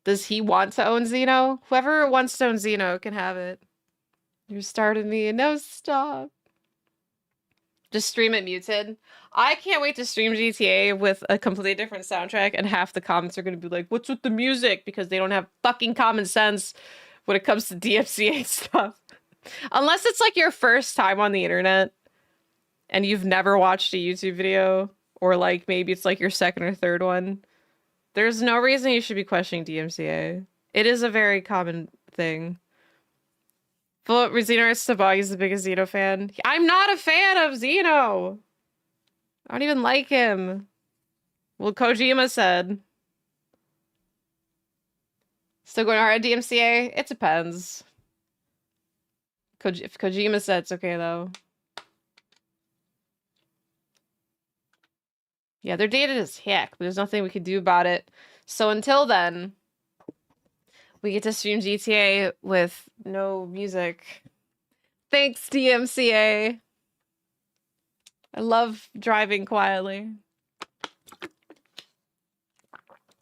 Does he want to own Xeno? Whoever wants to own Xeno can have it. You started me. No, stop. Just stream it muted. I can't wait to stream GTA with a completely different soundtrack, and half the comments are going to be like, what's with the music? Because they don't have fucking common sense when it comes to DMCA stuff. Unless it's like your first time on the internet and you've never watched a YouTube video, or like maybe it's like your second or third one. There's no reason you should be questioning DMCA. It is a very common thing. Philip Xeno Sabag is the biggest Xeno fan. I'm not a fan of Xeno. I don't even like him. Well, Kojima said. Still going hard at DMCA? It depends. If Kojima said it's okay, though. Yeah, they're dated as heck, but there's nothing we can do about it. So until then, we get to stream GTA with no music. Thanks, DMCA. I love driving quietly.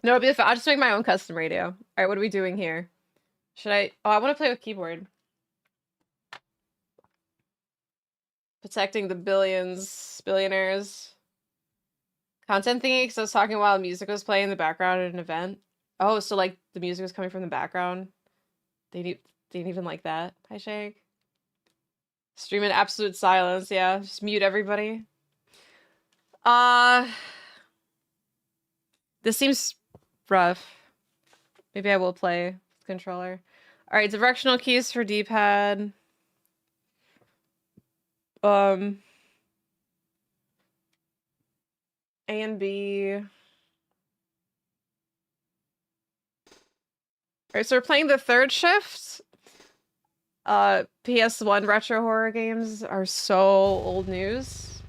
No, it'll be I'll just make my own custom radio. All right, what are we doing here? Should I? Oh, I want to play with keyboard. Protecting the billionaires. Content thingy, because I was talking while music was playing in the background at an event. Oh, so like the music was coming from the background. They didn't even like that. Hi, Shank. Stream in absolute silence. Yeah, just mute everybody. This seems rough. Maybe I will play with controller. All right, directional keys for D-pad. A and B. All right, so we're playing the third shift. PS1 retro horror games are so old news.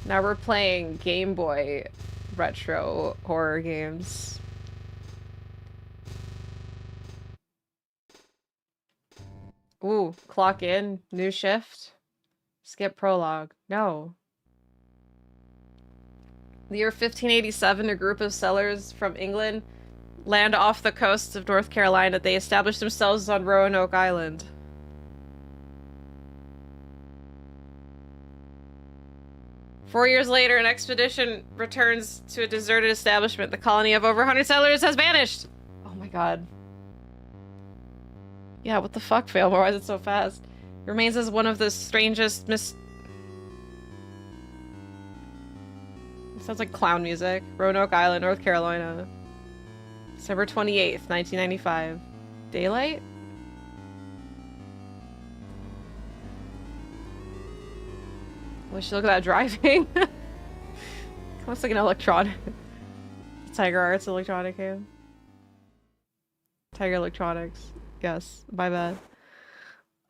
Now we're playing Game Boy retro horror games. Ooh, clock in, new shift. Skip prologue. No. The year 1587, a group of settlers from England land off the coast of North Carolina. They established themselves on Roanoke Island. Four years later, an expedition returns to a deserted establishment. The colony of over 100 settlers has vanished. Oh my god. Yeah, what the fuck, Failmore? Why is it so fast? It remains as one of the strangest Sounds like clown music. Roanoke Island, North Carolina. December 28th, 1995. Daylight? Wish you look at that driving. Looks like an electronic. Tiger Arts electronic game. Tiger Electronics. Yes, my bad.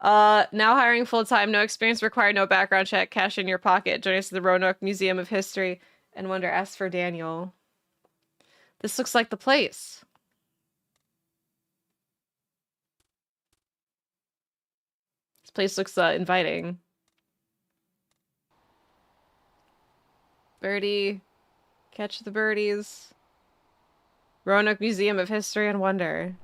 Now hiring full-time, no experience required, no background check, cash in your pocket. Join us to the Roanoke Museum of History and Wonder. Ask for Daniel. This looks like the place. This place looks inviting. Birdie. Catch the birdies. Roanoke Museum of History and Wonder.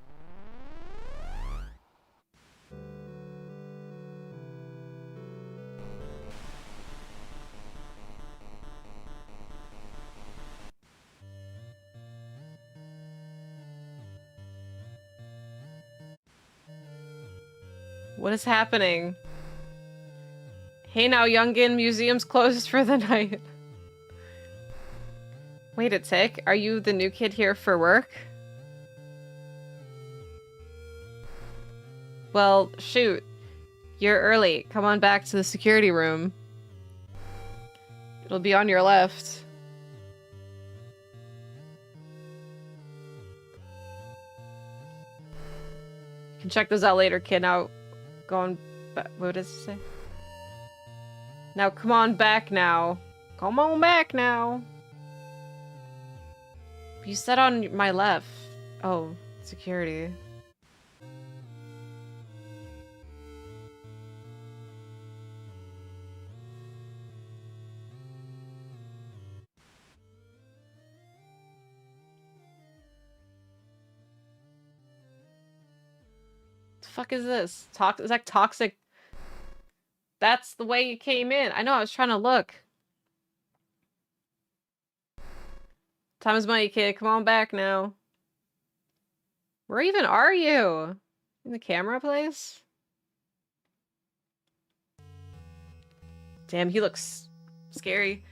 What is happening? Hey now, youngin', museum's closed for the night. Wait a tick, are you the new kid here for work? Well, shoot. You're early. Come on back to the security room. It'll be on your left. You can check those out later, kid. Now, going back. What does it say? Now, come on back now. Come on back now. You said on my left. Oh, security. fuck is this? Is that toxic? That's the way you came in. I know, I was trying to look. Time is money, kid. Come on back now. Where even are you? In the camera place? Damn, he looks scary.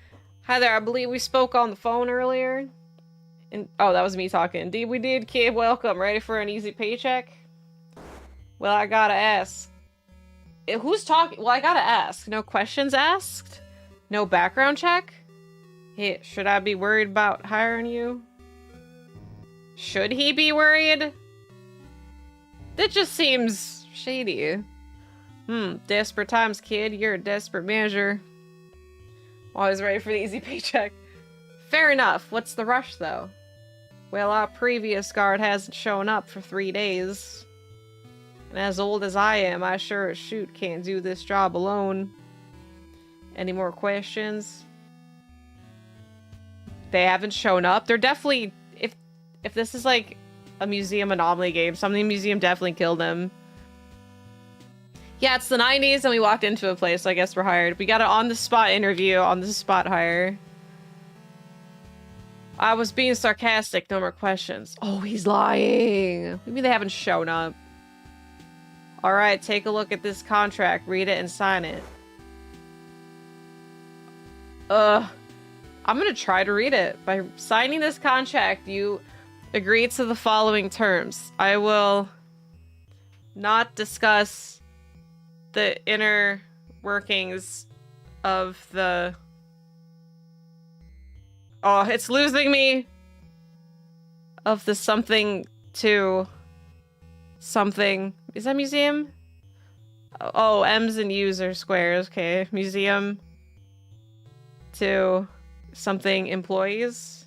Hi there, I believe we spoke on the phone earlier. And oh, that was me talking. Indeed we did, kid. Welcome. Ready for an easy paycheck? Well, I gotta ask. Who's talking? Well, I gotta ask. No questions asked? No background check? Hey, should I be worried about hiring you? Should he be worried? That just seems shady. Desperate times, kid. You're a desperate manager. Always ready for the easy paycheck. Fair enough. What's the rush, though? Well, our previous guard hasn't shown up for 3 days. And as old as I am, I sure as shoot can't do this job alone. Any more questions? They haven't shown up? They're definitely... If this is like a museum anomaly game, something in the museum definitely killed him. Yeah, it's the 90s and we walked into a place, so I guess we're hired. We got an on-the-spot interview, on-the-spot hire. I was being sarcastic, no more questions. Oh, he's lying. Maybe they haven't shown up. Alright, take a look at this contract, read it, and sign it. I'm gonna try to read it. By signing this contract, you agree to the following terms. I will not discuss the inner workings of the... Oh, it's losing me! Of the something to something. Is that museum? Oh, M's and U's are squares. Okay, museum to something employees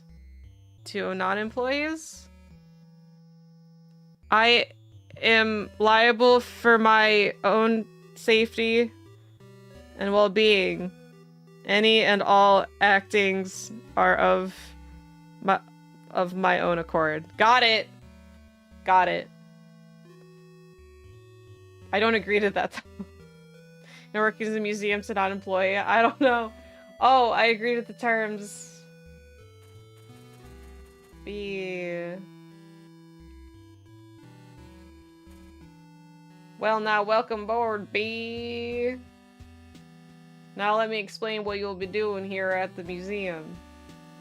to non-employees. I am liable for my own safety and well-being. Any and all actings are of my own accord. Got it. Got it. I don't agree to that. No working in the museum to not employ. I don't know. Oh, I agree with the terms. B. Well, now welcome aboard, B. Now let me explain what you'll be doing here at the museum.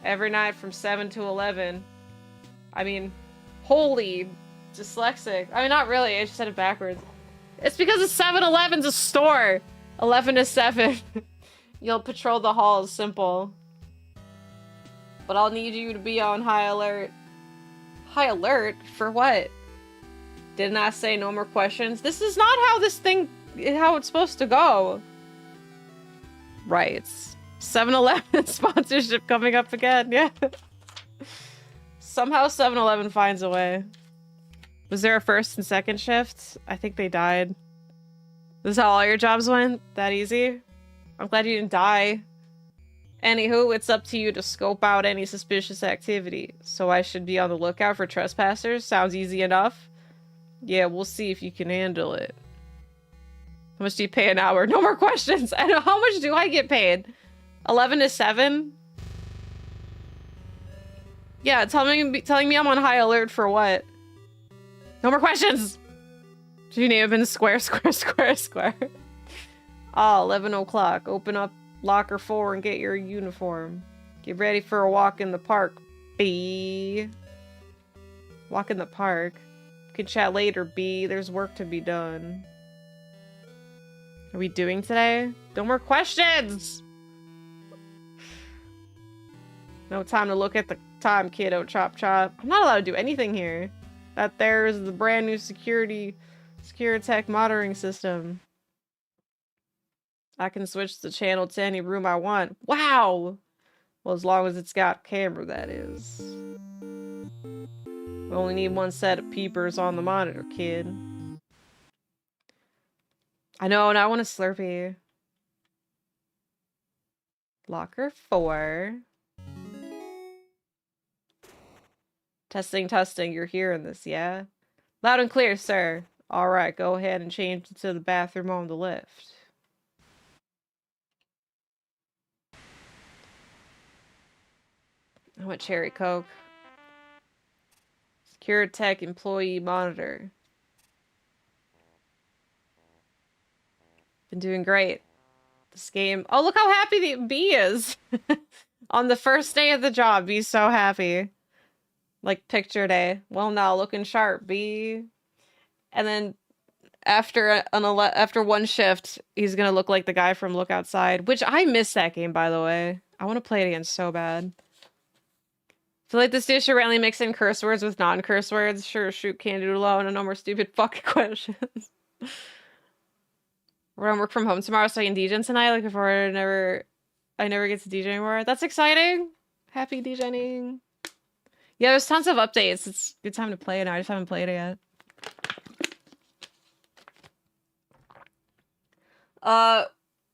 Every night from 7 to 11. I mean, holy dyslexic. I mean, not really. I just said it backwards. It's because the 7-Eleven's a store. 11 to 7. You'll patrol the halls, simple. But I'll need you to be on high alert. High alert? For what? Didn't I say no more questions? This is not how this thing... how it's supposed to go. Right. 7-Eleven sponsorship coming up again, yeah. Somehow 7-Eleven finds a way. Was there a first and second shift? I think they died. This is how all your jobs went? That easy? I'm glad you didn't die. Anywho, it's up to you to scope out any suspicious activity. So I should be on the lookout for trespassers? Sounds easy enough. Yeah, we'll see if you can handle it. How much do you pay an hour? No more questions. I know. How much do I get paid? 11 to 7? Yeah, telling me I'm on high alert for what? No more questions! Should you name it in square, square, square, square? Ah, 11 o'clock. Open up locker 4 and get your uniform. Get ready for a walk in the park, B. Walk in the park. We can chat later, B. There's work to be done. Are we doing today? No more questions! No time to look at the time, kiddo. Chop chop. I'm not allowed to do anything here. That there is the brand new Securitech monitoring system. I can switch the channel to any room I want. Wow! Well, as long as it's got camera, that is. We only need one set of peepers on the monitor, kid. I know, and I want a Slurpee. Locker 4. Testing, testing. You're hearing this, yeah? Loud and clear, sir. All right, go ahead and change to the bathroom on the left. I want cherry coke. Secure tech employee monitor. Been doing great. This game. Oh, look how happy the bee is. On the first day of the job, Bee's so happy. Like picture day. Well, now looking sharp, Bee. And then after after one shift, he's gonna look like the guy from Look Outside, which I miss that game, by the way. I want to play it again so bad. Feel like this dude should randomly mix in curse words with non-curse words. Sure, shoot, can't do it alone, and no more stupid fucking questions. We're gonna work from home tomorrow, so I can DJ tonight. Looking forward. I never get to DJ anymore. That's exciting. Happy DJing. Yeah, there's tons of updates. It's a good time to play it. I just haven't played it yet.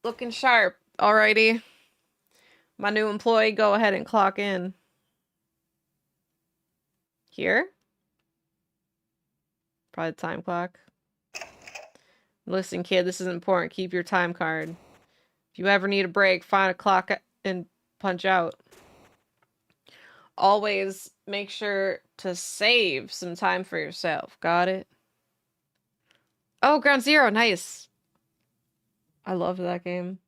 Looking sharp. Alrighty. My new employee, go ahead and clock in. Here? Probably the time clock. Listen, kid, this is important. Keep your time card. If you ever need a break, find a clock and punch out. Always make sure to save some time for yourself. Got it? Oh, Ground Zero. Nice. I love that game.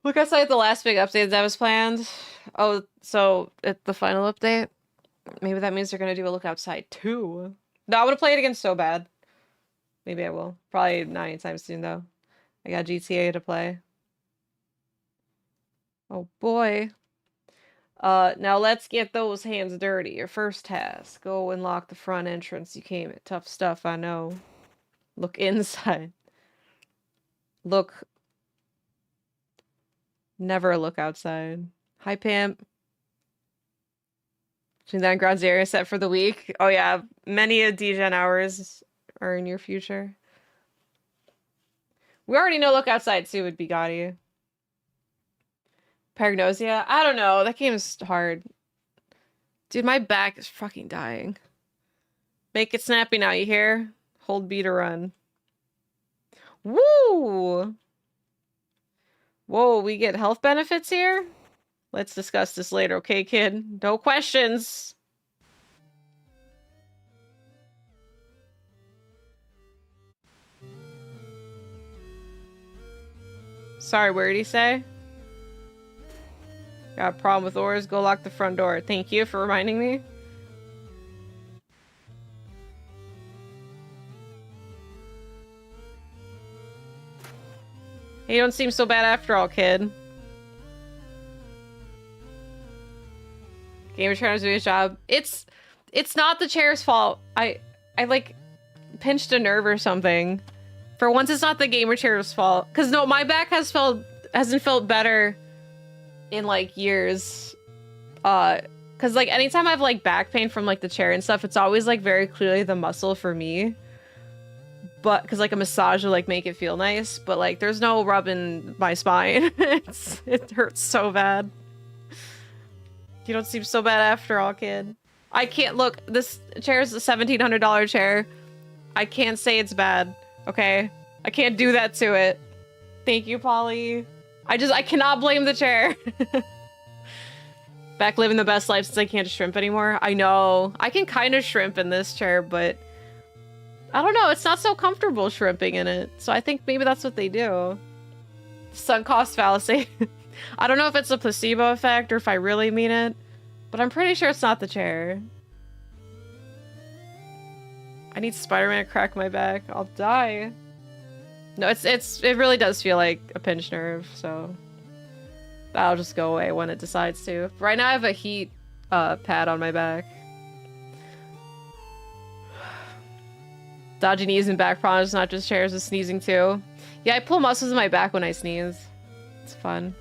Look outside the last big update that was planned. Oh, so at the final update? Maybe that means they're going to do a Look Outside too. No, I want to play it again so bad. Maybe I will. Probably not anytime soon, though. I got GTA to play. Oh, boy. Now let's get those hands dirty. Your first task. Go and lock the front entrance. You came at tough stuff, I know. Look inside. Look. Never look outside. Hi, Pimp. Between that and Ground's area set for the week. Oh, yeah. Many a DGen hours are in your future. We already know Look Outside 2 would be Gotti. Paragnosia? I don't know. That game is hard. Dude, my back is fucking dying. Make it snappy now, you hear? Hold B to run. Woo! Whoa, we get health benefits here? Let's discuss this later, okay, kid? No questions. Sorry, what did he say? Got a problem with ores? Go lock the front door. Thank you for reminding me. Hey, you don't seem so bad after all, kid. Gamer Trainer's doing his job. It's not the chair's fault. I like pinched a nerve or something. For once, it's not the gamer chair's fault. Cause no, my back hasn't felt better in like years. Cause like anytime I have like back pain from like the chair and stuff, it's always like very clearly the muscle for me. But cause like a massage will like make it feel nice, but like there's no rubbing my spine. It hurts so bad. You don't seem so bad after all, kid. I can't look. This chair is a $1,700 chair. I can't say it's bad. Okay, I can't do that to it. Thank you, Polly. I cannot blame the chair. Back living the best life since I can't shrimp anymore. I know. I can kind of shrimp in this chair, but I don't know. It's not so comfortable shrimping in it. So I think maybe that's what they do. Sunk cost fallacy. I don't know if it's a placebo effect or if I really mean it, but I'm pretty sure it's not the chair. I need Spider-Man to crack my back. I'll die. No, it really does feel like a pinched nerve, so that'll just go away when it decides to. Right now I have a heat pad on my back. Dodgy knees and back problems, not just chairs with sneezing too. Yeah, I pull muscles in my back when I sneeze. It's fun.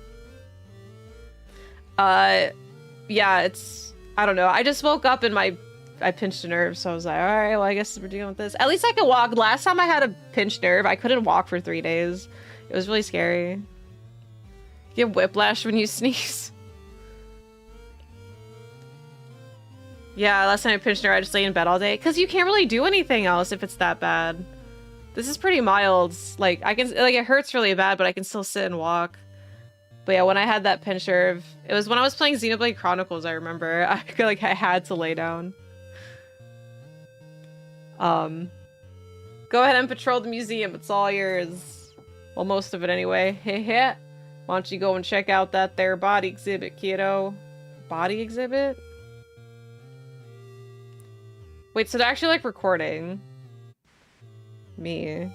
Yeah, I don't know. I just woke up and I pinched a nerve, so I was like, all right, well, I guess we're dealing with this. At least I can walk. Last time I had a pinched nerve, I couldn't walk for 3 days. It was really scary. You get whiplash when you sneeze. Yeah, last time I pinched her, I just lay in bed all day. Because you can't really do anything else if it's that bad. This is pretty mild. Like, I can, like, it hurts really bad, but I can still sit and walk. But yeah, when I had that pinch nerve, it was when I was playing Xenoblade Chronicles, I remember. I feel like I had to lay down. Go ahead and patrol the museum. It's all yours. Well, most of it anyway. Heh. Why don't you go and check out that there body exhibit, kiddo? Body exhibit? Wait, so they're actually like recording me.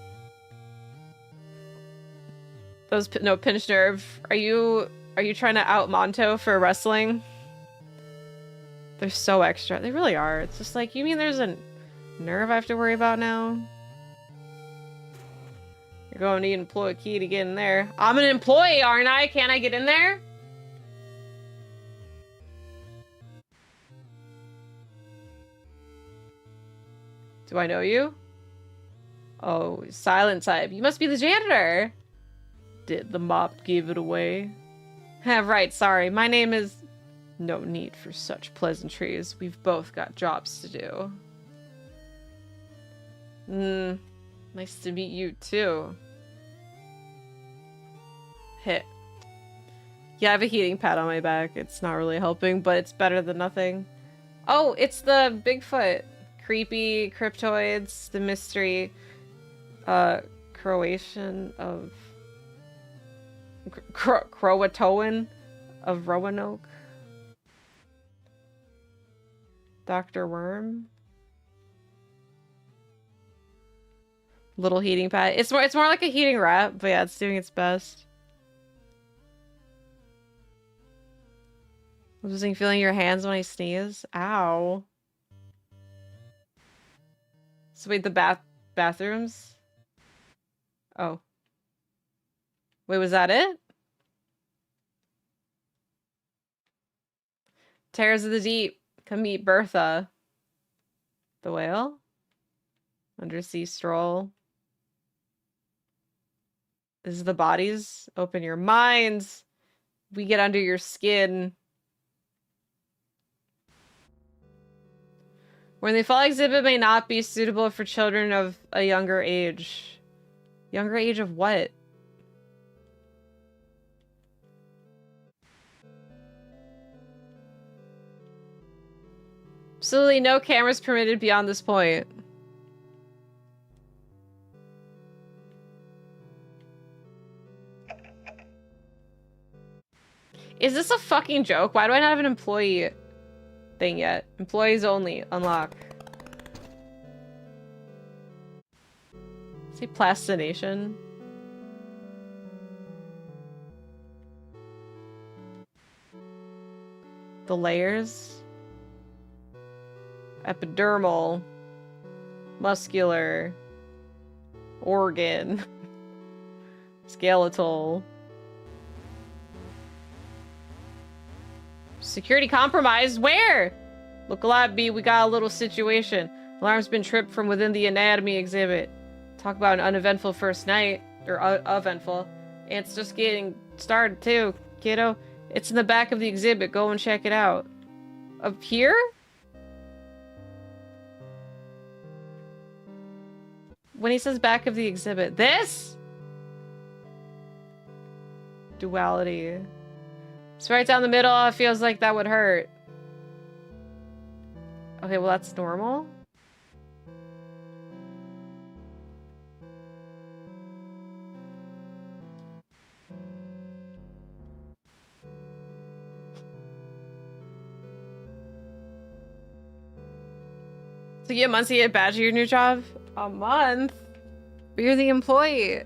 Those no pinch nerve. Are you trying to out Monto for wrestling? They're so extra. They really are. It's just like, you mean there's a nerve I have to worry about now? You're going to need an employee key to get in there. I'm an employee, aren't I? Can't I get in there? Do I know you? Oh, silent type. You must be the janitor. Did the mop give it away? Right, sorry. My name is... No need for such pleasantries. We've both got jobs to do. Nice to meet you, too. Hit. Yeah, I have a heating pad on my back. It's not really helping, but it's better than nothing. Oh, it's the Bigfoot. Creepy cryptoids, the mystery, Croatian of... Croatoan of Roanoke. Dr. Worm. Little heating pad. It's more like a heating wrap, but yeah, it's doing its best. Losing feeling your hands when I sneeze. Ow. So wait, the bathrooms? Oh. Wait, was that it? Terrors of the Deep. Come meet Bertha. The whale? Undersea stroll. This is the bodies. Open your minds. We get under your skin. When the fall exhibit may not be suitable for children of a younger age. Younger age of what? Absolutely no cameras permitted beyond this point. Is this a fucking joke? Why do I not have an employee thing yet? Employees only. Unlock. Say plastination. The layers. Epidermal. Muscular. Organ. Skeletal. Security compromised? Where? Look alive, B. We got a little situation. Alarm's been tripped from within the anatomy exhibit. Talk about an uneventful first night. Or eventful. And it's just getting started too, kiddo. It's in the back of the exhibit. Go and check it out. Up here? When he says back of the exhibit. This? Duality. It's right down the middle. It feels like that would hurt. Okay, well that's normal. So you get months to get a badge of your new job? A month? But you're the employee.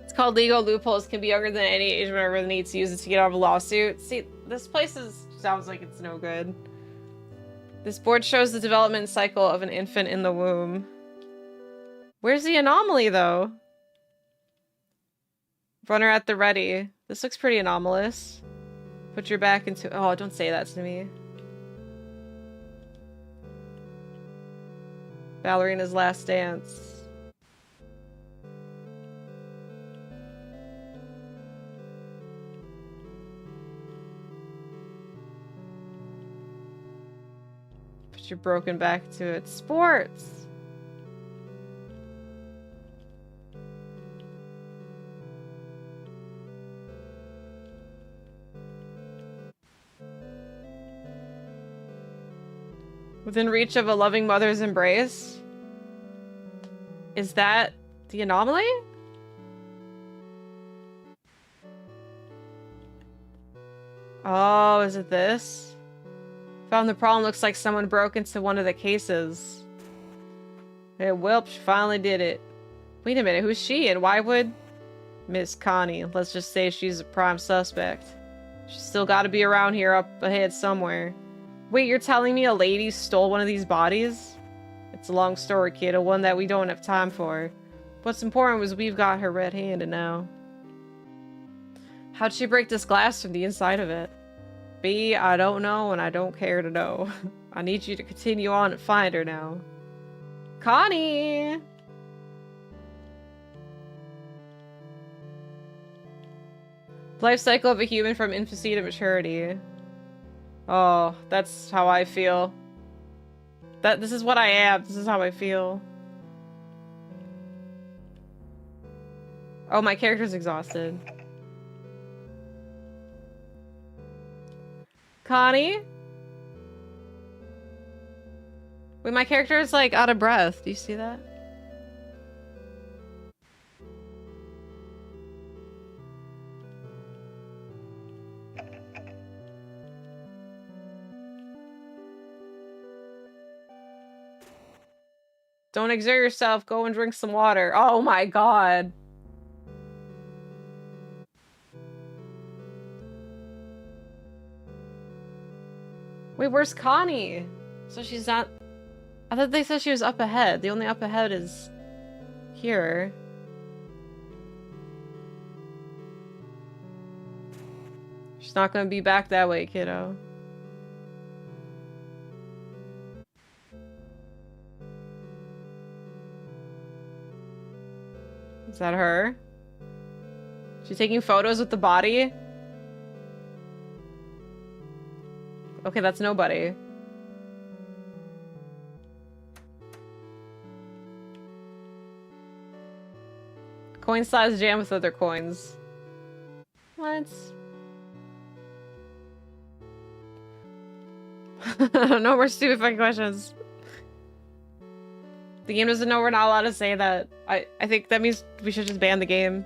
It's called legal loopholes. Can be younger than any age whenever the need to use it to get out of a lawsuit. See, this place sounds like it's no good. This board shows the development cycle of an infant in the womb. Where's the anomaly, though? Runner at the ready. This looks pretty anomalous. Put your back into... Oh, don't say that to me. Ballerina's last dance. You're broken back to it. Sports! Within reach of a loving mother's embrace? Is that the anomaly? Oh, is it this? Found the problem. Looks like someone broke into one of the cases. Hey, Welp, she finally did it. Wait a minute, who's she and why would... Miss Connie. Let's just say she's a prime suspect. She's still got to be around here up ahead somewhere. Wait, you're telling me a lady stole one of these bodies? It's a long story, kid, a one that we don't have time for. What's important was we've got her red-handed now. How'd she break this glass from the inside of it? B, I don't know and I don't care to know. I need you to continue on and find her now. Connie! Life cycle of a human from infancy to maturity. Oh, that's how I feel. This is what I am. This is how I feel. Oh, my character's exhausted. Connie? Wait, my character is like out of breath. Do you see that? Don't exert yourself. Go and drink some water. Oh my god. Wait, where's Connie? So she's not... I thought they said she was up ahead. The only up ahead is... here. She's not gonna be back that way, kiddo. Is that her? She's taking photos with the body? Okay, that's nobody. Coin size jam with other coins. What? No more stupid fucking questions. The game doesn't know we're not allowed to say that. I think that means we should just ban the game.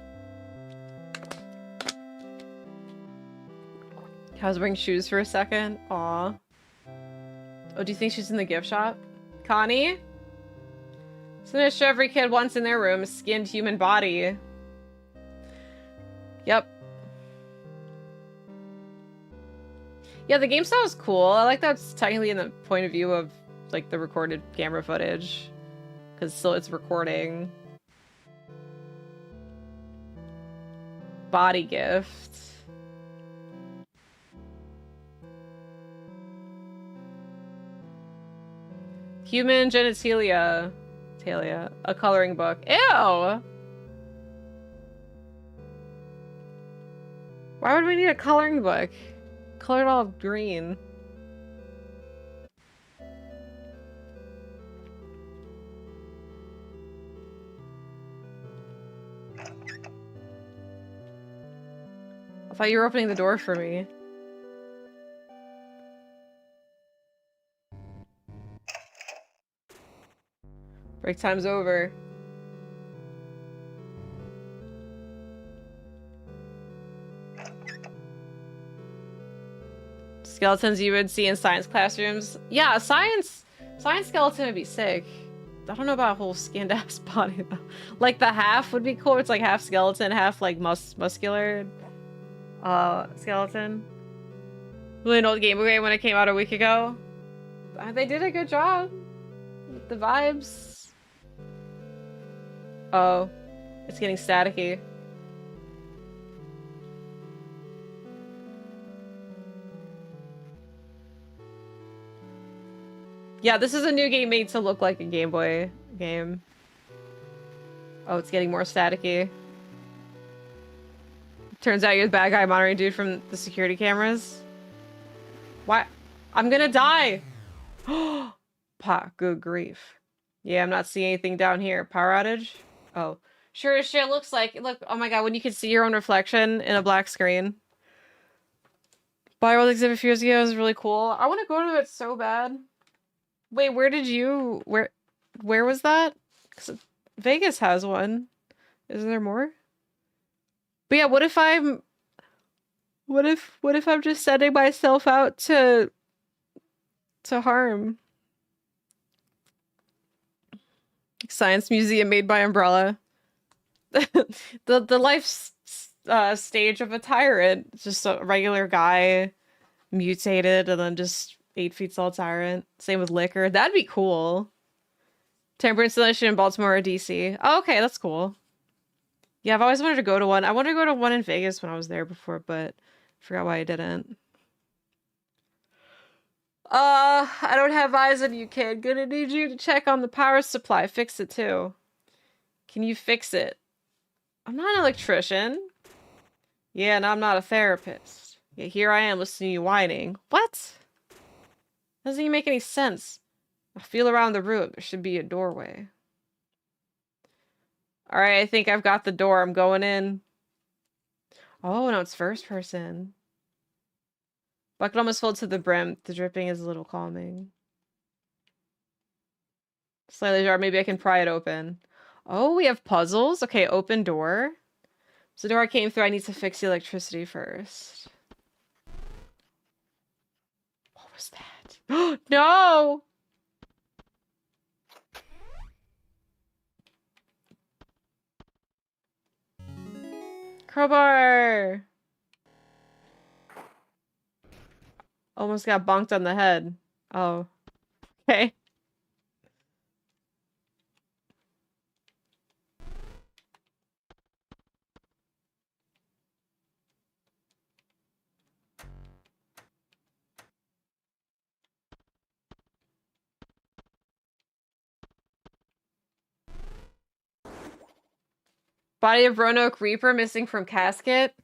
I was wearing shoes for a second. Aw. Oh, do you think she's in the gift shop? Connie? Isn't it sure every kid wants in their room a skinned human body? Yep. Yeah, the game style is cool. I like that it's technically in the point of view of like the recorded camera footage. Because still it's recording. Body gift. Human genitalia. A coloring book. Ew! Why would we need a coloring book? Color it all green. I thought you were opening the door for me. Break time's over. Skeletons you would see in science classrooms. Yeah, science skeleton would be sick. I don't know about a whole skinned ass body though. Like the half would be cool. It's like half skeleton, half like muscular skeleton. Really an old Game Boy when it came out a week ago. They did a good job. The vibes. Oh, it's getting staticky. Yeah, this is a new game made to look like a Game Boy game. Oh, it's getting more staticky. Turns out you're the bad guy monitoring dude from the security cameras. Why? I'm gonna die! Good grief. Yeah, I'm not seeing anything down here. Power outage? Oh. Sure as shit looks like. Look, oh my god, when you can see your own reflection in a black screen. Bioworld exhibit a few years ago was really cool. I want to go to it so bad. Wait, where was that? 'Cause Vegas has one. Isn't there more? But yeah, what if I'm just setting myself out to harm? Science museum made by Umbrella. the life stage of a tyrant. Just a regular guy mutated and then just 8 feet tall tyrant. Same with liquor. That'd be cool. Temporary installation in Baltimore or DC. Oh, okay, that's cool. Yeah, I've always wanted to go to one. I wanted to go to one in Vegas when I was there before, but I forgot why I didn't. I don't have eyes on you, kid. Gonna need you to check on the power supply. Fix it too. Can you fix it? I'm not an electrician. Yeah, and I'm not a therapist. Yeah, here I am listening to you whining. What? Doesn't even make any sense. I feel around the room. There should be a doorway. Alright, I think I've got the door. I'm going in. Oh, no, it's first person. Bucket almost full to the brim. The dripping is a little calming. Slightly ajar. Maybe I can pry it open. Oh, we have puzzles? Okay, open door. So the door I came through, I need to fix the electricity first. What was that? No! Crowbar! Almost got bonked on the head. Oh. Okay. Body of Roanoke Reaper missing from casket.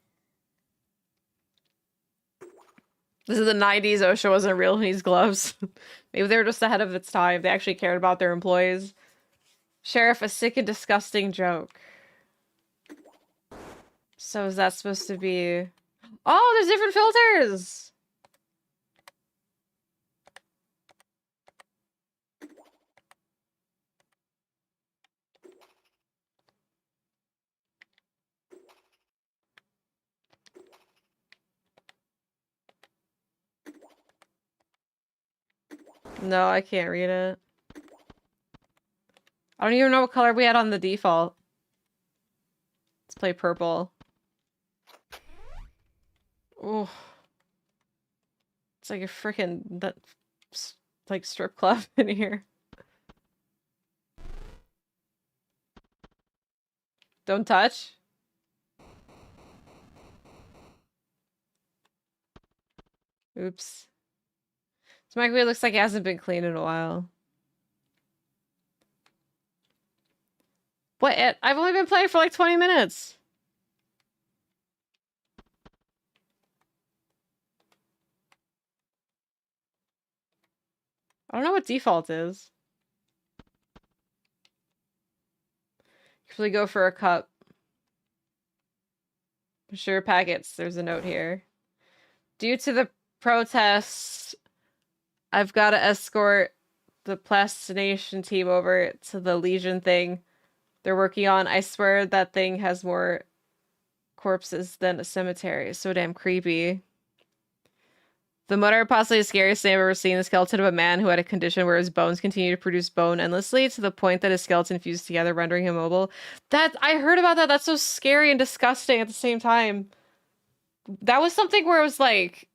This is the 90s. OSHA wasn't real. He needs gloves. Maybe they were just ahead of its time. They actually cared about their employees. Sheriff, a sick and disgusting joke. So is that supposed to be... Oh, there's different filters! No, I can't read it. I don't even know what color we had on the default. Let's play purple. Oh. It's like a freaking like strip club in here. Don't touch. Oops. This microwave looks like it hasn't been cleaned in a while. What? I've only been playing for like 20 minutes. I don't know what default is. Usually go for a cup. Sure packets. There's a note here. Due to the protests, I've got to escort the plastination team over to the Legion thing they're working on. I swear that thing has more corpses than a cemetery. It's so damn creepy. The motor possibly the scariest thing I've ever seen. The skeleton of a man who had a condition where his bones continue to produce bone endlessly to the point that his skeleton fused together, rendering him immobile. I heard about that. That's so scary and disgusting at the same time. That was something where it was like,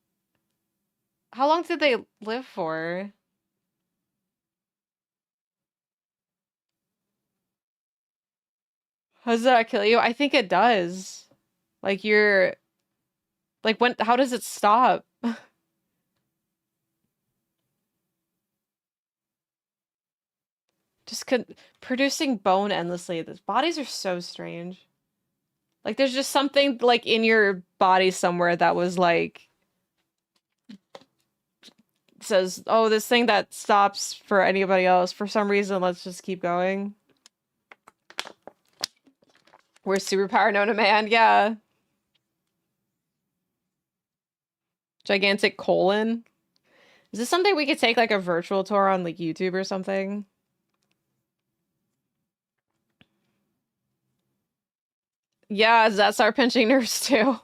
how long did they live for? How does that kill you? I think it does. Like you're, like how does it stop? Just producing bone endlessly. The bodies are so strange. Like there's just something like in your body somewhere that was like says, oh, this thing that stops for anybody else. For some reason, let's just keep going. We're superpower known to man, yeah. Gigantic colon. Is this something we could take like a virtual tour on like YouTube or something? Yeah, does that start pinching nerves too?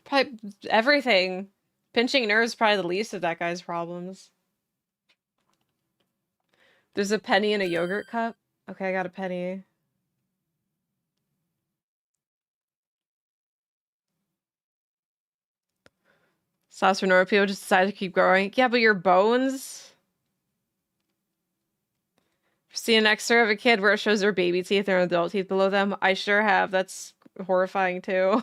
Probably everything. Pinching nerves probably the least of that guy's problems. There's a penny in a yogurt cup. Okay, I got a penny. Sauce for normal people just decided to keep growing. Yeah, but your bones? Seen an extra of a kid where it shows their baby teeth and adult teeth below them? I sure have. That's horrifying too.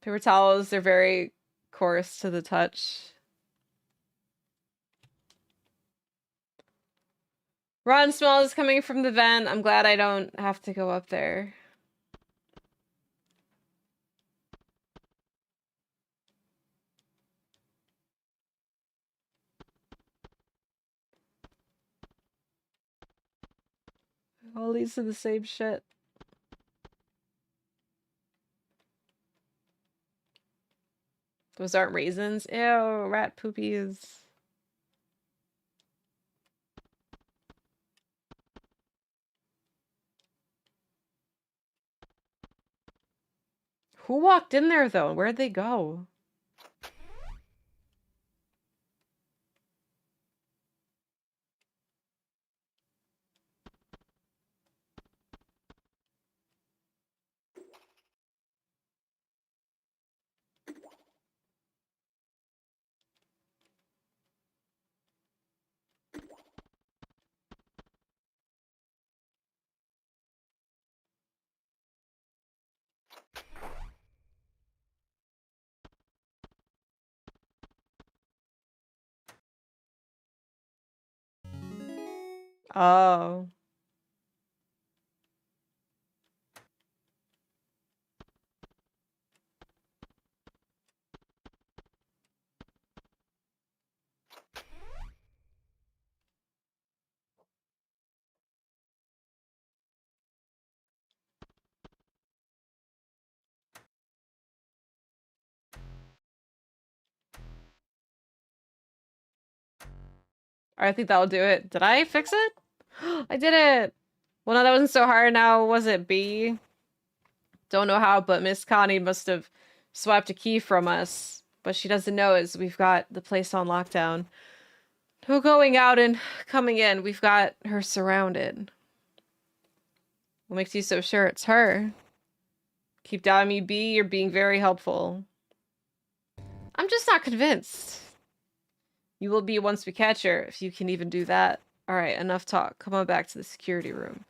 Paper towels, they're very coarse to the touch. Rotten smell is coming from the vent. I'm glad I don't have to go up there. All these are the same shit. Those aren't raisins. Ew, rat poopies. Who walked in there though? Where'd they go? Oh. I think that'll do it. Did I fix it? I did it! Well, no, that wasn't so hard now, was it, B? Don't know how, but Miss Connie must have swiped a key from us. What she doesn't know is we've got the place on lockdown. No going out and coming in. We've got her surrounded. What makes you so sure it's her? Keep doubting me, B. You're being very helpful. I'm just not convinced. You will be once we catch her, if you can even do that. Alright, enough talk. Come on back to the security room.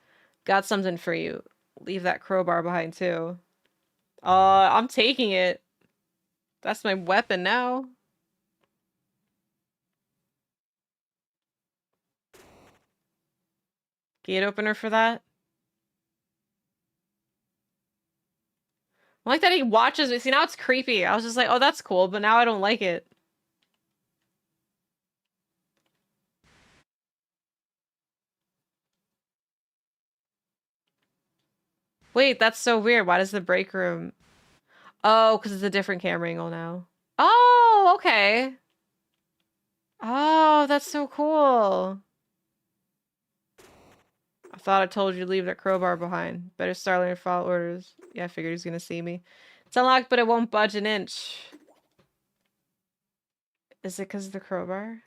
Got something for you. Leave that crowbar behind, too. I'm taking it. That's my weapon now. Gate opener for that. I like that he watches me. See, now it's creepy. I was just like, oh, that's cool, but now I don't like it. Wait, that's so weird. Why does the break room... Oh, because it's a different camera angle now. Oh, okay. Oh, that's so cool. I thought I told you to leave that crowbar behind. Better start learning to follow orders. Yeah, I figured he's gonna see me. It's unlocked, but it won't budge an inch. Is it because of the crowbar?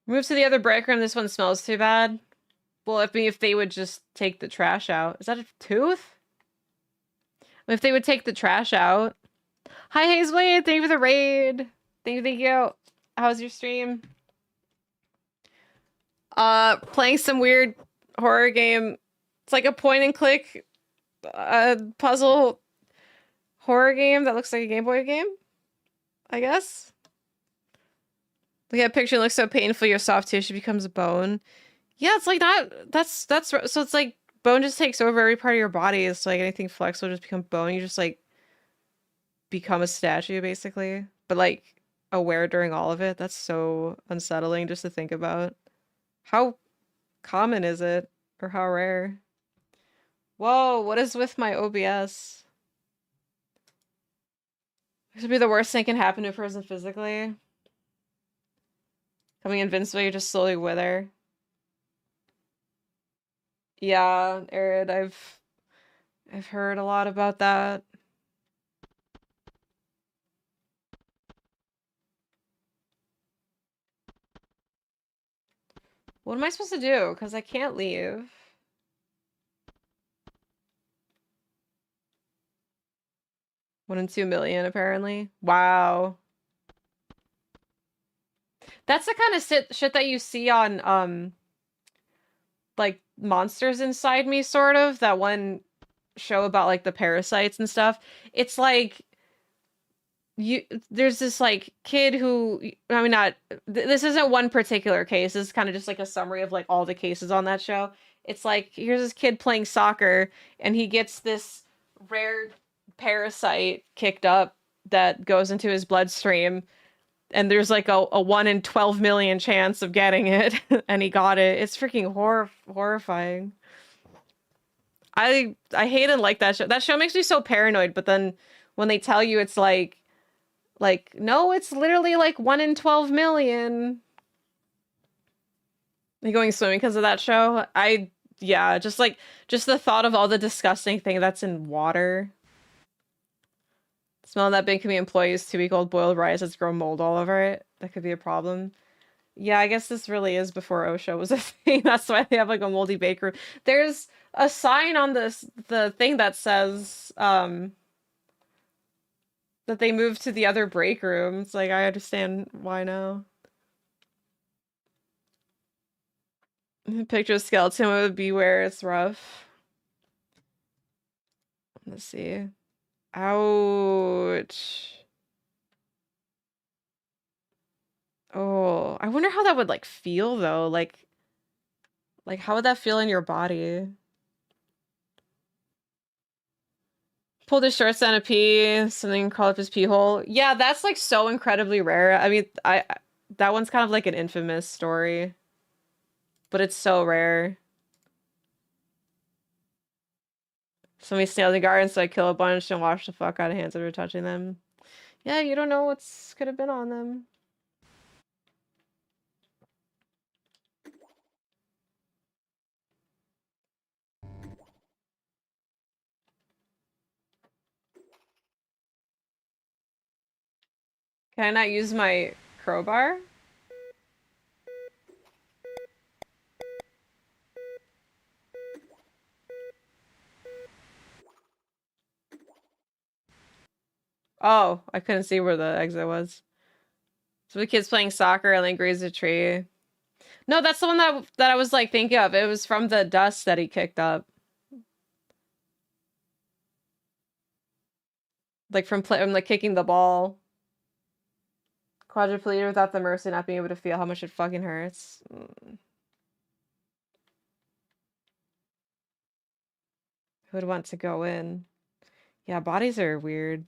Move to the other break room. This one smells too bad. Well, if they would just take the trash out. Is that a tooth? If they would take the trash out. Hi, Hazeway. Thank you for the raid. Thank you. How's your stream? Playing some weird horror game. It's like a point and click puzzle horror game that looks like a Game Boy game, I guess. Look at a picture, it looks so painful, your soft tissue becomes bone. Yeah, it's like that. That's so it's like bone just takes over every part of your body. It's like anything flexible just become bone. You just like become a statue basically, but like aware during all of it. That's so unsettling just to think about. How common is it, or how rare? Whoa, what is with my OBS? This would be the worst thing can happen to a person physically. Coming invincible, you just slowly wither. Yeah, Arid, I've heard a lot about that. What am I supposed to do? Because I can't leave. One in 2 million, apparently. Wow. That's the kind of shit that you see on, like, Monsters Inside Me, sort of. That one show about, like, the parasites and stuff. It's like, there's this, like, kid who, I mean, not, this isn't one particular case. This is kind of just, like, a summary of, like, all the cases on that show. It's like, here's this kid playing soccer, and he gets this rare parasite kicked up that goes into his bloodstream, and there's like a 1 in 12 million chance of getting it, and he got it. It's freaking horrifying. I hate and like that show. That show makes me so paranoid, but then when they tell you it's like no, it's literally like 1 in 12 million. Are you going swimming because of that show? Yeah, just the thought of all the disgusting thing that's in water. Smelling that bakery employees 2-week-old boiled rice that's grown mold all over it. That could be a problem. Yeah, I guess this really is before OSHA was a thing. That's why they have like a moldy bakery. There's a sign on the thing that says that they moved to the other break rooms. Like, I understand why now. Picture of skeleton would beware, it's rough. Let's see. Ouch. Oh, I wonder how that would like feel though. Like how would that feel in your body? Pulled his shorts down a pee, something crawled up his pee hole. Yeah, that's like so incredibly rare. I mean, that one's kind of like an infamous story, but it's so rare. Somebody snailed the garden, so I kill a bunch and wash the fuck out of hands after touching them. Yeah, you don't know what's could have been on them. Can I not use my crowbar? Oh, I couldn't see where the exit was. So the kid's playing soccer and then grazed a tree. No, that's the one that I was like thinking of. It was from the dust that he kicked up. Like from like kicking the ball. Quadriplegia without the mercy, not being able to feel how much it fucking hurts. Who would want to go in? Yeah, bodies are weird.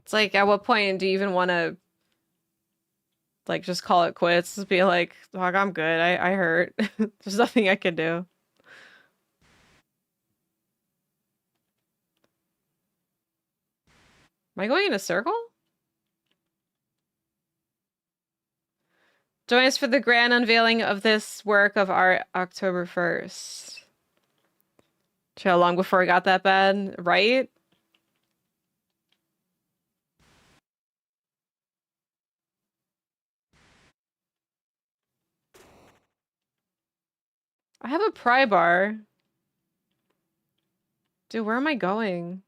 It's like, at what point do you even want to, like, just call it quits? Just be like, fuck, I'm good. I hurt. There's nothing I can do. Am I going in a circle? Join us for the grand unveiling of this work of art October 1st. How long before it got that bad, right? I have a pry bar. Dude, where am I going?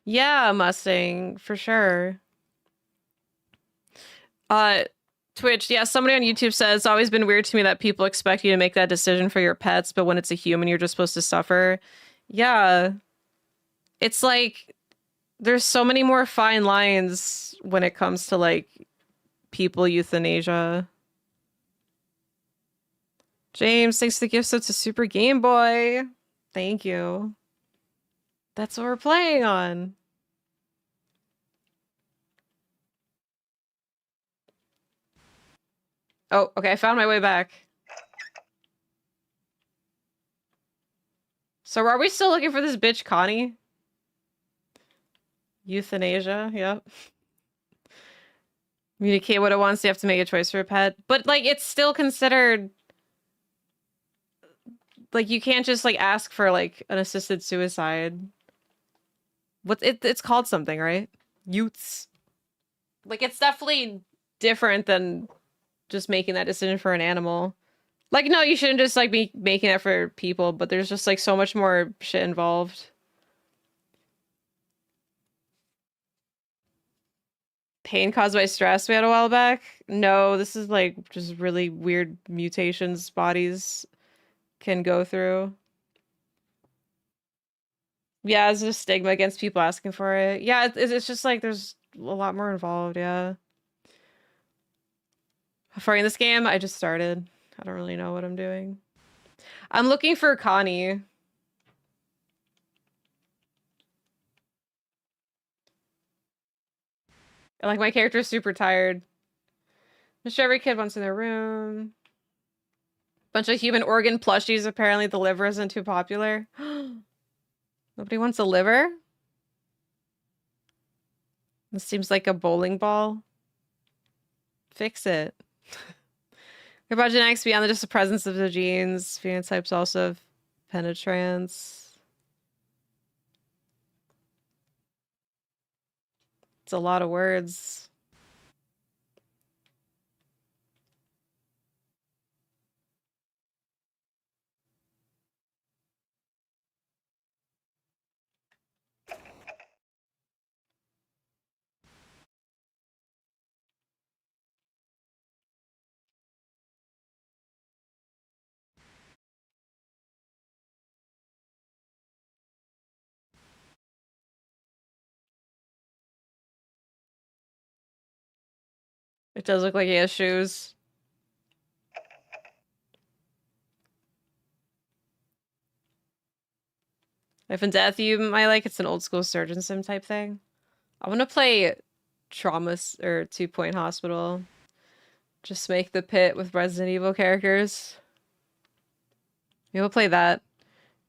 Yeah, Mustang, for sure. Uh, Twitch, yeah, somebody on YouTube says it's always been weird to me that people expect you to make that decision for your pets, but when it's a human, you're just supposed to suffer. Yeah, it's like there's so many more fine lines when it comes to like people euthanasia. James, thanks for the gift set to Super Game Boy. Thank you. That's what we're playing on. Oh, okay, I found my way back. So are we still looking for this bitch Connie? Euthanasia, yep. Communicate what it wants, you have to make a choice for a pet. But like it's still considered like you can't just like ask for like an assisted suicide. It's called something, right? Youths. Like it's definitely different than just making that decision for an animal. Like no, you shouldn't just like be making that for people, but there's just like so much more shit involved. Pain caused by stress we had a while back. No, this is like just really weird mutations bodies can go through. Yeah, it's just stigma against people asking for it. Yeah, it's just like there's a lot more involved, yeah. For in this game, I just started. I don't really know what I'm doing. I'm looking for Connie. Like my character's super tired. I'm sure every kid wants in their room. Bunch of human organ plushies. Apparently the liver isn't too popular. Nobody wants a liver? This seems like a bowling ball. Fix it. Your genetics beyond just the presence of the genes. Phenotypes also have penetrance. It's a lot of words. It does look like he has shoes. Life and Death you might like. It's an old school surgeon sim type thing. I want to play Trauma or 2 Point Hospital. Just make the pit with Resident Evil characters. Maybe we'll play that.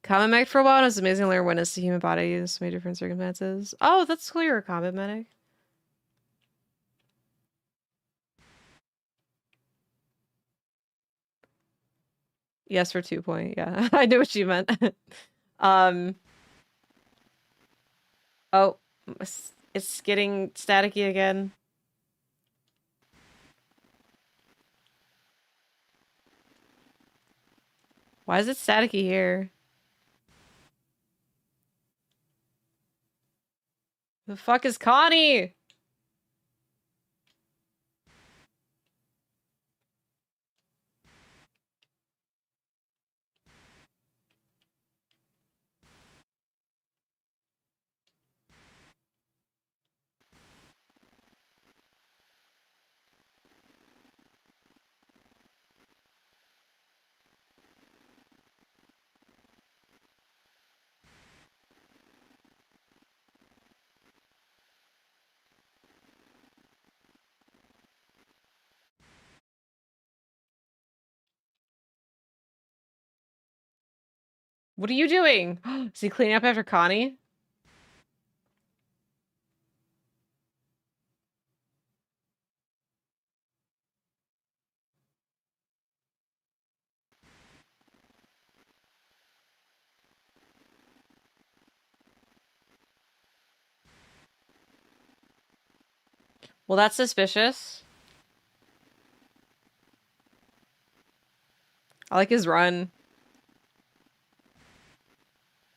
Combat Medic for a while, and it's amazing to learn when it's the human body in so many different circumstances. Oh, that's cool, you're a combat medic. Yes, for 2 Point, yeah. I knew what you meant. um oh, it's getting staticky again. Why is it staticky here? The fuck is Connie? What are you doing? Is he cleaning up after Connie? Well, that's suspicious. I like his run.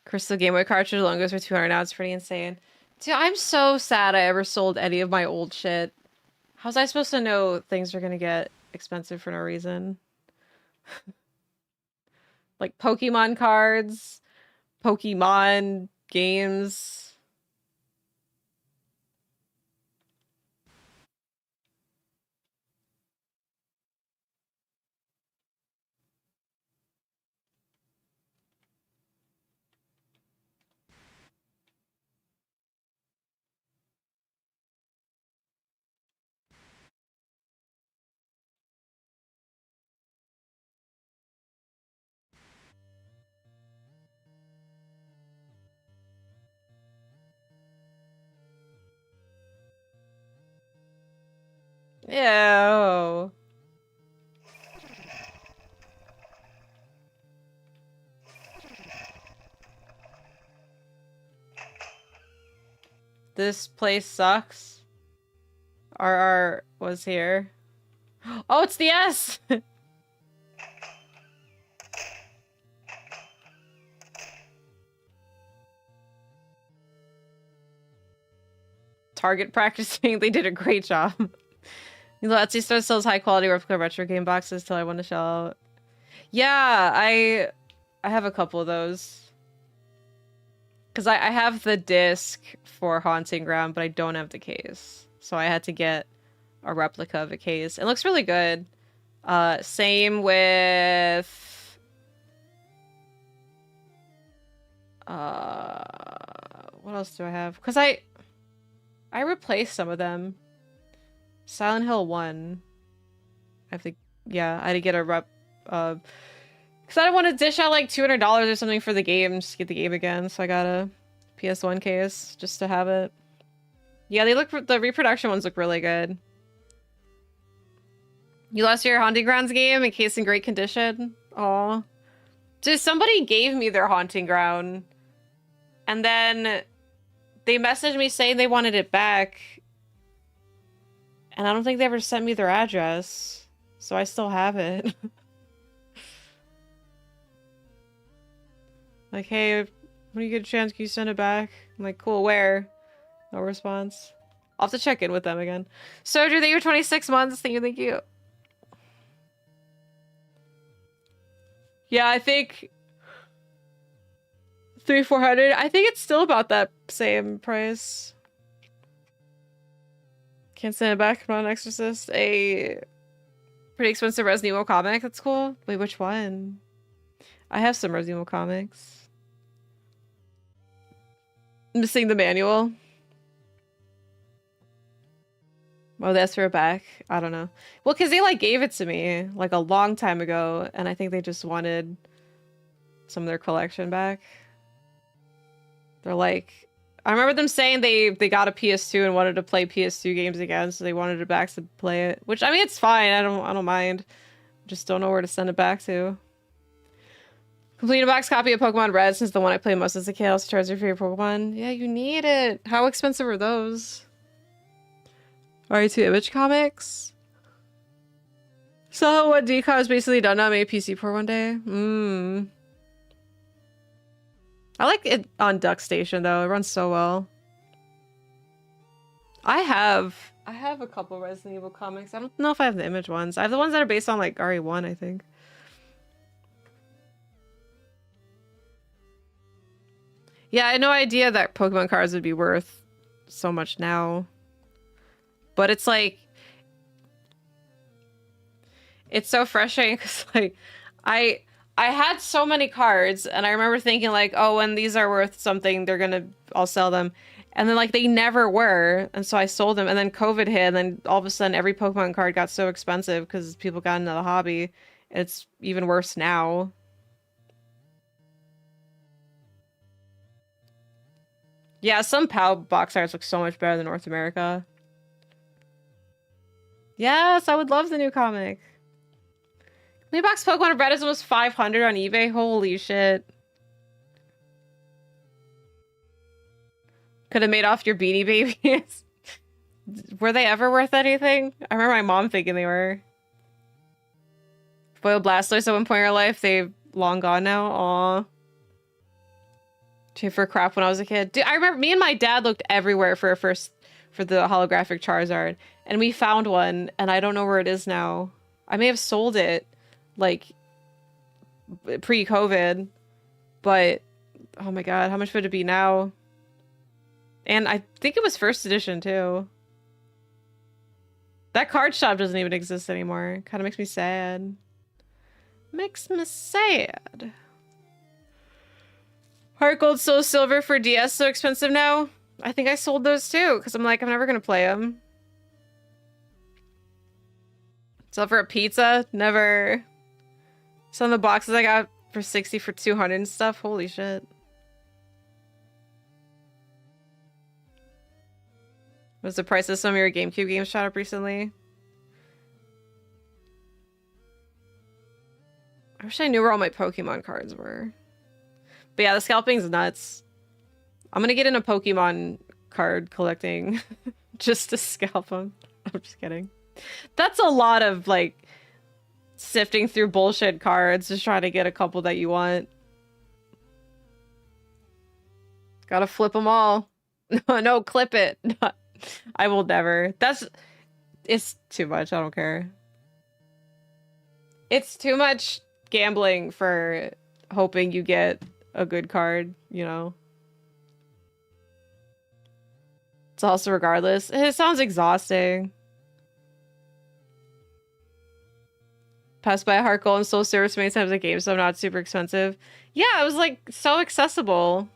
Crystal Game Boy cartridge alone goes for 200 now. It's pretty insane. Dude, I'm so sad I ever sold any of my old shit. How was I supposed to know things are gonna get expensive for no reason? Like Pokemon cards, Pokemon games. Ew. This place sucks. RR was here. Oh, it's the S! Target practicing. They did a great job. You know, Etsy store sells high quality replica retro game boxes till I want to shell out. Yeah, I have a couple of those. Because I have the disc for Haunting Ground, but I don't have the case. So I had to get a replica of a case. It looks really good. Same with... what else do I have? Because I replaced some of them. Silent Hill 1. I have to... Yeah, I had to get a rep... because I don't want to dish out like $200 or something for the game, just to get the game again. So I got a PS1 case just to have it. Yeah, the reproduction ones look really good. You lost your Haunting Grounds game in case in great condition? Aw. Just somebody gave me their Haunting Ground. And then they messaged me saying they wanted it back. And I don't think they ever sent me their address. So I still have it. Like, hey, when you get a chance, can you send it back? I'm like, cool, where? No response. I'll have to check in with them again. Soju, thank you for 26 months. Thank you, thank you. Yeah, I think 300-400. I think it's still about that same price. Can't send it back. I'm not an Exorcist. A pretty expensive Resident Evil comic. That's cool. Wait, which one? I have some Resident Evil comics. Missing the manual. Oh, that's for it back. I don't know. Well, because they like gave it to me like a long time ago, and I think they just wanted some of their collection back. They're like, I remember them saying they got a PS2 and wanted to play PS2 games again, so they wanted it back to play it. Which I mean, it's fine. I don't mind. Just don't know where to send it back to. Complete a box copy of Pokemon Red since the one I play most as a kid also charges for your Pokemon. Yeah, you need it. How expensive are those? RE2 Image Comics? So what DCOM is basically done now, made PC port one day. I like it on Duck Station though. It runs so well. I have a couple Resident Evil comics. I don't know if I have the Image ones. I have the ones that are based on like RE1, I think. Yeah, I had no idea that Pokemon cards would be worth so much now. But it's like... It's so frustrating because like... I had so many cards and I remember thinking like, oh, when these are worth something, I'll sell them. And then like they never were. And so I sold them and then COVID hit and then all of a sudden every Pokemon card got so expensive because people got into the hobby. It's even worse now. Yeah, some PAL box arts look so much better than North America. Yes, I would love the new comic. New box Pokemon Red is almost 500 on eBay. Holy shit. Could have made off your Beanie Babies. Were they ever worth anything? I remember my mom thinking they were. Foil Blastoise at one point in her life, they've long gone now. Aw. For crap when I was a kid. Dude, I remember me and my dad looked everywhere for the holographic Charizard, and we found one, and I don't know where it is now. I may have sold it, like, pre-COVID, but oh my god, how much would it be now? And I think it was first edition too. That card shop doesn't even exist anymore. Kind of makes me sad. Makes me sad. Heart Gold, Soul Silver for DS so expensive now? I think I sold those too, because I'm like, I'm never gonna play them. Sell for a pizza? Never. Some of the boxes I got for 60 for 200 and stuff. Holy shit. Was the price of some of your GameCube games shot up recently? I wish I knew where all my Pokemon cards were. But yeah, the scalping's nuts. I'm gonna get into Pokemon card collecting just to scalp them. I'm just kidding. That's a lot of, like, sifting through bullshit cards, just trying to get a couple that you want. Gotta flip them all. No, clip it. I will never. It's too much. I don't care. It's too much gambling for hoping you get a good card, you know? It's also regardless. It sounds exhausting. Passed by a Heart Gold and Soul Silver so many times a game, so I'm not super expensive. Yeah, it was like so accessible.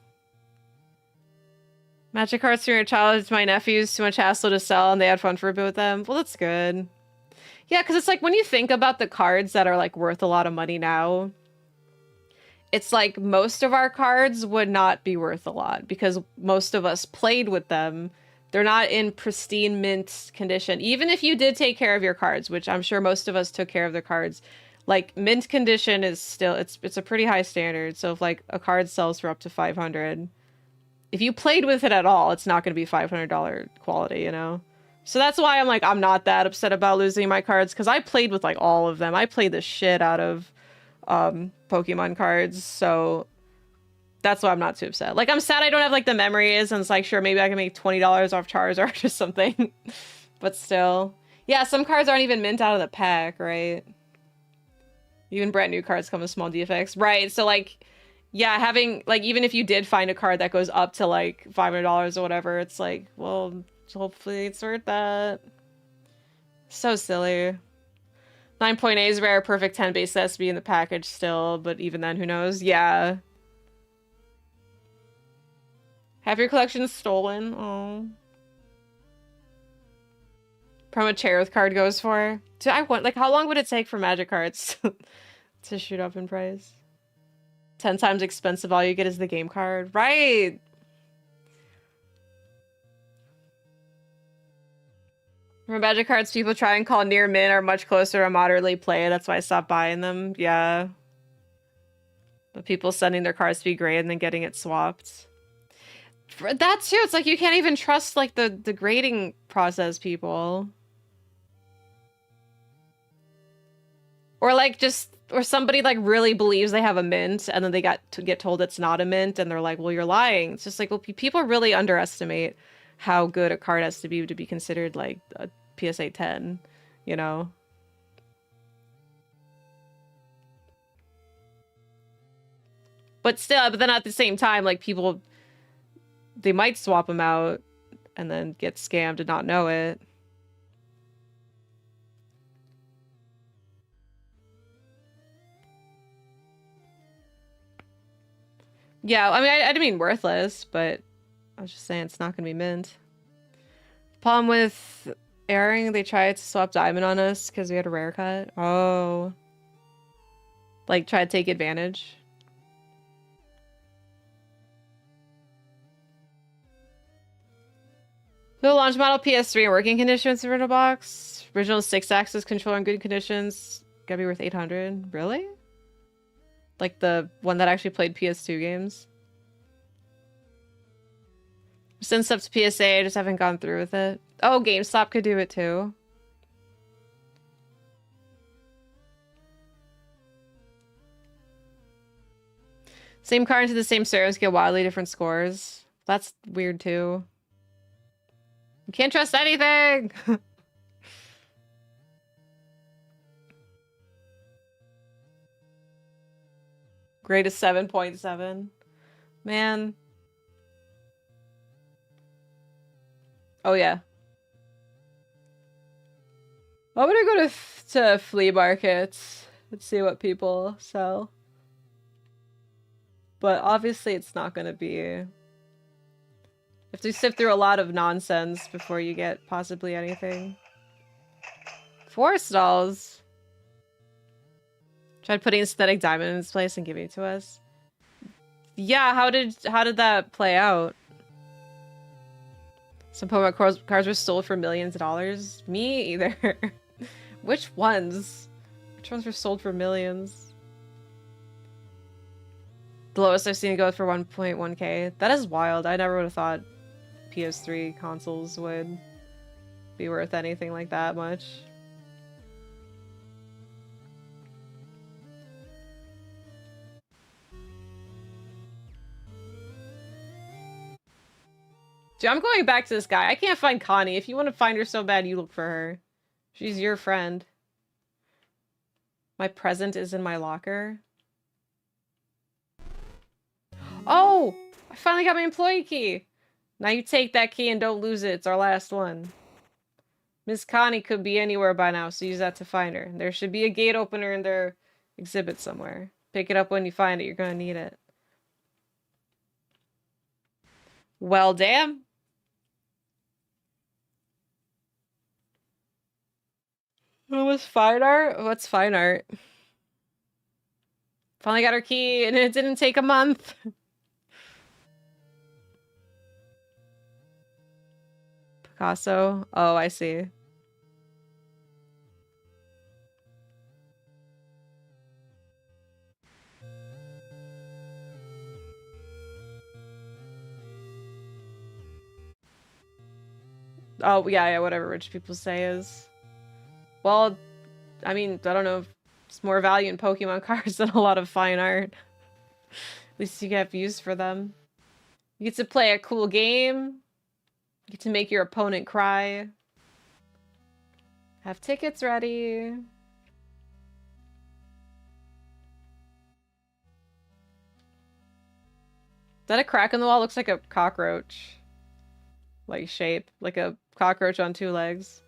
Magic cards from your childhood to my nephews, too much hassle to sell, and they had fun for a bit with them. Well, that's good. Yeah, because it's like when you think about the cards that are like worth a lot of money now, it's like most of our cards would not be worth a lot because most of us played with them. They're not in pristine mint condition. Even if you did take care of your cards, which I'm sure most of us took care of their cards, like mint condition is still, it's a pretty high standard. So if like a card sells for up to 500, if you played with it at all, it's not going to be $500 quality, you know? So that's why I'm like, I'm not that upset about losing my cards, because I played with like all of them. I played the shit out of Pokemon cards, so that's why I'm not too upset. Like, I'm sad I don't have like the memories, and it's like, sure, maybe I can make $20 off Charizard or something. But still. Yeah, some cards aren't even mint out of the pack, right? Even brand new cards come with small defects. Right, so like, yeah, having, like, even if you did find a card that goes up to like $500 or whatever, it's like, well, hopefully it's worth that. So silly. 9.8 is rare, perfect 10 base has to be in the package still, but even then, who knows? Yeah. Have your collection stolen? Oh. Promo Cherith card goes for? Dude, I want, like, how long would it take for magic cards to shoot up in price? 10 times expensive, all you get is the game card. Right! For magic cards people try and call near mint are much closer to moderately play. That's why I stopped buying them. Yeah. But people sending their cards to be great and then getting it swapped. That too, it's like you can't even trust like the grading process people. Or like just, or somebody like really believes they have a mint and then they get told it's not a mint and they're like, well, you're lying. It's just like, well, people really underestimate how good a card has to be considered like a PSA 10, you know? But still, but then at the same time, like people, they might swap them out and then get scammed and not know it. Yeah, I mean, I didn't mean worthless, but I was just saying it's not going to be mint. Problem with airing, they tried to swap Diamond on us because we had a rare cut. Oh. Like, try to take advantage. No launch model PS3 in working conditions in original box. Original 6-axis controller in good conditions. Gotta be worth 800. Really? Like the one that actually played PS2 games. Sent stuff to PSA, I just haven't gone through with it. Oh, GameStop could do it too. Same card into the same servers get wildly different scores. That's weird too. You can't trust anything! Greatest 7.7. Man. Oh yeah. I'm gonna go to flea markets and see what people sell. But obviously it's not gonna be... You have to sift through a lot of nonsense before you get possibly anything. Forest dolls. Tried putting a synthetic diamond in its place and giving it to us. Yeah, how did that play out? Some Pokemon cards were sold for millions of dollars? Me either. Which ones? Which ones were sold for millions? The lowest I've seen it go for 1.1k. That is wild. I never would have thought PS3 consoles would be worth anything like that much. Dude, I'm going back to this guy. I can't find Connie. If you want to find her so bad, you look for her. She's your friend. My present is in my locker. Oh! I finally got my employee key! Now you take that key and don't lose it. It's our last one. Miss Connie could be anywhere by now, so use that to find her. There should be a gate opener in their exhibit somewhere. Pick it up when you find it. You're gonna need it. Well, damn. What was fine art? What's fine art? Finally got her key, and it didn't take a month. Picasso? Oh, I see. Oh, yeah, whatever rich people say is. Well, I mean, I don't know if it's more value in Pokemon cards than a lot of fine art. At least you get views for them. You get to play a cool game. You get to make your opponent cry. Have tickets ready. Is that a crack in the wall? Looks like a cockroach. Like shape. Like a cockroach on two legs.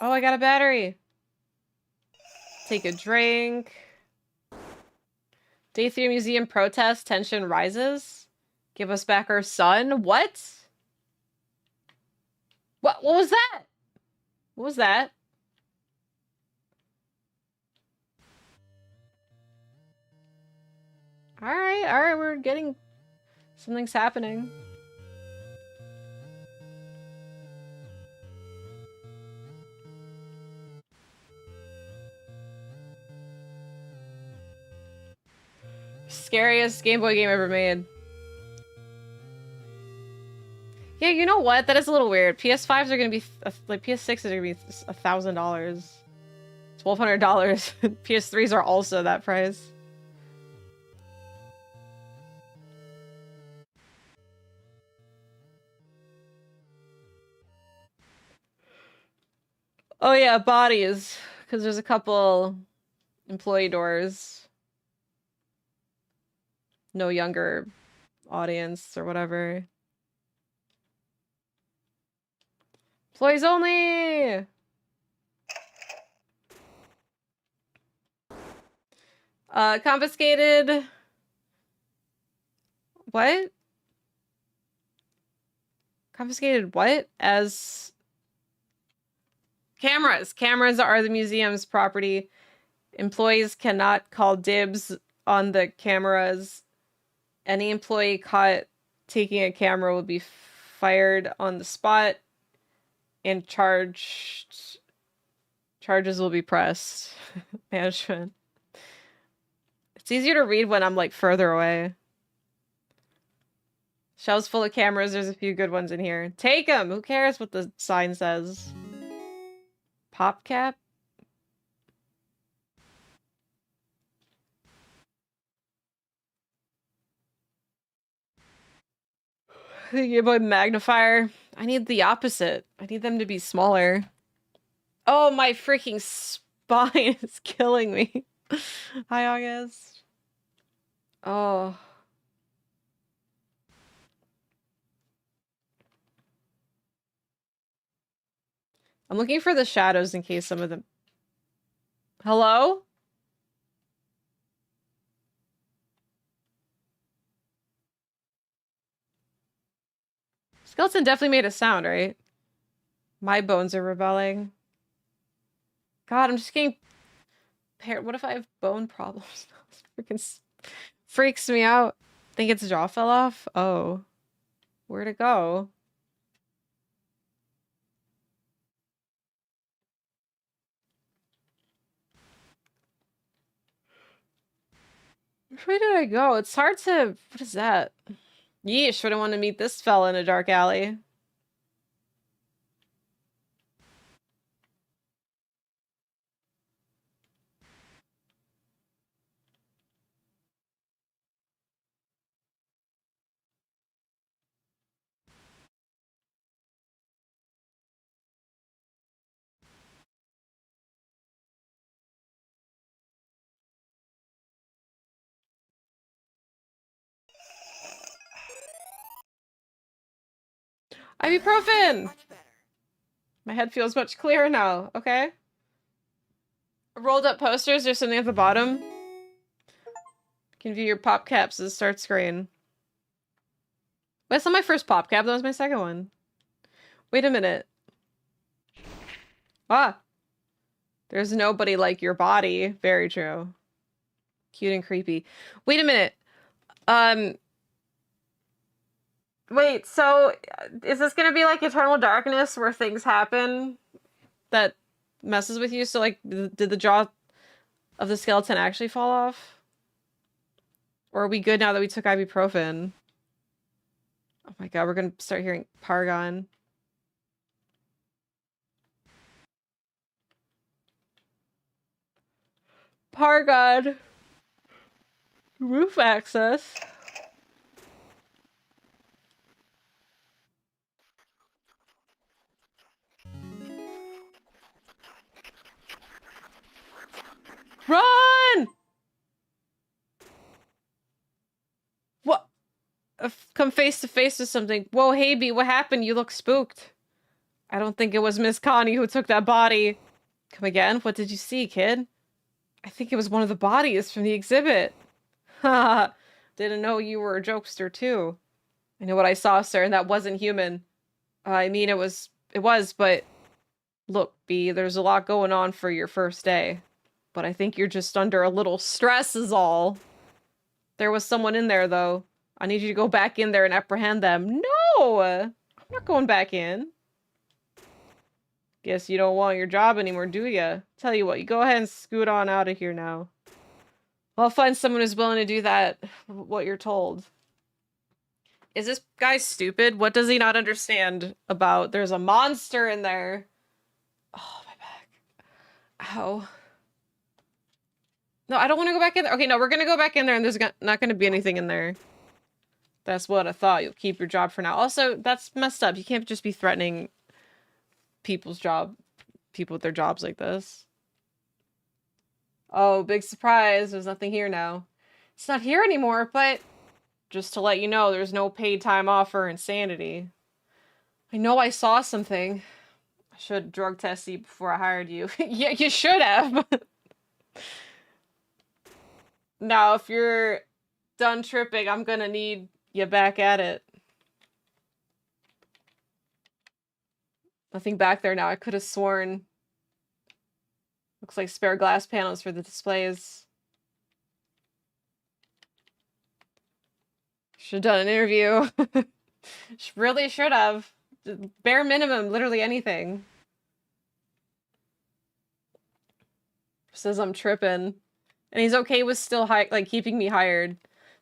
Oh, I got a battery. Take a drink. Day 3 museum protest. Tension rises. Give us back our son. What? What was that? What was that? Alright, we're getting... Something's happening. Scariest Game Boy game ever made. Yeah, you know what? That is a little weird. PS5s are gonna be... like, PS6s are gonna be $1,000. $1,200. PS3s are also that price. Oh yeah, bodies. Because there's a couple employee doors. No younger audience or whatever. Employees only! Confiscated... What? Confiscated what? As... Cameras. Cameras are the museum's property. Employees cannot call dibs on the cameras. Any employee caught taking a camera will be fired on the spot and charges will be pressed. Management. It's easier to read when I'm like further away. Shelves full of cameras. There's a few good ones in here. Take them! Who cares what the sign says? Pop cap? Your boy magnifier. I need the opposite. I need them to be smaller. Oh, my freaking spine is killing me. Hi, August. Oh. I'm looking for the shadows in case some of them... Hello? Skeleton definitely made a sound, right? My bones are rebelling. God, I'm just getting... What if I have bone problems? This freaking freaks me out. Think its jaw fell off? Oh. Where'd it go? Which way did I go? It's hard to... What is that? Yeesh, wouldn't want to meet this fella in a dark alley. Ibuprofen! My head feels much clearer now, okay? Rolled up posters, there's something at the bottom. You can view your pop caps as a start screen. But that's not my first pop cap, that was my second one. Wait a minute. Ah! There's nobody like your body. Very true. Cute and creepy. Wait a minute. Wait, so is this gonna be like Eternal Darkness where things happen that messes with you? So like, did the jaw of the skeleton actually fall off? Or are we good now that we took ibuprofen? Oh my god, we're gonna start hearing Pargon. Pargon! Roof access. Run! What? Come face to face with something. Whoa, hey B, what happened? You look spooked. I don't think it was Miss Connie who took that body. Come again? What did you see, kid? I think it was one of the bodies from the exhibit. Haha. Didn't know you were a jokester too. I know what I saw, sir, and that wasn't human. I mean, it was, but... Look, B, there's a lot going on for your first day. But I think you're just under a little stress is all. There was someone in there, though. I need you to go back in there and apprehend them. No! I'm not going back in. Guess you don't want your job anymore, do ya? Tell you what, you go ahead and scoot on out of here now. I'll find someone who's willing to do that, what you're told. Is this guy stupid? What does he not understand about there's a monster in there? Oh, my back. Ow. No, I don't want to go back in there. Okay, no, we're gonna go back in there and there's not gonna be anything in there. That's what I thought. You'll keep your job for now. Also, that's messed up. You can't just be threatening people with their jobs like this. Oh, big surprise. There's nothing here now. It's not here anymore, but just to let you know, there's no paid time off for insanity. I know I saw something. Should drug test you before I hired you. Yeah, you should have. Now, if you're done tripping, I'm gonna need you back at it. Nothing back there now. I could have sworn. Looks like spare glass panels for the displays. Should have done an interview. Really should have. Bare minimum, literally anything. Says I'm tripping. And he's okay with still keeping me hired.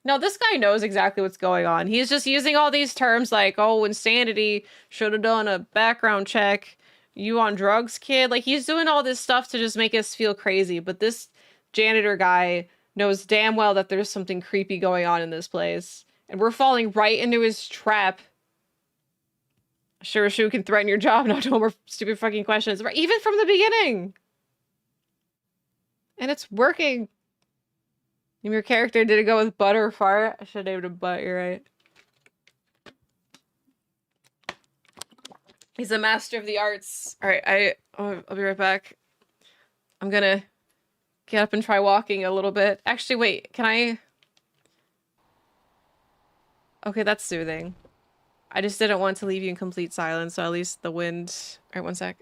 No, this guy knows exactly what's going on. He's just using all these terms like, oh, insanity, should have done a background check. You on drugs, kid? Like, he's doing all this stuff to just make us feel crazy. But this janitor guy knows damn well that there's something creepy going on in this place. And we're falling right into his trap. Sure, Shu can threaten your job, not no more stupid fucking questions. Even from the beginning. And it's working. Your character, did it go with butt or fart? I should have named him butt, you're right. He's a master of the arts. Alright, I'll be right back. I'm gonna get up and try walking a little bit. Actually, wait, can I... Okay, that's soothing. I just didn't want to leave you in complete silence, so at least the wind... Alright, one sec.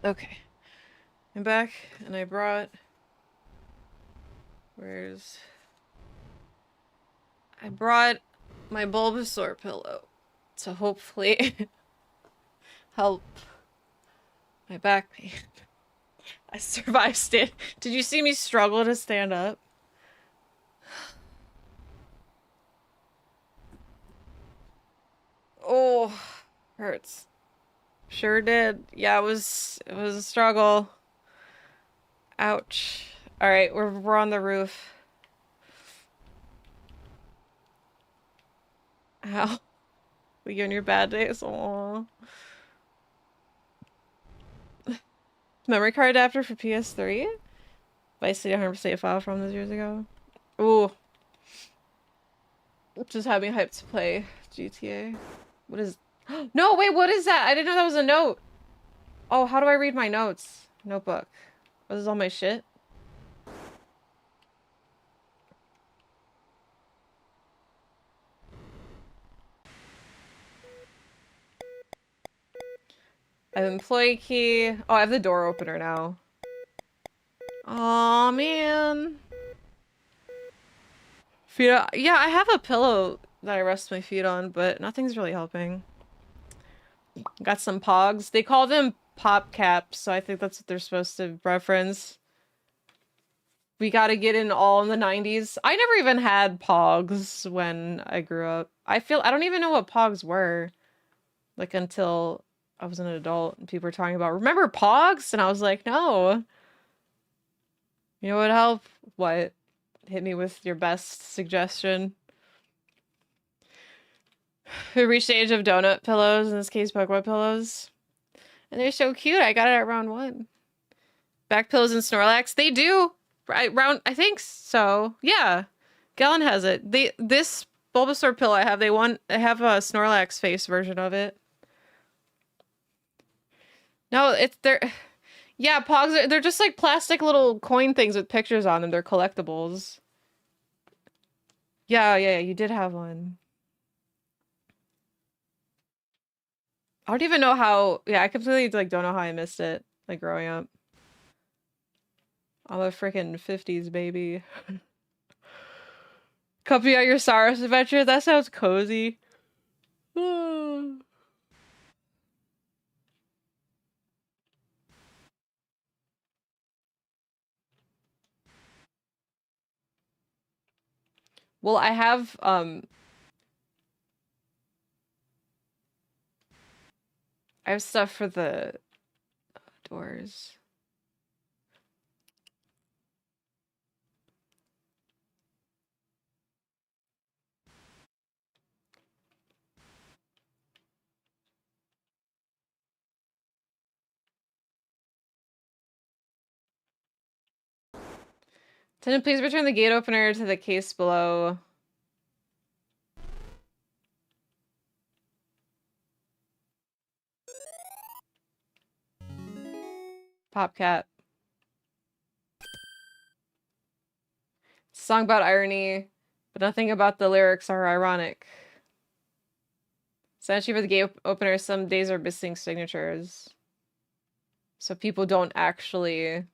Okay. I'm back, and I brought... I brought my Bulbasaur pillow to hopefully help my back pain. I survived it. Did you see me struggle to stand up? Oh, hurts. Sure did. Yeah, it was a struggle. Ouch. All right, we're on the roof. Ow. We on your bad days. Aww. Memory card adapter for PS3? Vice City 100% file from those years ago. Ooh. Just had me hyped to play GTA. What is... No, wait, what is that? I didn't know that was a note. Oh, how do I read my notes? Notebook. This is all my shit? I have employee key. Oh, I have the door opener now. Oh man. Feet. Yeah, I have a pillow that I rest my feet on, but nothing's really helping. Got some pogs. They call them pop caps, so I think that's what they're supposed to reference. We gotta get in all in the 90s. I never even had pogs when I grew up. I don't even know what pogs were. Like until I was an adult and people were talking about, remember pogs? And I was like, no. You know what help? What? Hit me with your best suggestion. We reached the age of donut pillows, in this case Pokemon pillows. And they're so cute. I got it at round 1. Back pillows and Snorlax. They do. I think so. Yeah. Galen has it. This Bulbasaur pillow I have, they have a Snorlax face version of it. No, yeah, Pogs they're just like plastic little coin things with pictures on them. They're collectibles. Yeah, you did have one. I don't even know how, yeah, I completely like don't know how I missed it, like growing up. I'm a freaking 50s baby. Copy out your Saurus adventure? That sounds cozy. Well, I have stuff for the doors. Attendant, please return the gate opener to the case below. Popcat. Song about irony, but nothing about the lyrics are ironic. Essentially for the gate opener, some days are missing signatures. So people don't actually...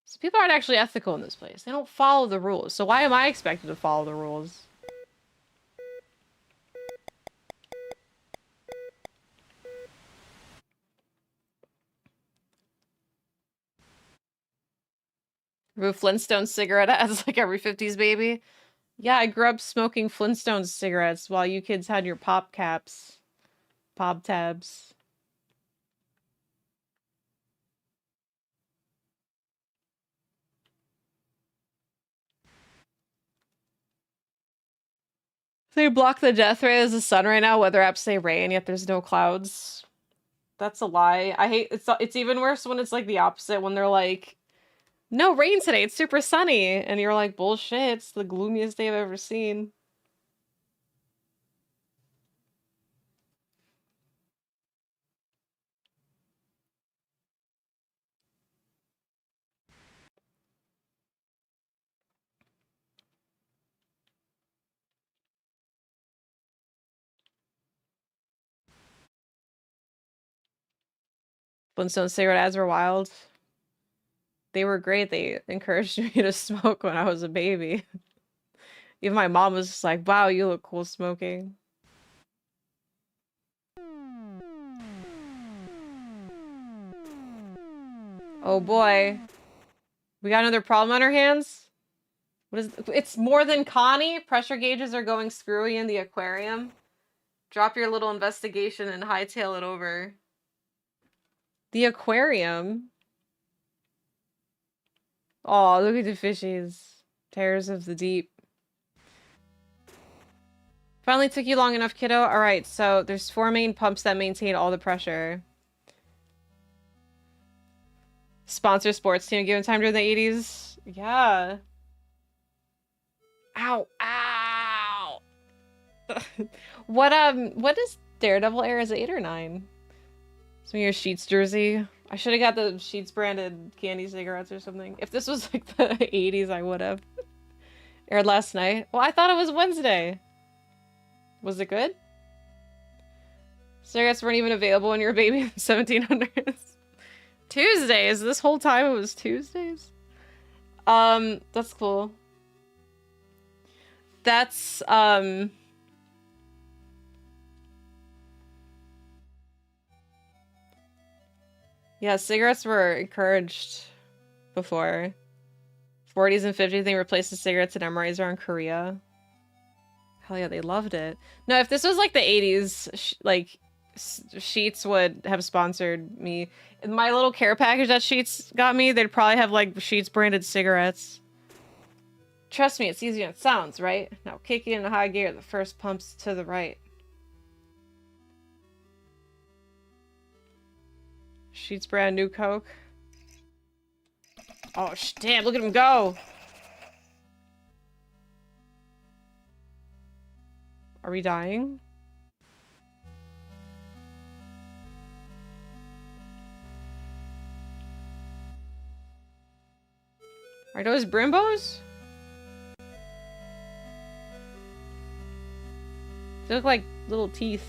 So people aren't actually ethical in this place. They don't follow the rules. So why am I expected to follow the rules? Remove Flintstone cigarette ads like every 50s baby. Yeah, I grew up smoking Flintstone cigarettes while you kids had your pop caps. Pop tabs. They block the death ray as the sun right now. Weather apps say rain, yet there's no clouds. That's a lie. I hate it's even worse when it's like the opposite, when they're like, no rain today, it's super sunny. And you're like, bullshit, it's the gloomiest day I've ever seen. Flintstone cigarette ads were wild. They were great. They encouraged me to smoke when I was a baby. Even my mom was just like, wow, you look cool smoking. Oh boy. We got another problem on our hands? What is it's more than Connie? Pressure gauges are going screwy in the aquarium. Drop your little investigation and hightail it over. The aquarium? Oh, look at the fishies. Terrors of the deep. Finally took you long enough, kiddo. Alright, so there's 4 main pumps that maintain all the pressure. Sponsor sports team given time during the 80s. Yeah. Ow. Ow. What is Daredevil air? Is it 8 or 9? Some of your Sheets jersey. I should have got the Sheets branded candy cigarettes or something. If this was like the 80s, I would have. Aired last night. Well, I thought it was Wednesday. Was it good? Cigarettes weren't even available when you were a baby in the 1700s. Tuesdays? This whole time it was Tuesdays? That's cool. That's, yeah, cigarettes were encouraged before. 40s and 50s, they replaced the cigarettes and MREs around Korea. Hell yeah, they loved it. No, if this was like the 80s, like, Sheets would have sponsored me. In my little care package that Sheets got me, they'd probably have like Sheets branded cigarettes. Trust me, it's easier than it sounds, right? Now kick it into high gear, the first pump's to the right. Sheets brand new Coke. Oh, damn, look at him go! Are we dying? Are those Brimbos? They look like little teeth.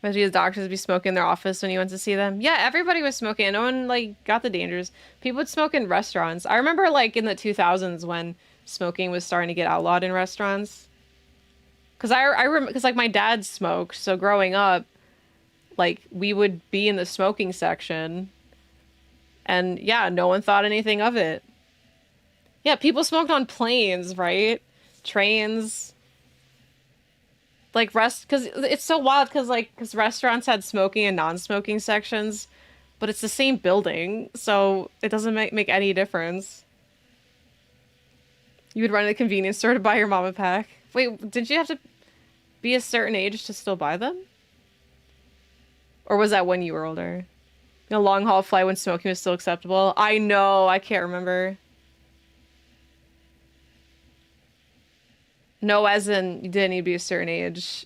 But these doctors be smoking in their office when you went to see them. Yeah, everybody was smoking and no one like got the dangers. People would smoke in restaurants. I remember like in the 2000s when smoking was starting to get outlawed in restaurants. Cause I remember, cause like my dad smoked, so growing up, like we would be in the smoking section, and yeah, no one thought anything of it. Yeah, people smoked on planes, right? Trains. Like cause it's so wild cause restaurants had smoking and non-smoking sections, but it's the same building, so it doesn't make any difference. You would run to the convenience store to buy your mama pack. Wait, did you have to be a certain age to still buy them? Or was that when you were older? A long haul flight when smoking was still acceptable? I know, I can't remember. No, as in you didn't need to be a certain age.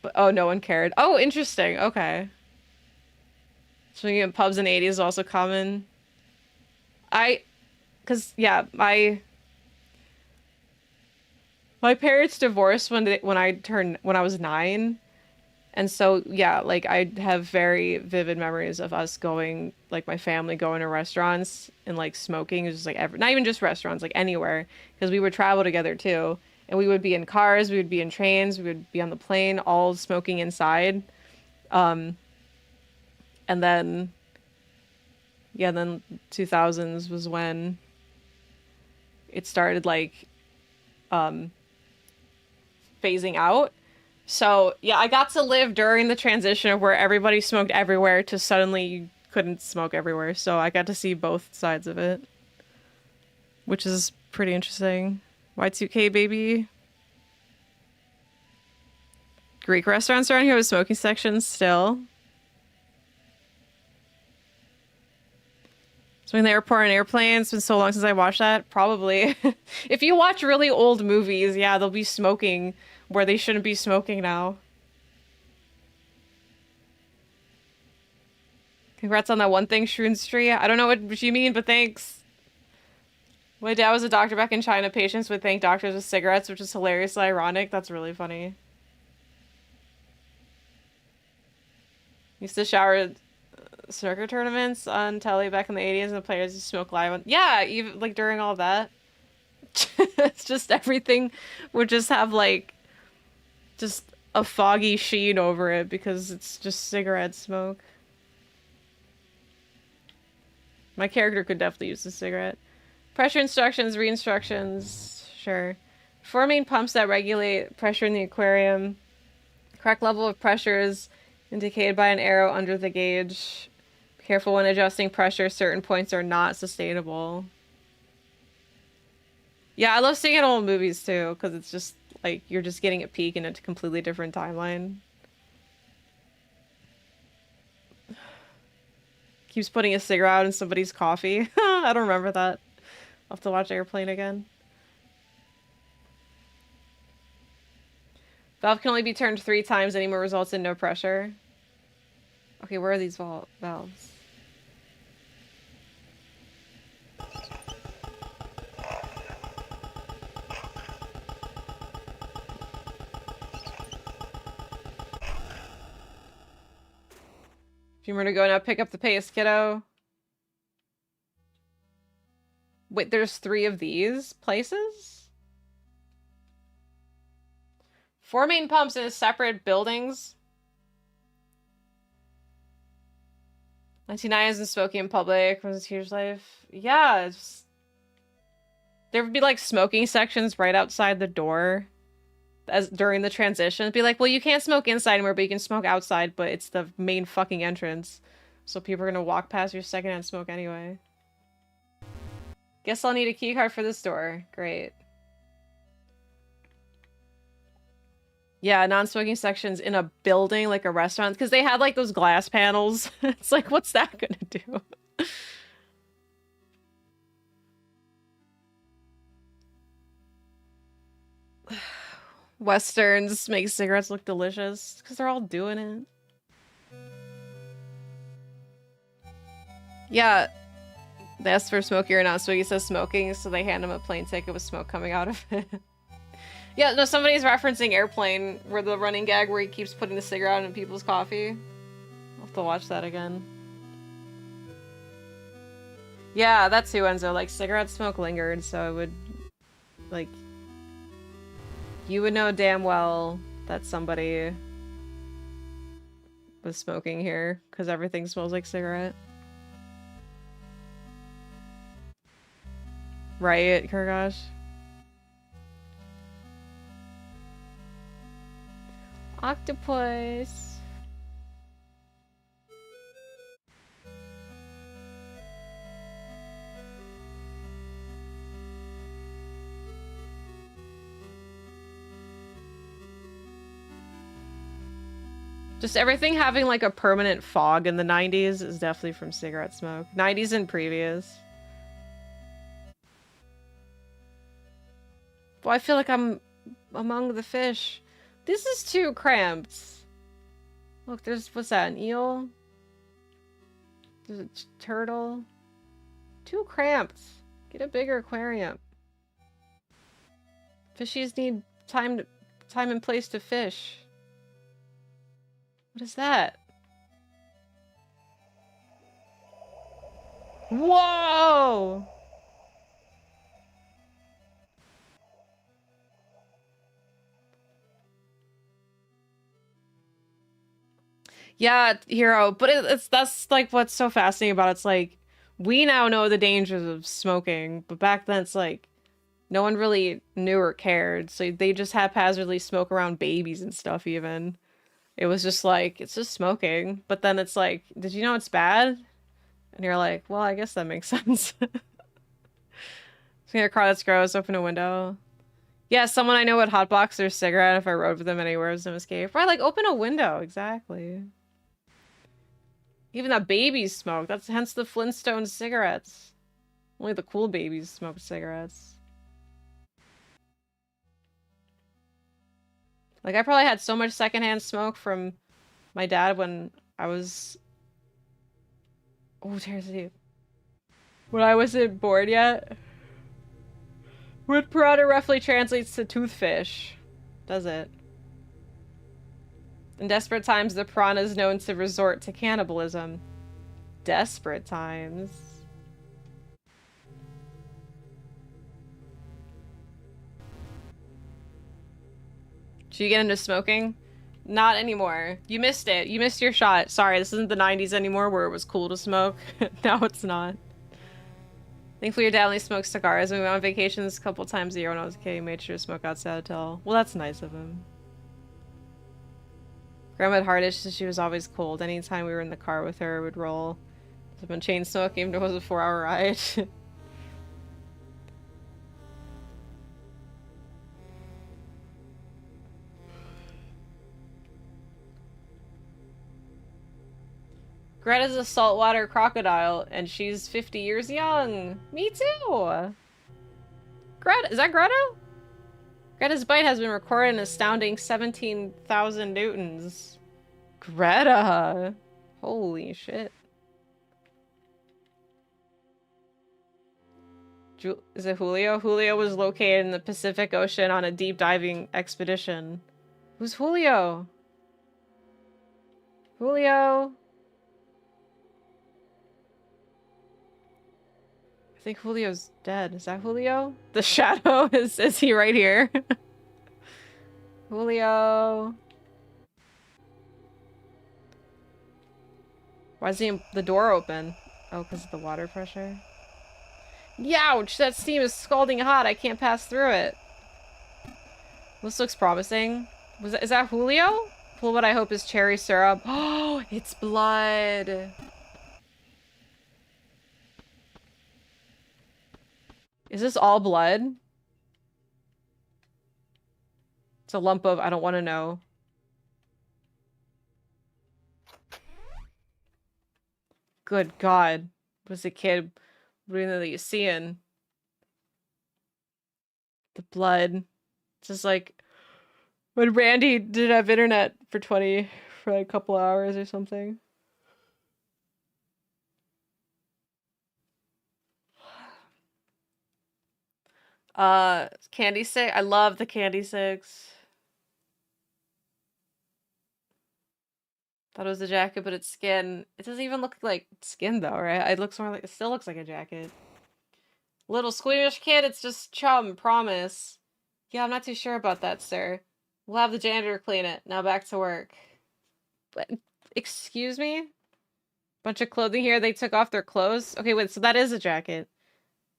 But oh, no one cared. Oh, interesting. Okay. Smoking in pubs in the 80s is also common. Cause yeah, my parents divorced when I was 9. And so, yeah, like I have very vivid memories of us going, like my family going to restaurants and like smoking. It was just like not even just restaurants, like anywhere, because we would travel together too. And we would be in cars, we would be in trains, we would be on the plane, all smoking inside. And then, yeah, then 2000s was when it started like phasing out. So, yeah, I got to live during the transition of where everybody smoked everywhere to suddenly you couldn't smoke everywhere. So I got to see both sides of it, which is pretty interesting. Y2K, baby. Greek restaurants around here with smoking sections still. So in the airport and airplanes, it's been so long since I watched that. Probably. If you watch really old movies, yeah, they'll be smoking where they shouldn't be smoking now. Congrats on that one thing, Shroon Street. I don't know what you mean, but thanks. My dad was a doctor back in China. Patients would thank doctors with cigarettes, which is hilariously ironic. That's really funny. Used to shower snooker tournaments on telly back in the 80s and the players would smoke live on. Yeah, even like during all that. It's just everything would just have like just a foggy sheen over it because it's just cigarette smoke. My character could definitely use a cigarette. Pressure instructions, re-instructions, sure. 4 main pumps that regulate pressure in the aquarium. Correct level of pressure is indicated by an arrow under the gauge. Be careful when adjusting pressure, certain points are not sustainable. Yeah, I love seeing it in old movies too, because it's just like you're just getting a peek in a completely different timeline. Keeps putting a cigarette out in somebody's coffee. I don't remember that. I'll have to watch Airplane again. Valve can only be turned 3 times. Any more results in no pressure. Okay, where are these valves? If you were to go now, pick up the pace, kiddo. Wait, there's 3 of these places? 4 main pumps in separate buildings. 1990s and smoking in public was a huge life. Yeah, there would be like smoking sections right outside the door as during the transition. It'd be like, well, you can't smoke inside anymore, but you can smoke outside, but it's the main fucking entrance. So people are gonna walk past your secondhand smoke anyway. Guess I'll need a key card for this door. Great. Yeah, non-smoking sections in a building, like a restaurant, because they had like those glass panels. It's like, what's that gonna do? Westerns make cigarettes look delicious because they're all doing it. Yeah, they asked for smoky or not smoky. He says smoking, so they hand him a plane ticket with smoke coming out of it. Yeah, no, somebody's referencing Airplane, where the running gag where he keeps putting the cigarette in people's coffee. I'll have to watch that again. Yeah, that too, Enzo. Like, cigarette smoke lingered, so it would, like, you would know damn well that somebody was smoking here, because everything smells like cigarette. Right, Kurgosh? Octopus. Just everything having like a permanent fog in the 90s is definitely from cigarette smoke. 90s and previous. Well, I feel like I'm among the fish. This is too cramped. Look, there's, what's that, an eel? There's a turtle. Too cramped. Get a bigger aquarium. Fishies need time and place to fish. What is that? Whoa! Yeah, Hero, but that's like what's so fascinating about it. It's like we now know the dangers of smoking, but back then it's like no one really knew or cared, so they just haphazardly smoke around babies and stuff even. It was just like, it's just smoking, but then it's like, did you know it's bad? And you're like, well, I guess that makes sense. See a car that's gross, open a window. Yeah, someone I know would hotbox their cigarette if I rode with them anywhere as an escape. Right, like open a window, exactly. Even that babies smoke. That's hence the Flintstone cigarettes. Only the cool babies smoke cigarettes. Like, I probably had so much secondhand smoke from my dad when I was... Oh, tears deep. When I wasn't born yet. Wood piranha roughly translates to toothfish. Does it? In desperate times, the piranha is known to resort to cannibalism. Desperate times. Should you get into smoking? Not anymore. You missed it. You missed your shot. Sorry, this isn't the 90s anymore where it was cool to smoke. Now it's not. Thankfully, your dad only smokes cigars. We went on vacations a couple times a year when I was a kid. He made sure to smoke outside hotel. Well, that's nice of him. Grandma had heart issues. She was always cold. Anytime we were in the car with her, it would roll. I've been chain smoking even if it was a 4-hour ride. Greta's a saltwater crocodile, and she's 50 years young. Me too! Greta, is that Greta? Greta's bite has been recorded an astounding 17,000 newtons. Greta! Holy shit. Is it Julio? Julio was located in the Pacific Ocean on a deep diving expedition. Who's Julio? Julio? I think Julio's dead. Is that Julio? The shadow? Is he right here? Julio. Why is the door open? Oh, because of the water pressure? Youch! That steam is scalding hot. I can't pass through it. This looks promising. Is that Julio? Pull what I hope is cherry syrup. Oh, it's blood. Is this all blood? It's a lump of I don't want to know. Good God. Was a kid really seeing? The blood. It's just like when Randy didn't have internet for like a couple hours or something. Candy stick. I love the candy sticks. Thought it was a jacket, but it's skin. It doesn't even look like skin though, right? It looks more like, it still looks like a jacket. Little squeamish kid, it's just chum, promise. Yeah, I'm not too sure about that, sir. We'll have the janitor clean it. Now back to work. But, excuse me? Bunch of clothing here. They took off their clothes. Okay, wait, so that is a jacket.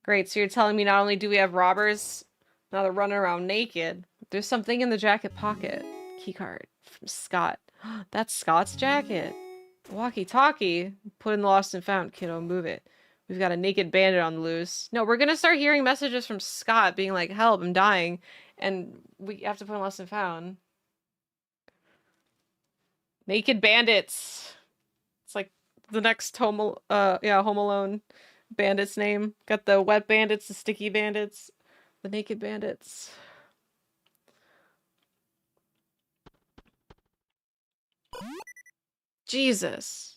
Great, so you're telling me not only do we have robbers, now they're running around naked. There's something in the jacket pocket. Keycard from Scott. That's Scott's jacket. Walkie-talkie. Put in the lost and found, kiddo. Move it. We've got a naked bandit on the loose. No, we're gonna start hearing messages from Scott being like, help, I'm dying. And we have to put in lost and found. Naked bandits. It's like the next Home Alone bandit's name. Got the wet bandits, the sticky bandits, the naked bandits. Jesus.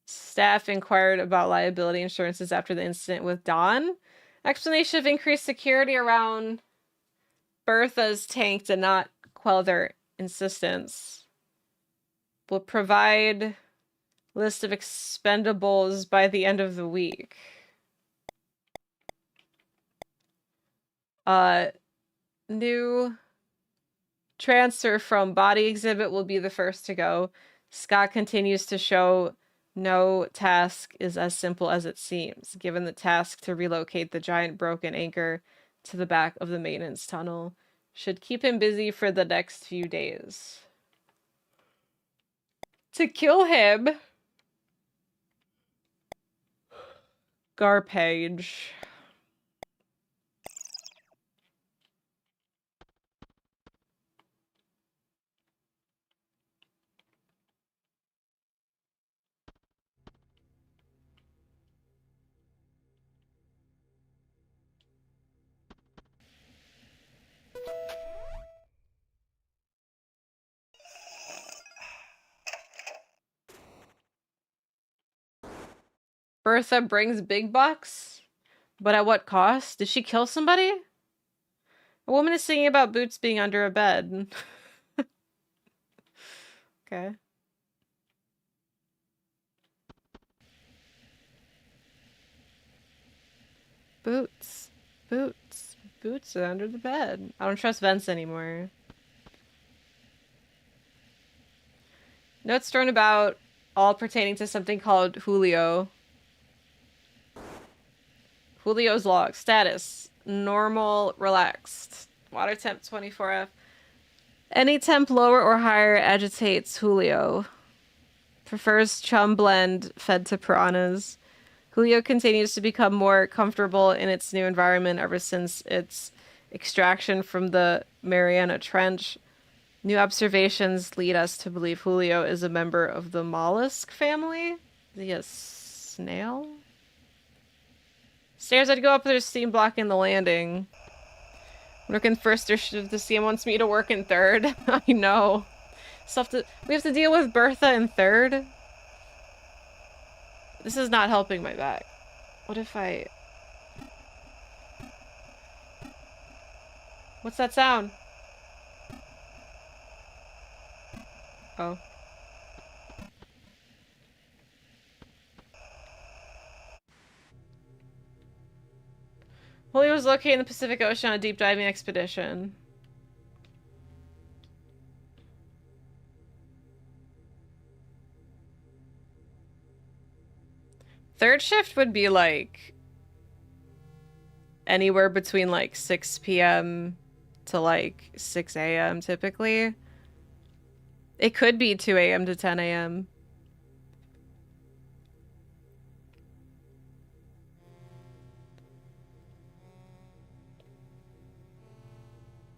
Staff inquired about liability insurances after the incident with Dawn. Explanation of increased security around Bertha's tank did not quell their insistence. Will provide list of expendables by the end of the week. New transfer from body exhibit will be the first to go. Scott continues to show no task is as simple as it seems, given the task to relocate the giant broken anchor to the back of the maintenance tunnel. Should keep him busy for the next few days. To kill him, Garpage. Bertha brings big bucks. But at what cost? Did she kill somebody? A woman is singing about boots being under a bed. Okay. Boots. Boots. Boots are under the bed. I don't trust vents anymore. Notes thrown about, all pertaining to something called Julio. Julio's log. Status. Normal, relaxed. Water temp 24F. Any temp lower or higher agitates Julio. Prefers chum blend fed to piranhas. Julio continues to become more comfortable in its new environment ever since its extraction from the Mariana Trench. New observations lead us to believe Julio is a member of the mollusk family. Is he a snail? Stairs, I'd go up there, steam blocking the landing. I'm working first, or should the CM wants me to work in third. I know. We have to deal with Bertha in third. This is not helping my back. What if I... What's that sound? Oh. Julio was located in the Pacific Ocean on a deep diving expedition. Third shift would be like anywhere between like 6 p.m. to like 6 a.m. typically. It could be 2 a.m. to 10 a.m.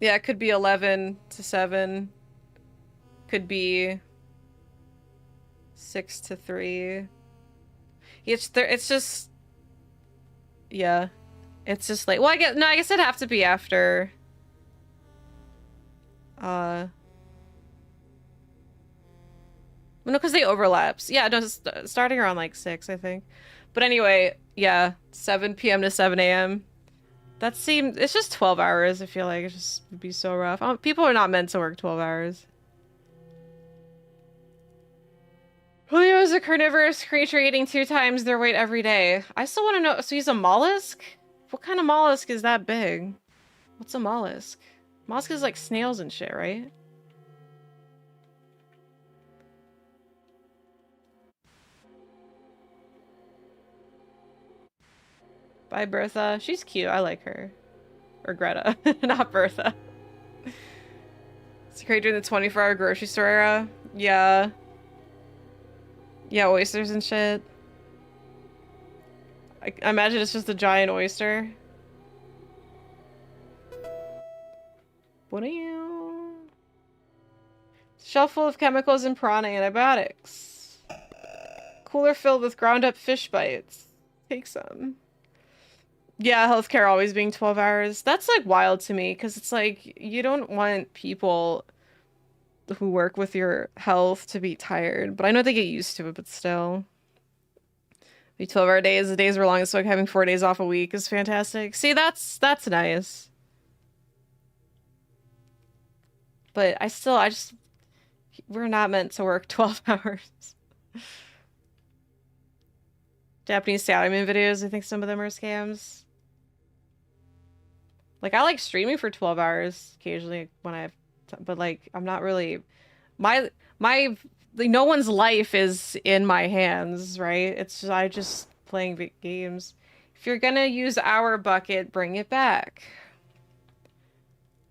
Yeah, it could be 11 to 7. Could be 6 to 3. It's just... Yeah. It's just like... Well, I guess it'd have to be after... No, because they overlaps. Yeah, no, starting around like 6, I think. But anyway, yeah, 7 p.m. to 7 a.m. That seems... It's just 12 hours, I feel like. It just would be so rough. People are not meant to work 12 hours. Julio is a carnivorous creature eating 2 times their weight every day. I still want to know... So he's a mollusk? What kind of mollusk is that big? What's a mollusk? Mollusk is like snails and shit, right? Bye, Bertha. She's cute. I like her. Or Greta. Not Bertha. It's a creature in the 24-hour grocery store era. Yeah. Yeah, oysters and shit. I imagine it's just a giant oyster. What are you? Shelf full of chemicals and piranha antibiotics. Cooler filled with ground up fish bites. Take some. Yeah, healthcare always being 12 hours. That's like wild to me because it's like you don't want people who work with your health to be tired, but I know they get used to it, but still. The 12-hour days, the days were long as fuck, having 4 days off a week is fantastic. See, that's nice. But we're not meant to work 12 hours. Japanese salaryman videos, I think some of them are scams. Like, I like streaming for 12 hours occasionally when I have, but like, I'm not really, like, no one's life is in my hands, right? It's just, I just playing games. If you're gonna use our bucket, bring it back.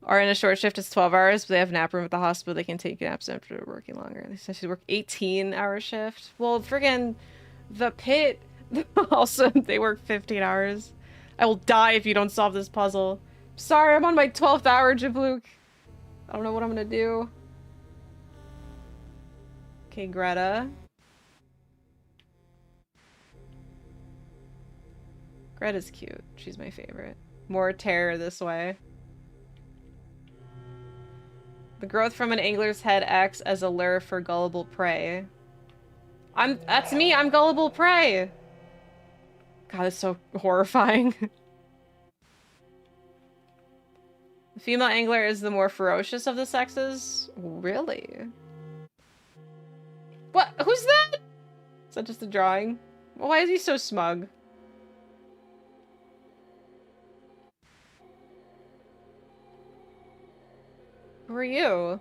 Or in a short shift, it's 12 hours, but they have nap room at the hospital. They can take naps after working longer. They said she'd work 18-hour shift. Well, friggin' the pit, also, they work 15 hours. I will die if you don't solve this puzzle. Sorry, I'm on my 12th hour, Jablook. I don't know what I'm gonna do. Okay, Greta. Greta's cute. She's my favorite. More terror this way. The growth from an angler's head acts as a lure for gullible prey. That's me, I'm gullible prey! God, it's so horrifying. Female angler is the more ferocious of the sexes? Really? What? Who's that? Is that just a drawing? Why is he so smug? Who are you?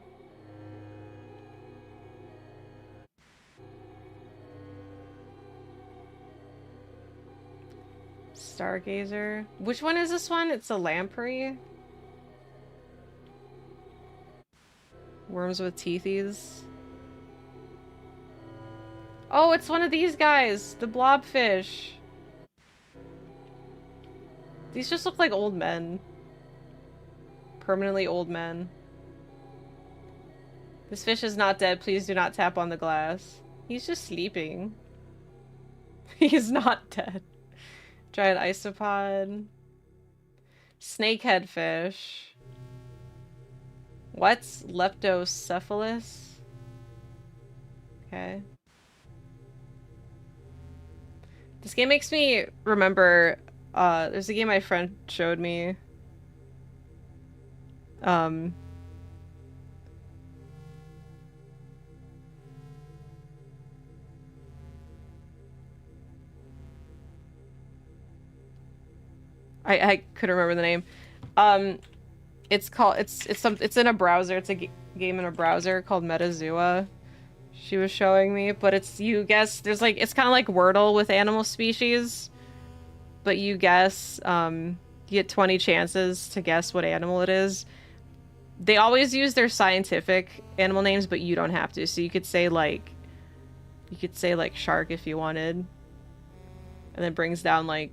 Stargazer. Which one is this one? It's a lamprey. Worms with teethies. Oh, it's one of these guys. The blobfish. These just look like old men. Permanently old men. This fish is not dead. Please do not tap on the glass. He's just sleeping. He's not dead. Giant isopod. Snakehead fish. What's leptocephalus? Okay. This game makes me remember, there's a game my friend showed me. I couldn't remember the name. It's called, it's in a browser. It's a game in a browser called Metazua. She was showing me, but it's, you guess, there's like, it's kind of like Wordle with animal species, but you guess, you get 20 chances to guess what animal it is. They always use their scientific animal names, but you don't have to. So you could say like shark if you wanted. And it brings down like,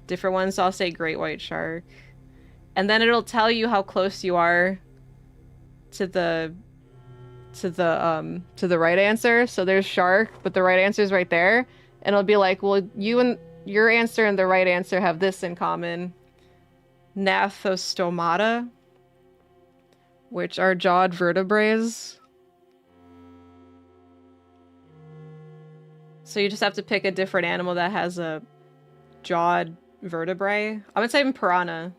different ones. So I'll say great white shark. And then it'll tell you how close you are to the right answer. So there's shark, but the right answer is right there. And it'll be like, well, you and your answer and the right answer have this in common. Gnathostomata, which are jawed vertebrates. So you just have to pick a different animal that has a jawed vertebrae. I'm gonna type in piranha.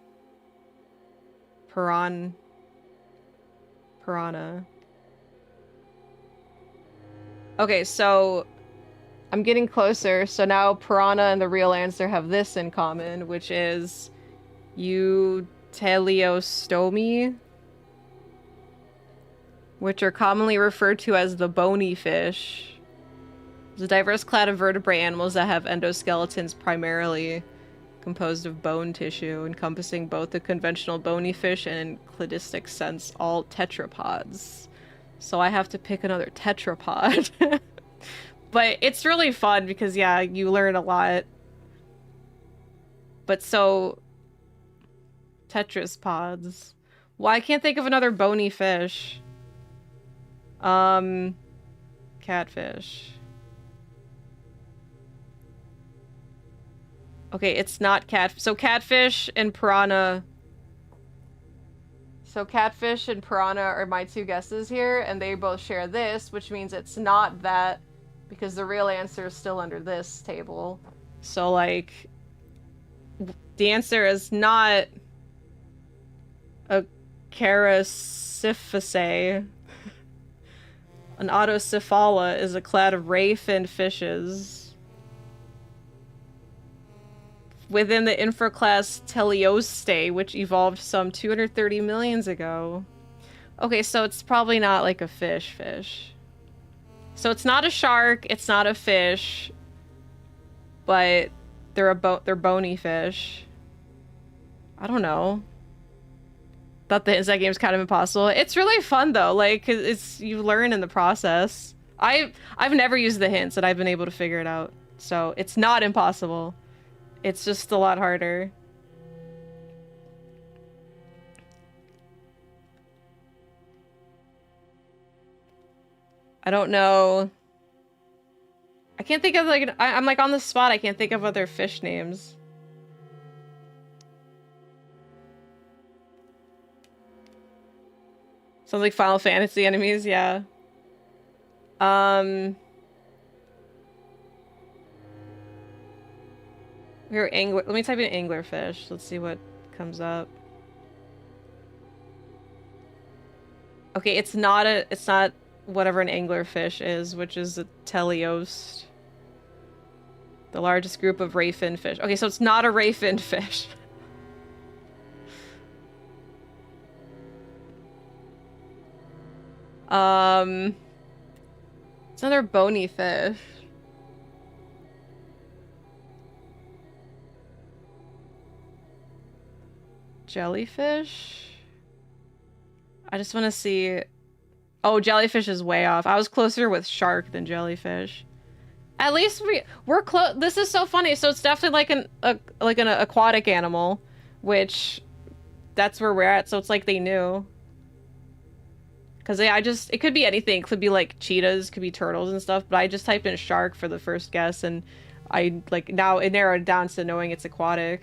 Piranha. Okay, so I'm getting closer. So now piranha and the real answer have this in common, which is Euteleostomi, which are commonly referred to as the bony fish. It's a diverse clade of vertebrate animals that have endoskeletons primarily composed of bone tissue, encompassing both the conventional bony fish and, in cladistic sense, all tetrapods. So I have to pick another tetrapod. But it's really fun because, yeah, you learn a lot. But so... Tetrapods. Well, I can't think of another bony fish. Catfish. Okay, it's not cat. So catfish and piranha. So catfish and piranha are my two guesses here, and they both share this, which means it's not that, because the real answer is still under this table. So, like, the answer is not a Characyphaceae. An autocephala is a clade of ray-finned fishes within the infraclass Teleostae, which evolved some 230 million ago. Okay, so it's probably not like a fish. So it's not a shark, it's not a fish, but they're bony fish. I don't know. Thought the inside game's kind of impossible. It's really fun though, like you learn in the process. I've never used the hints and I've been able to figure it out. So it's not impossible. It's just a lot harder. I don't know. I can't think of like I'm like on the spot. I can't think of other fish names. Sounds like Final Fantasy enemies, yeah. Here, angler. Let me type in anglerfish. Let's see what comes up. Okay, it's not whatever an anglerfish is, which is a teleost. The largest group of ray fin fish. Okay, so it's not a ray fin fish. It's another bony fish. Jellyfish? I just want to see. Oh, jellyfish is way off. I was closer with shark than jellyfish. At least we're close. This is so funny. So it's definitely like an aquatic animal, which that's where we're at. So it's like they knew. Because it could be anything. It could be like cheetahs, could be turtles and stuff. But I just typed in shark for the first guess, and I like now it narrowed down to knowing it's aquatic.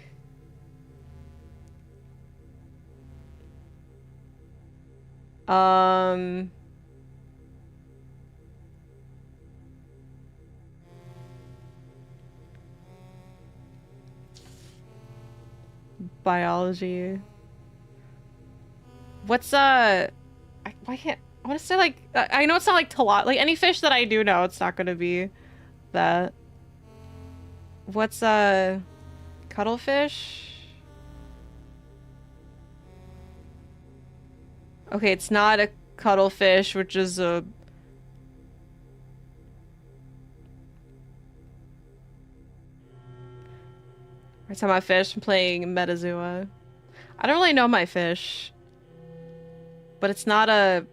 Biology. What's why can't I want to say like I know it's not like like any fish that I do know it's not gonna be that. What's cuttlefish? Okay, it's not a cuttlefish, which is a every time I fish, I'm playing Metazua. I don't really know my fish. But it's not a...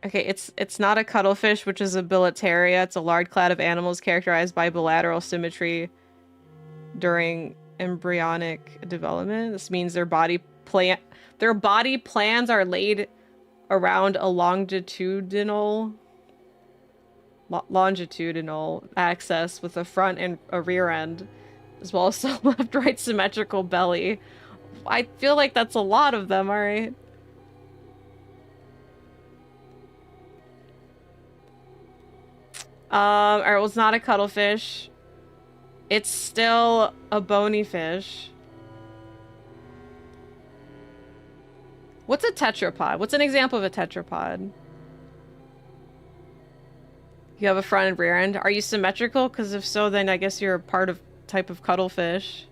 Okay, it's not a cuttlefish, which is a Bilitaria. It's a large clade of animals characterized by bilateral symmetry during embryonic development. This means their body plans are laid around a longitudinal axis with a front and a rear end, as well as a left-right symmetrical belly. I feel like that's a lot of them, alright? Alright, well, it's not a cuttlefish. It's still a bony fish. What's a tetrapod? What's an example of a tetrapod? You have a front and rear end. Are you symmetrical? Because if so, then I guess you're a type of cuttlefish.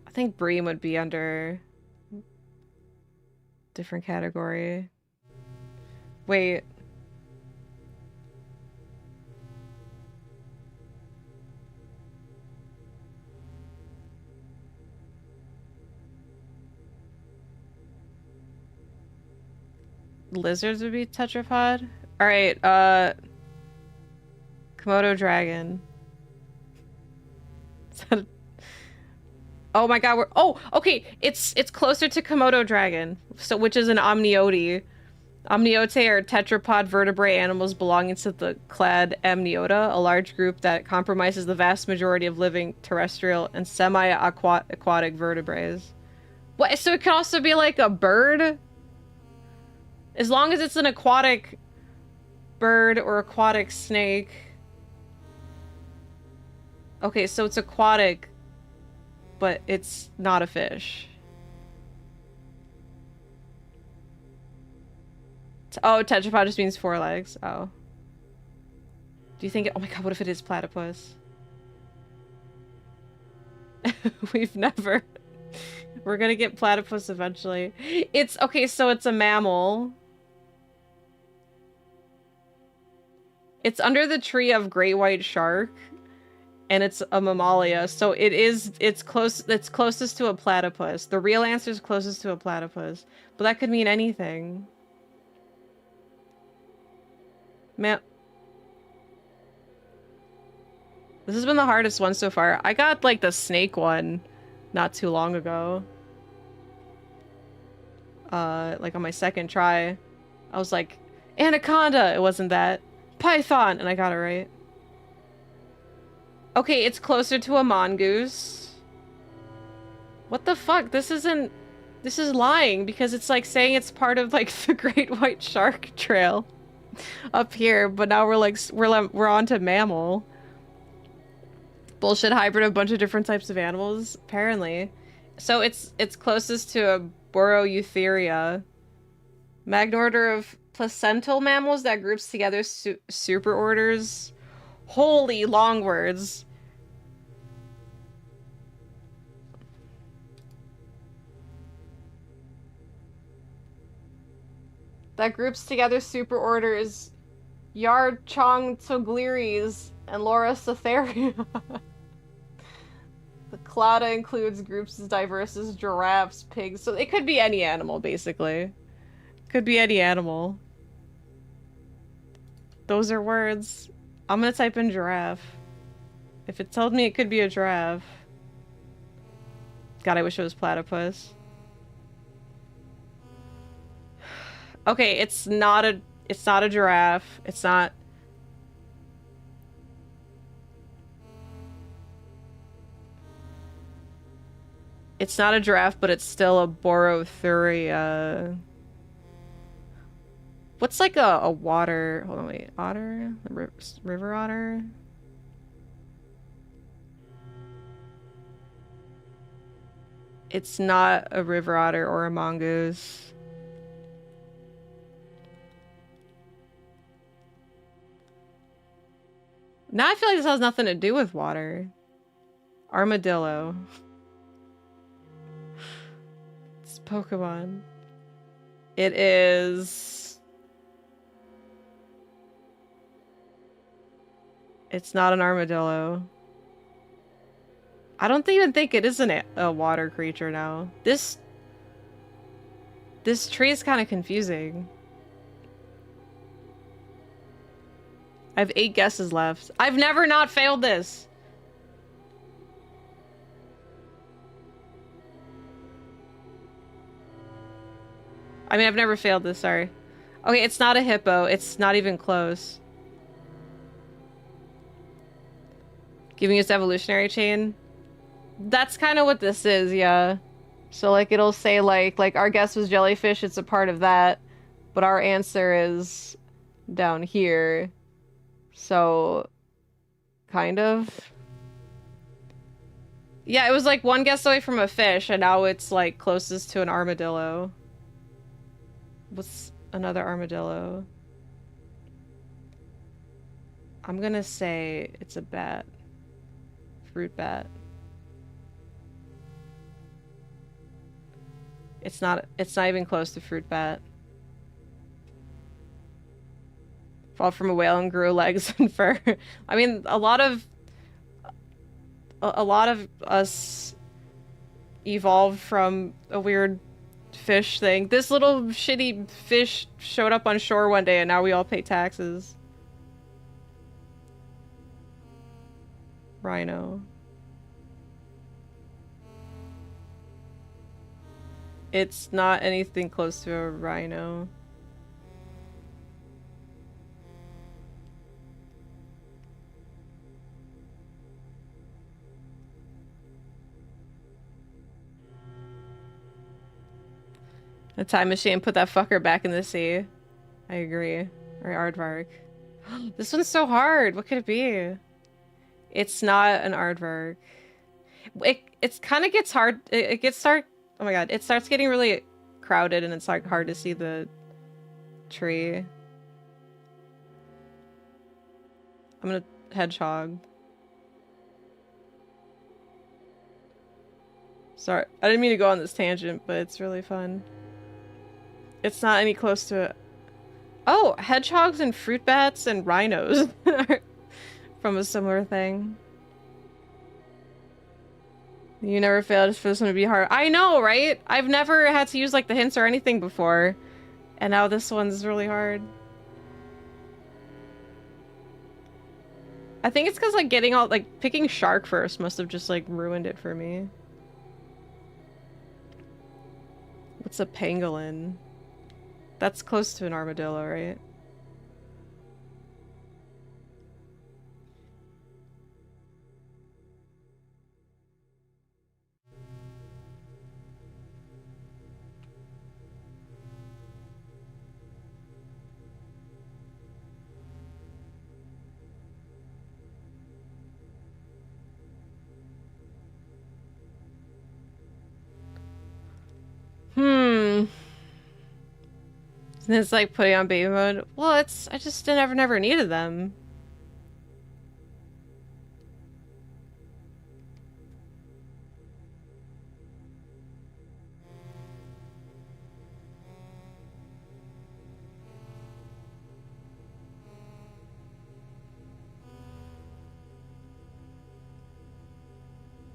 I think bream would be under different category. Wait. Lizards would be tetrapod? Alright, Komodo dragon. Is that a... Oh my god, oh, okay, it's closer to Komodo dragon, so which is an amniote. Amniote are tetrapod vertebrate animals belonging to the clade Amniota, a large group that comprises the vast majority of living terrestrial and semi-aquatic vertebrates. What? So it could also be like a bird? As long as it's an aquatic bird or aquatic snake. Okay, so it's aquatic, but it's not a fish. Oh, tetrapod just means 4 legs. Oh. Do you think oh my god, what if it is platypus? We've never... We're gonna get platypus eventually. It's... Okay, so it's a mammal. It's under the tree of great white shark. And it's a mammalia, so it's closest to a platypus. The real answer is closest to a platypus. But that could mean anything. Man. This has been the hardest one so far. I got, like, the snake one not too long ago. Like, on my second try. I was like, anaconda! It wasn't that. Python! And I got it right. Okay, it's closer to a mongoose. What the fuck? This isn't... This is lying, because it's, like, saying it's part of, like, the Great White Shark Trail. Up here, but now we're like we're on to mammal. Bullshit hybrid of a bunch of different types of animals, apparently. So it's closest to a Boreoeutheria. Magnorder of placental mammals that groups together superorders. Holy long words. That groups together superorders Yarchongtogleries and Lorisitheria. The clada includes groups as diverse as giraffes, pigs, so it could be any animal, basically. Could be any animal. Those are words. I'm gonna type in giraffe. If it told me it could be a giraffe. God, I wish it was platypus. Okay, it's not a giraffe. It's not. It's not a giraffe, but it's still a Boreoeutheria. What's like a water? Hold on, wait. Otter? River otter? It's not a river otter or a mongoose. Now I feel like this has nothing to do with water. Armadillo. It's Pokemon. It is... It's not an armadillo. I don't even think it is a water creature now. This tree is kind of confusing. I have 8 guesses left. I've never not failed this. I mean, I've never failed this, sorry. Okay, it's not a hippo. It's not even close. Giving its evolutionary chain. That's kind of what this is, yeah. So, like, it'll say, like, our guess was jellyfish, it's a part of that. But our answer is down here. So, kind of. Yeah, it was, like, 1 guess away from a fish, and now it's, like, closest to an armadillo. What's another armadillo? I'm gonna say it's a bat. Fruit bat. It's not even close to fruit bat. Fall from a whale and grew legs and fur. I mean, a lot of us evolved from a weird fish thing. This little shitty fish showed up on shore one day and now we all pay taxes. Rhino. It's not anything close to a rhino. A time machine, put that fucker back in the sea. I agree. Or aardvark. This one's so hard. What could it be? It's not an aardvark. It's kind of gets hard. It gets start. Oh my god! It starts getting really crowded, and it's like hard to see the tree. I'm gonna hedgehog. Sorry, I didn't mean to go on this tangent, but it's really fun. It's not any close to it. Oh, hedgehogs and fruit bats and rhinos are from a similar thing. You never failed. It's supposed to be hard. I know, right? I've never had to use like the hints or anything before, and now this one's really hard. I think it's because like getting all like picking shark first must have just like ruined it for me. What's a pangolin? That's close to an armadillo, right? And it's like putting on baby mode. Well, I just never needed them.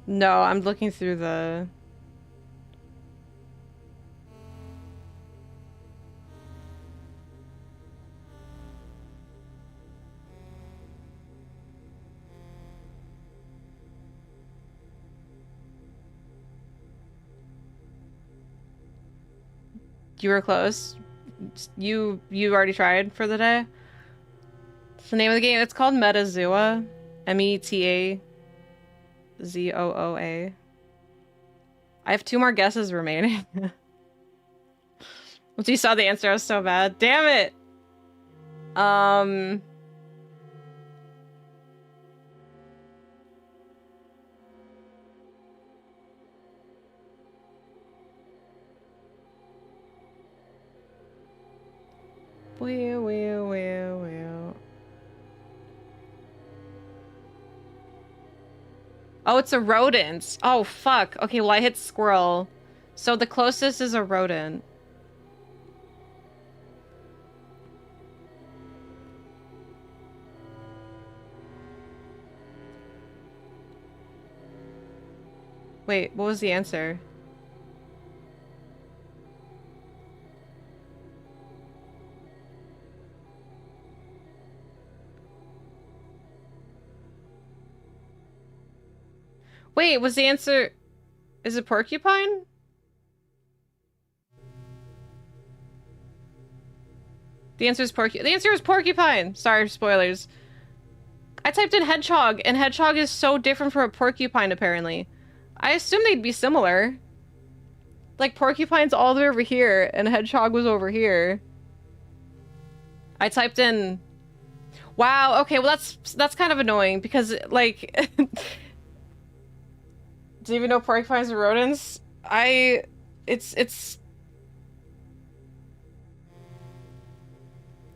No, I'm looking through the... You were close. You already tried for the day? It's the name of the game. It's called Metazooa. Metazooa. I have 2 more guesses remaining. Once you saw the answer, I was so bad. Damn it! Well. Oh, it's a rodent. Oh, fuck. Okay, well, I hit squirrel. So the closest is a rodent. Wait, what was the answer? Wait, was the answer... Is it porcupine? The answer is The answer is porcupine! Sorry, spoilers. I typed in hedgehog, and hedgehog is so different from a porcupine, apparently. I assumed they'd be similar. Like, porcupine's all the way over here, and hedgehog was over here. I typed in... Wow, okay, well that's kind of annoying, because, like... Do you even know porcupines are rodents? It's... It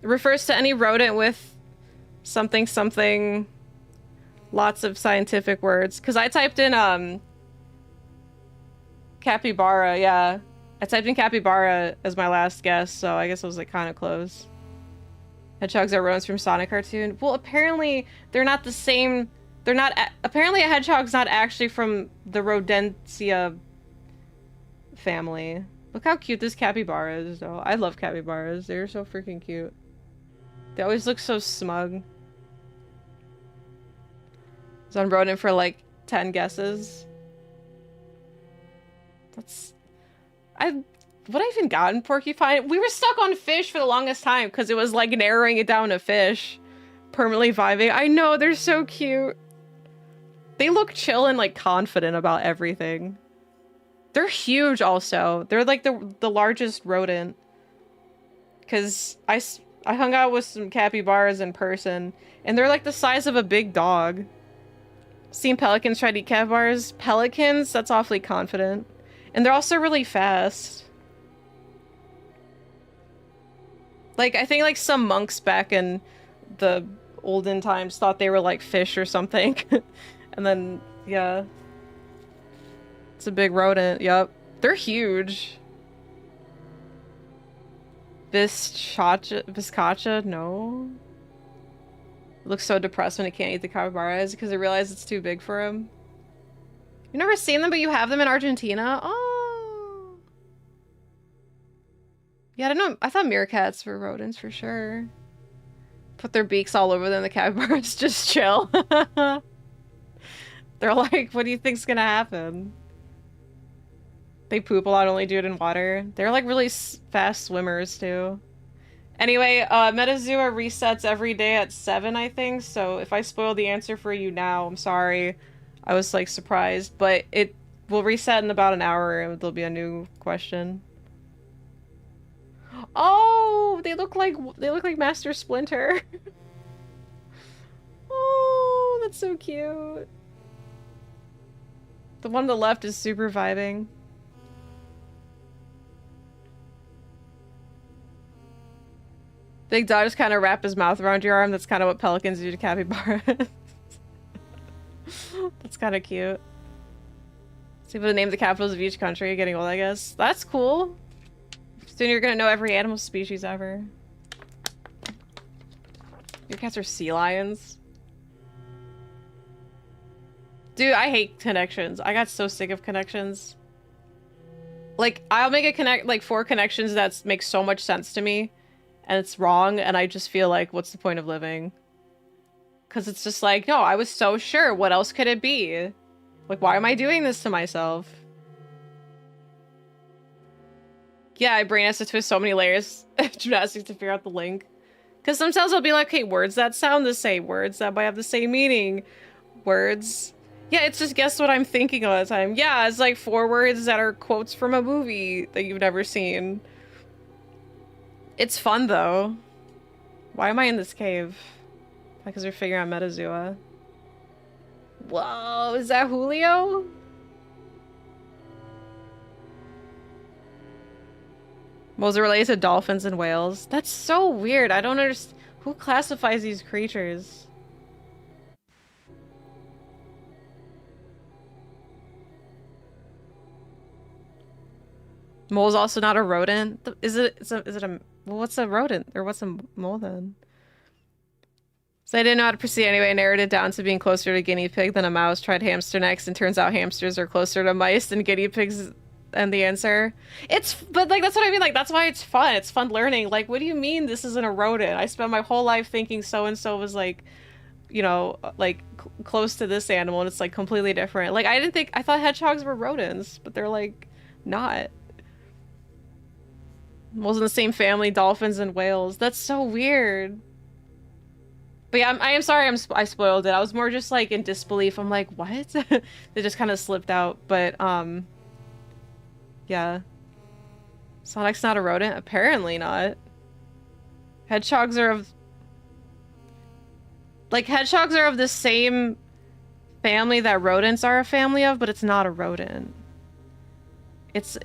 refers to any rodent with something... Lots of scientific words. Because I typed in, capybara, yeah. I typed in capybara as my last guess, so I guess I was, like, kind of close. Hedgehogs are rodents from Sonic cartoon. Well, apparently they're not the same... They're not... Apparently a hedgehog's not actually from the Rodentia family. Look how cute this capybara is, though. I love capybaras. They're so freaking cute. They always look so smug. I was on rodent for like 10 guesses. That's... What I even got in porcupine? We were stuck on fish for the longest time because it was like narrowing it down to fish. Permanently vibing. I know, they're so cute. They look chill and like confident about everything. They're huge also. They're like the largest rodent. Because I hung out with some capybaras in person and they're like the size of a big dog. Seen pelicans try to eat capybaras? Pelicans? That's awfully confident. And they're also really fast. Like, I think like some monks back in the olden times thought they were like fish or something. And then, yeah. It's a big rodent, yep. They're huge. Viscacha? No. It looks so depressed when it can't eat the capybaras because it realized it's too big for him. You've never seen them, but you have them in Argentina? Oh. Yeah, I don't know. I thought meerkats were rodents for sure. Put their beaks all over them, the capybaras just chill. They're like, what do you think's gonna happen? They poop a lot, only do it in water. They're like really fast swimmers too. Anyway, Metazooa resets every day at 7, I think, so if I spoil the answer for you now, I'm sorry. I was like surprised, but it will reset in about an hour and there'll be a new question. Oh, they look like Master Splinter. Oh, that's so cute. The one on the left is super vibing. Big dog just kind of wrap his mouth around your arm. That's kind of what pelicans do to capybaras. That's kind of cute. See what to name the capitals of each country. Getting old, I guess. That's cool. Soon you're gonna know every animal species ever. Your cats are sea lions. Dude, I hate connections. I got so sick of connections. Like, I'll make like 4 connections that make so much sense to me, and it's wrong, and I just feel like, what's the point of living? Because it's just like, no, I was so sure. What else could it be? Like, why am I doing this to myself? Yeah, my brain has to twist so many layers of gymnastics to figure out the link. Because sometimes I'll be like, hey, words that sound the same, words that might have the same meaning, words. Yeah, it's just guess what I'm thinking all the time. Yeah, it's like 4 words that are quotes from a movie that you've never seen. It's fun, though. Why am I in this cave? Because we're figuring out Metazoa. Whoa, is that Julio? Moles are related to dolphins and whales. That's so weird. I don't understand. Who classifies these creatures? Mole's also not a rodent. Is it a well, what's a rodent? Or what's a mole then? So I didn't know how to proceed anyway. I narrowed it down to being closer to guinea pig than a mouse. Tried hamster next, and turns out hamsters are closer to mice than guinea pigs. And the answer, but like, that's what I mean. Like, that's why it's fun. It's fun learning. Like, what do you mean this isn't a rodent? I spent my whole life thinking so-and-so was like, you know, like close to this animal, and it's like completely different. Like, I thought hedgehogs were rodents, but they're like not. Moles in the same family, dolphins and whales. That's so weird. But yeah, I am sorry I spoiled it. I was more just like in disbelief. I'm like, what? It just kind of slipped out. But yeah. Sonic's not a rodent? Apparently not. Hedgehogs are of... Like, hedgehogs are of the same family that rodents are a family of, but it's not a rodent. It's...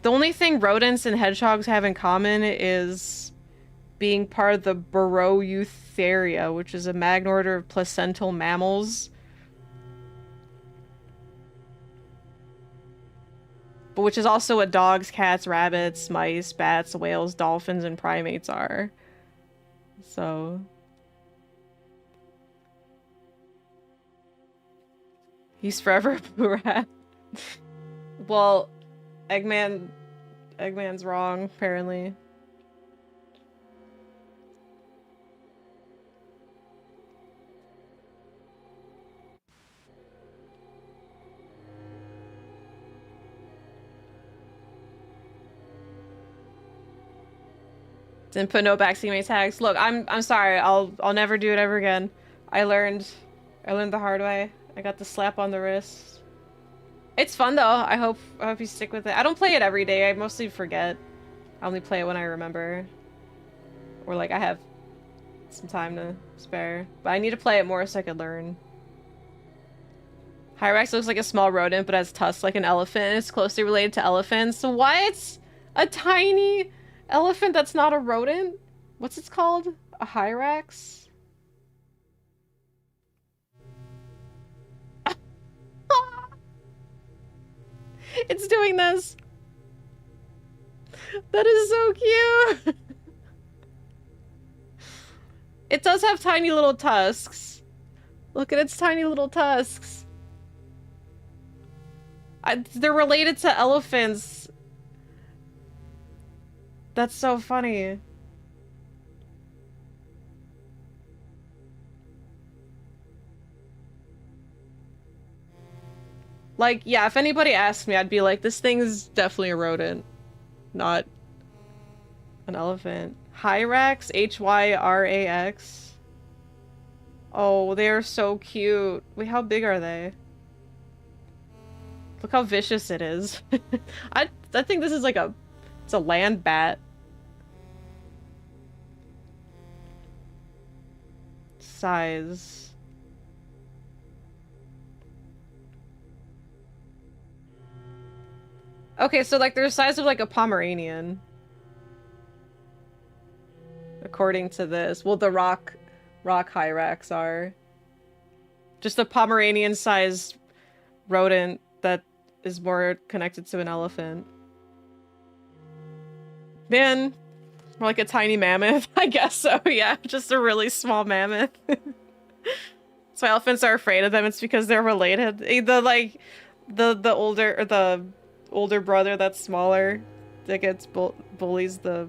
The only thing rodents and hedgehogs have in common is being part of the Borroweutheria, which is a magnorder of placental mammals. But which is also what dogs, cats, rabbits, mice, bats, whales, dolphins, and primates are. So... He's forever a blue rat. Well, Eggman's wrong, apparently. Didn't put no backseat tags. Look, I'm sorry. I'll never do it ever again. I learned the hard way. I got the slap on the wrist. It's fun though. I hope you stick with it. I don't play it every day. I mostly forget. I only play it when I remember. Or like I have some time to spare. But I need to play it more so I could learn. Hyrax looks like a small rodent but has tusks like an elephant and is closely related to elephants. So what? A tiny elephant that's not a rodent? What's it called? A hyrax? It's doing this. That is so cute. It does have tiny little tusks. Look at its tiny little tusks. They're related to elephants. That's so funny. Like, yeah, if anybody asked me, I'd be like, this thing is definitely a rodent, not an elephant. Hyrax? Hyrax? Oh, they are so cute. Wait, how big are they? Look how vicious it is. I think this is like it's a land bat. Size. Okay, so like they're the size of like a Pomeranian. according to this. Well, the rock hyrax are. Just a Pomeranian-sized rodent that is more connected to an elephant. Man, more like a tiny mammoth. I guess so, yeah. Just a really small mammoth. So elephants are afraid of them. It's because they're related. The older brother that's smaller that gets bullies the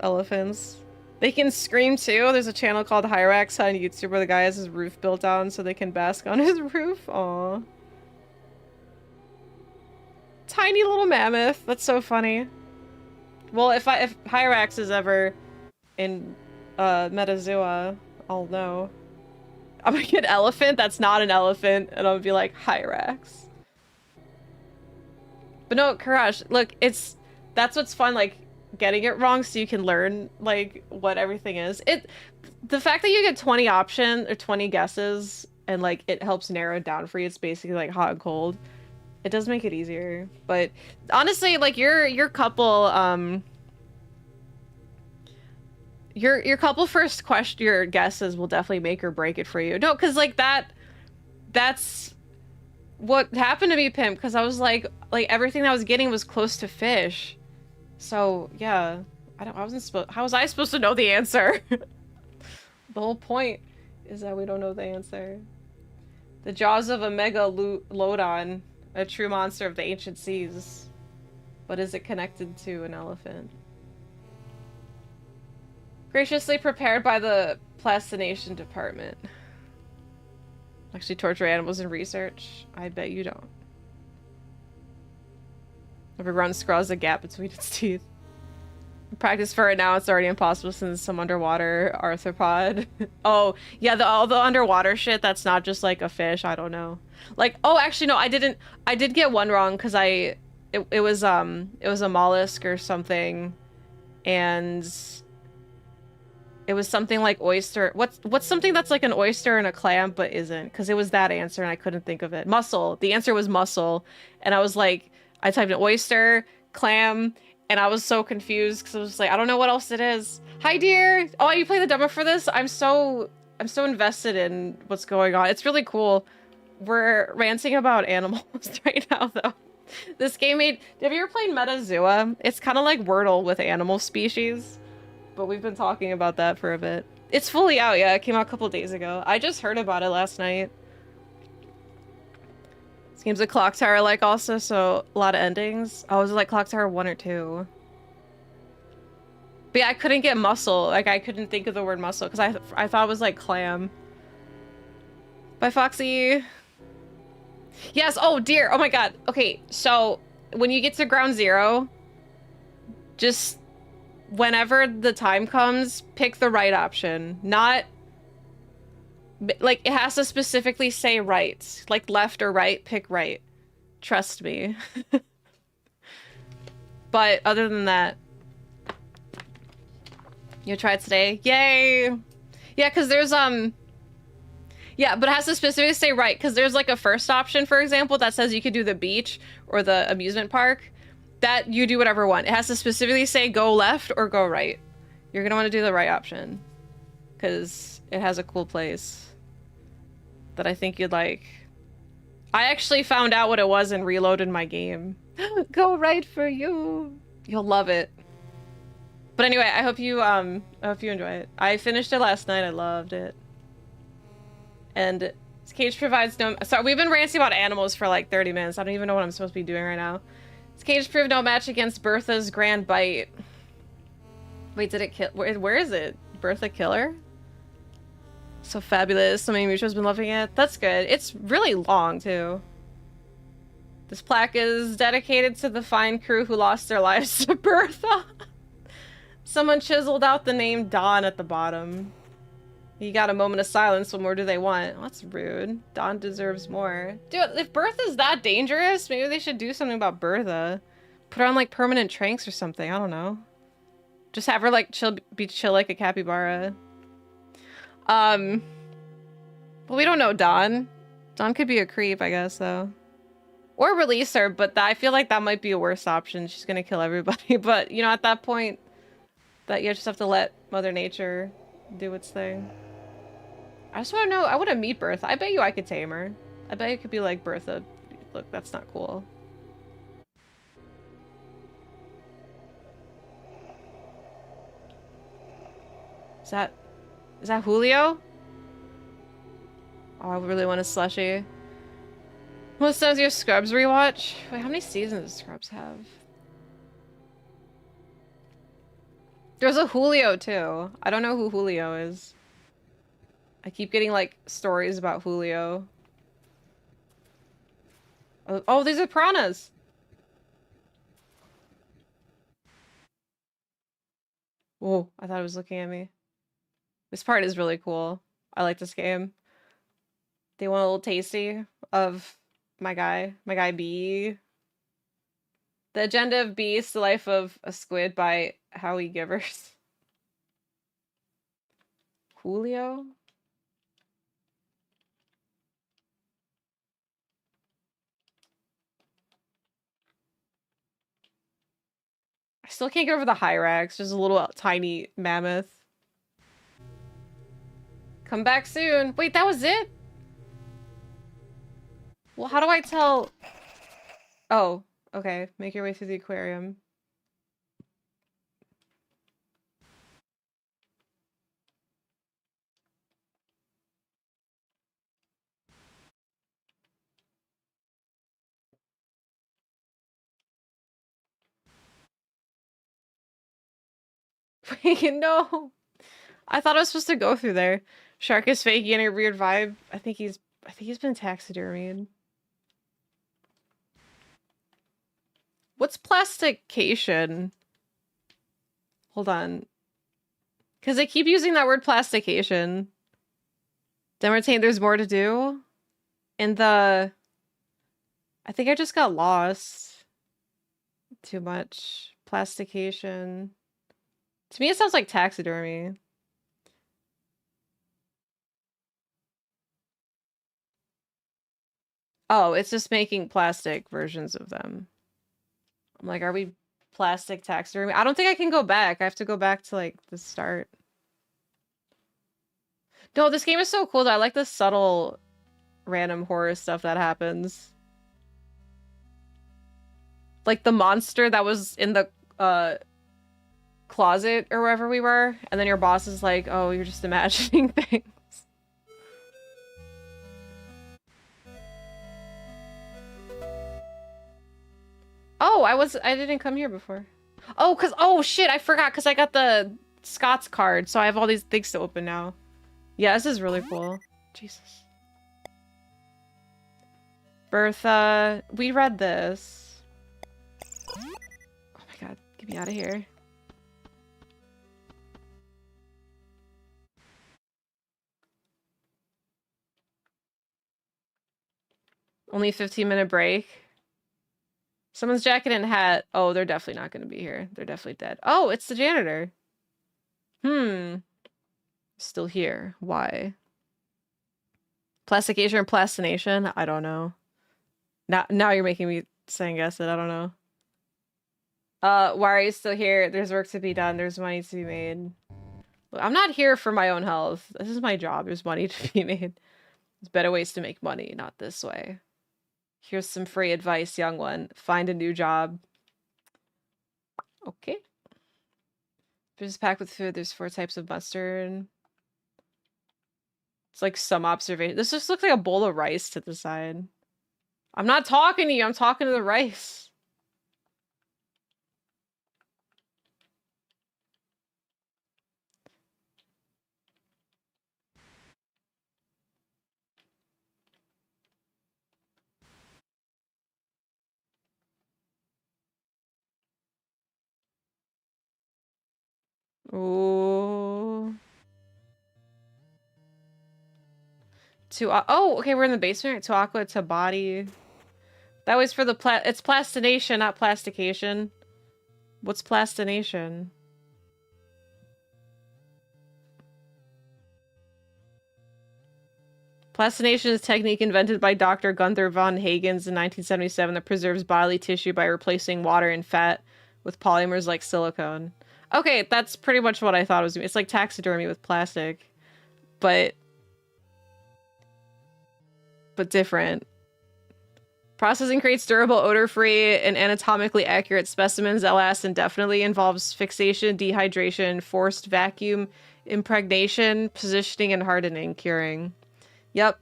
elephants. They can scream too. There's a channel called Hyrax on YouTube where the guy has his roof built down so they can bask on his roof. Aww. Tiny little mammoth. That's so funny. Well, if Hyrax is ever in Metazua, I'll know. I'm gonna get elephant that's not an elephant, and I'll be like, Hyrax. But no, Karash, look, that's what's fun, like, getting it wrong so you can learn, like, what everything is. The fact that you get 20 options, or 20 guesses, and, like, it helps narrow it down for you, it's basically, like, hot and cold. It does make it easier. But, honestly, like, your couple, your couple first question, your guesses will definitely make or break it for you. No, because like that's what happened to me, Pimp. Because I was like everything I was getting was close to fish. So yeah, how was I supposed to know the answer? The whole point is that we don't know the answer. The jaws of a megalodon, a true monster of the ancient seas. But is it connected to an elephant? Graciously prepared by the plastination department. Actually torture animals in research? I bet you don't. Everyone scrawls a gap between its teeth. Practice for it now, it's already impossible since some underwater arthropod. Oh, yeah, all the underwater shit that's not just like a fish, I don't know. Like, oh, actually no, I did get one wrong because it was a mollusk or something, and it was something like oyster. What's something that's like an oyster and a clam but isn't? Because it was that answer and I couldn't think of it. Mussel. The answer was mussel. And I was like, I typed in oyster, clam, and I was so confused because I was like, I don't know what else it is. Hi, dear. Oh, you play the demo for this? I'm so invested in what's going on. It's really cool. We're ranting about animals right now, though. This game have you ever played Metazua? It's kind of like Wordle with animal species. But we've been talking about that for a bit. It's fully out, yeah. It came out a couple days ago. I just heard about it last night. This game's a clock tower like also, so a lot of endings. Oh, was it like clock tower 1 or 2? But yeah, I couldn't get mussel. Like, I couldn't think of the word mussel because I thought it was like clam. Bye, Foxy. Yes, oh dear. Oh my god. Okay, so when you get to ground zero, just whenever the time comes, pick the right option. Not like it has to specifically say right, like left or right, pick right. Trust me. But other than that, you try it today. Yay! Yeah, because there's yeah, but it has to specifically say right, because there's like a first option, for example, that says you could do the beach or the amusement park. That you do whatever one. It has to specifically say go left or go right. You're gonna want to do the right option because it has a cool place that I think you'd like. I actually found out what it was and reloaded my game. Go right for you. You'll love it. But anyway, I hope you enjoy it. I finished it last night. I loved it. And this cage provides no. Sorry, we've been ranting about animals for like 30 minutes. I don't even know what I'm supposed to be doing right now. This cage proved no match against Bertha's grand bite. Wait, did it kill? Where is it? Bertha Killer? So fabulous. So many mutuals been loving it. That's good. It's really long, too. This plaque is dedicated to the fine crew who lost their lives to Bertha. Someone chiseled out the name Dawn at the bottom. You got a moment of silence. What more do they want? Well, that's rude. Dawn deserves more. Dude, if Bertha's that dangerous, maybe they should do something about Bertha. Put her on, like, permanent tranks or something. I don't know. Just have her, like, be chill like a capybara. But we don't know Dawn. Dawn could be a creep, I guess, though. Or release her, but I feel like that might be a worse option. She's gonna kill everybody. But, you know, at that point, That you just have to let Mother Nature do its thing. I just want to know, I want to meet Bertha. I bet you I could tame her. I bet it could be like, Bertha, look, that's not cool. Is that Julio? Oh, I really want a slushie. Most times your Scrubs rewatch? Wait, how many seasons does Scrubs have? There's a Julio too. I don't know who Julio is. I keep getting like stories about Julio. Oh, these are piranhas. Whoa, I thought it was looking at me. This part is really cool. I like this game. They want a little tasty of my guy B. The Agenda of Beast, The Life of a Squid by Howie Givers. Julio? I still can't get over the Hyrax, just a little tiny mammoth. Come back soon. Wait, that was it? Well, how do I tell? Oh, okay. Make your way through the aquarium. Wait, no. I thought I was supposed to go through there. Shark is fake, getting a weird vibe. I think he's been taxidermied. What's plastication? Hold on. Because they keep using that word plastication. Demertain, there's more to do. In the... I think I just got lost. Too much. Plastication. To me, it sounds like taxidermy. Oh, it's just making plastic versions of them. I'm like, are we plastic taxidermy? I don't think I can go back. I have to go back to, like, the start. No, this game is so cool, though. I like the subtle random horror stuff that happens. Like the monster that was in the closet or wherever we were, and then your boss is like, oh, you're just imagining things. Oh, I didn't come here before. Oh shit, I forgot because I got the Scott's card, so I have all these things to open now. Yeah, this is really cool. Jesus. Bertha, we read this. Oh my god, get me out of here. Only a 15-minute break. Someone's jacket and hat. Oh, they're definitely not going to be here. They're definitely dead. Oh, it's the janitor. Still here. Why? Plastication or plastination? I don't know. Now you're making me second guess it. I don't know. Why are you still here? There's work to be done. There's money to be made. Look, I'm not here for my own health. This is my job. There's money to be made. There's better ways to make money, not this way. Here's some free advice, young one. Find a new job. Okay. There's packed with food. There's 4 types of mustard. It's like some observation. This just looks like a bowl of rice to the side. I'm not talking to you. I'm talking to the rice. Ooh. Oh, okay, we're in the basement. To aqua, to body. That was for the it's plastination, not plastication. What's plastination? Plastination is a technique invented by Dr. Gunther von Hagens in 1977 that preserves bodily tissue by replacing water and fat with polymers like silicone. Okay, that's pretty much what I thought it was. It's like taxidermy with plastic, but different. Processing creates durable, odor-free, and anatomically accurate specimens that last indefinitely. Involves fixation, dehydration, forced vacuum impregnation, positioning, and hardening, curing. Yep.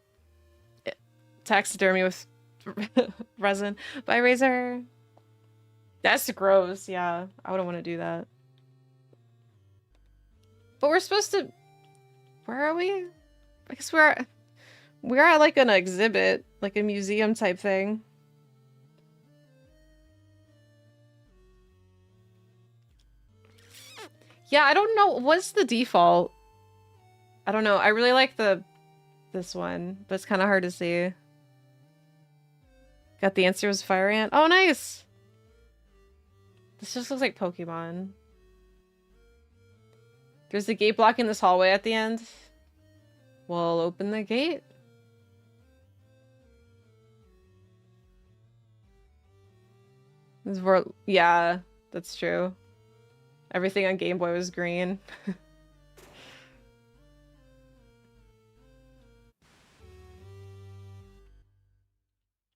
Taxidermy with resin by Razor. That's gross, yeah. I wouldn't want to do that. But we're supposed to... Where are we? I guess we're at like an exhibit, like a museum type thing. Yeah, I don't know. What's the default? I don't know. I really like this one, but it's kind of hard to see. Got the answer was Fire Ant. Oh, nice! This just looks like Pokemon. There's the gate block in this hallway at the end. We'll open the gate. This is where, yeah, that's true. Everything on Game Boy was green.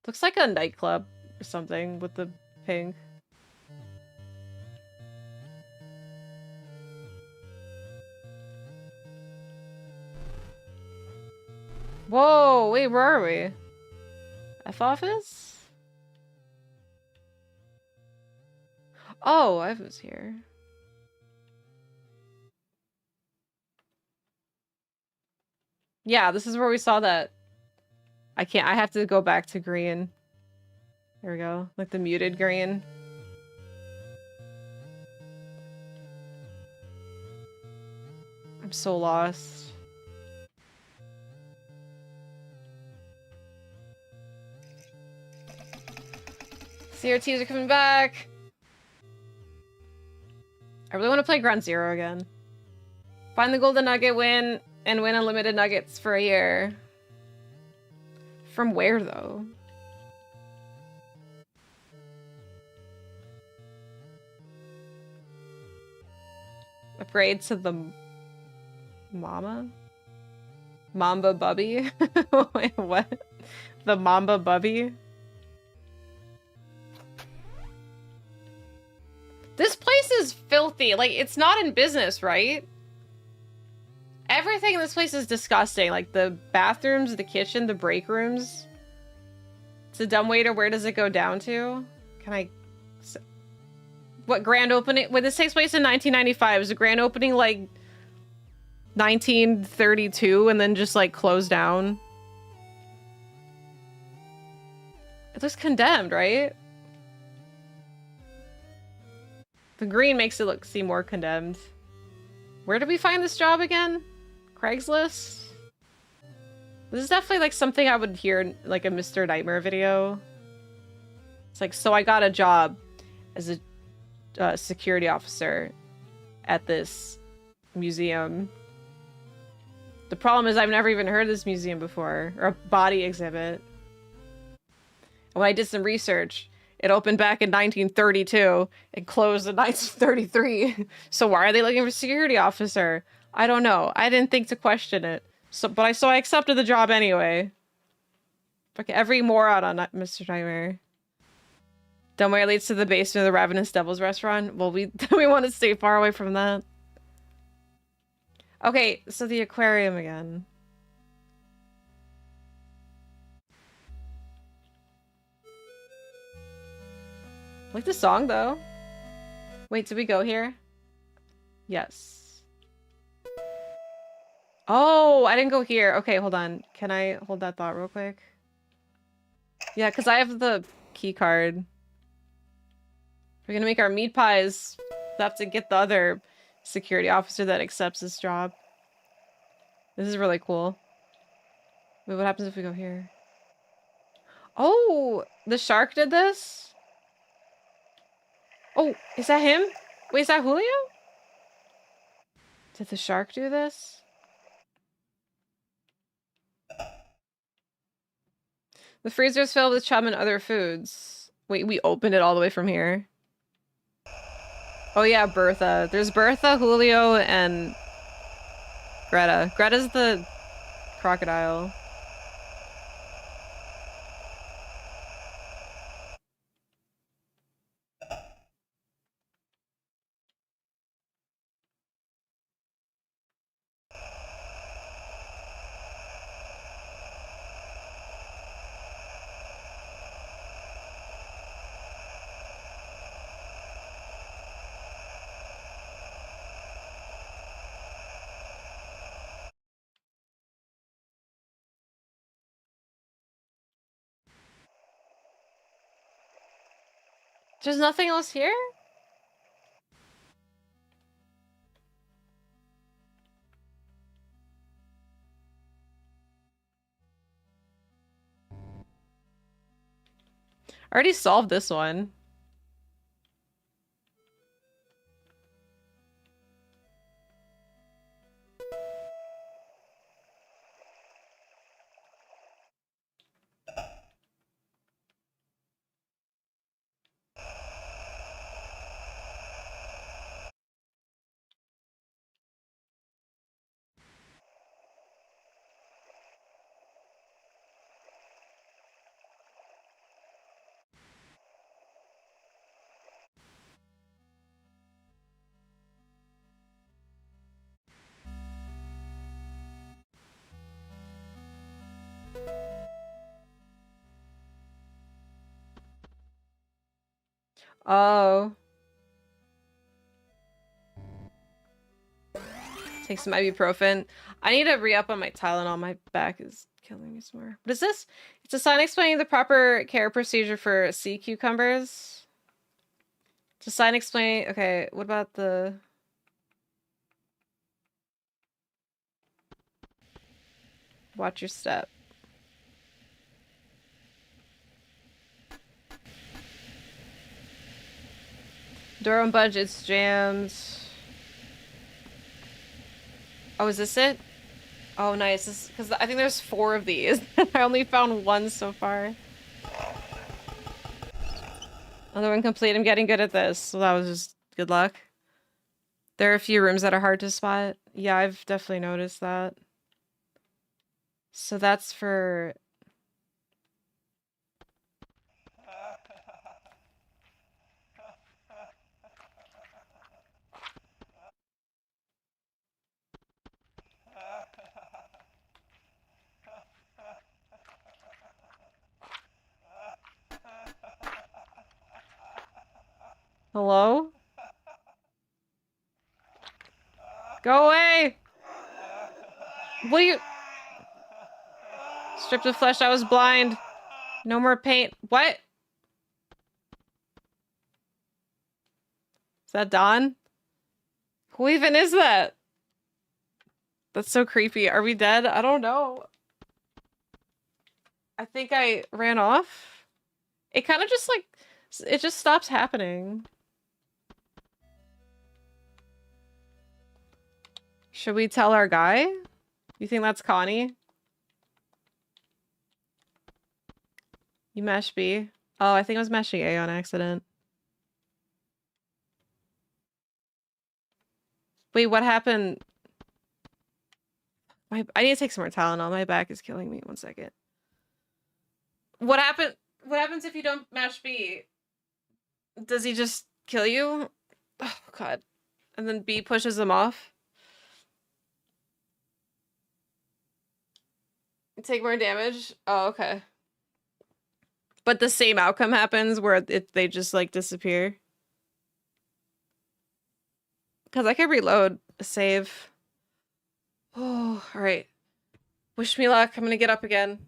Looks like a nightclub or something with the pink. Whoa, wait, where are we? F office? Oh, I was here. Yeah, this is where we saw that. I have to go back to green. There we go. Like the muted green. I'm so lost. CRTs are coming back. I really want to play Ground Zero again. Find the golden nugget, win, and win unlimited nuggets for a year. From where, though? Upgrade to the Mamba Bubby? Wait, what? The Mamba Bubby? This place is filthy. Like, it's not in business, right? Everything in this place is disgusting. Like, the bathrooms, the kitchen, the break rooms. It's a dumbwaiter. Where does it go down to? Can I... What grand opening? Wait, this takes place in 1995. Is the grand opening, like, 1932 and then just, like, closed down? It looks condemned, right? The green makes it seem more condemned. Where did we find this job again? Craigslist? This is definitely like something I would hear in like a Mr. Nightmare video. It's like, so I got a job as a security officer at this museum. The problem is I've never even heard of this museum before, or a body exhibit. And when I did some research, it opened back in 1932 and closed in 1933. So why are they looking for a security officer? I don't know. I didn't think to question it. So I accepted the job anyway. Fuck every moron on Mr. Nightmare. Dumbware leads to the basement of the Ravenous Devil's restaurant. Well, we want to stay far away from that. Okay, so the aquarium again. I like the song, though. Wait, did we go here? Yes. Oh, I didn't go here. Okay, hold on. Can I hold that thought real quick? Yeah, because I have the key card. We're gonna make our meat pies. We have to get the other security officer that accepts this job. This is really cool. Wait, what happens if we go here? Oh, the shark did this? Oh, is that him? Wait, is that Julio? Did the shark do this? The freezer is filled with chum and other foods. Wait, we opened it all the way from here. Oh yeah, Bertha. There's Bertha, Julio, and Greta. Greta's the crocodile. There's nothing else here? I already solved this one. Oh. Take some ibuprofen. I need to re-up on my Tylenol. My back is killing me some more. What is this? It's a sign explaining the proper care procedure for sea cucumbers. It's a sign explaining... Okay, what about the... Watch your step. Durham budget's jammed. Oh, is this it? Oh, nice. Because I think there's 4 of these. I only found 1 so far. Another one complete. I'm getting good at this. So that was just good luck. There are a few rooms that are hard to spot. Yeah, I've definitely noticed that. So that's for... Hello? Go away! What are you... Stripped of flesh, I was blind. No more paint. What? Is that Dawn? Who even is that? That's so creepy. Are we dead? I don't know. I think I ran off. It kind of just like... It just stops happening. Should we tell our guy? You think that's Connie? You mashed B? Oh, I think I was mashing A on accident. Wait, what happened? I need to take some more Tylenol. My back is killing me. 1 second. What happened? What happens if you don't mash B? Does he just kill you? Oh, God. And then B pushes him off? You take more damage? Oh, okay. But the same outcome happens where they just, like, disappear? Because I could reload a save. Oh, alright. Wish me luck. I'm gonna get up again.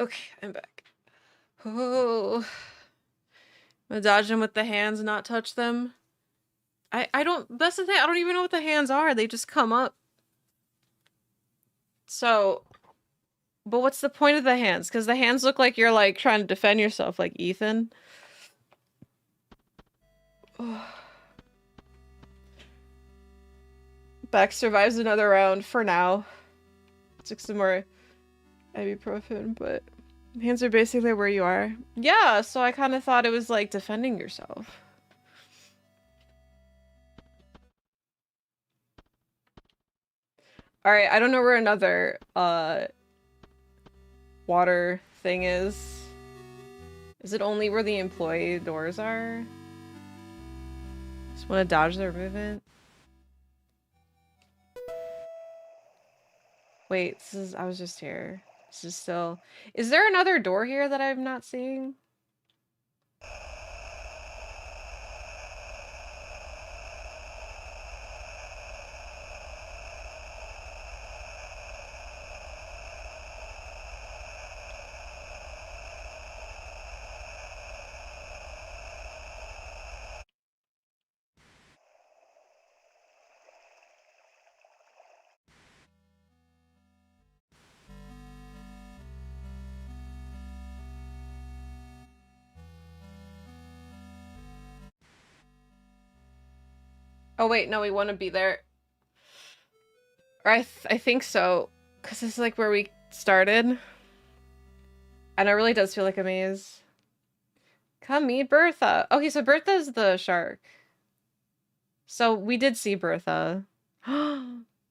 Okay, I'm back. Oh, I'm gonna dodge them with the hands and not touch them. I don't, that's the thing, I don't even know what the hands are. They just come up. So, but what's the point of the hands? Because the hands look like you're like trying to defend yourself, like Ethan. Beck survives another round for now. Took some more ibuprofen, but hands are basically where you are. Yeah, so I kind of thought it was like defending yourself. Alright, I don't know where another water thing is. Is it only where the employee doors are? Just want to dodge their movement. Wait, this is, I was just here. This is still, is there another door here that I'm not seeing? Oh wait, no, we want to be there. Or I think so, because this is like where we started. And it really does feel like a maze. Come meet Bertha. Okay, so Bertha's the shark. So we did see Bertha.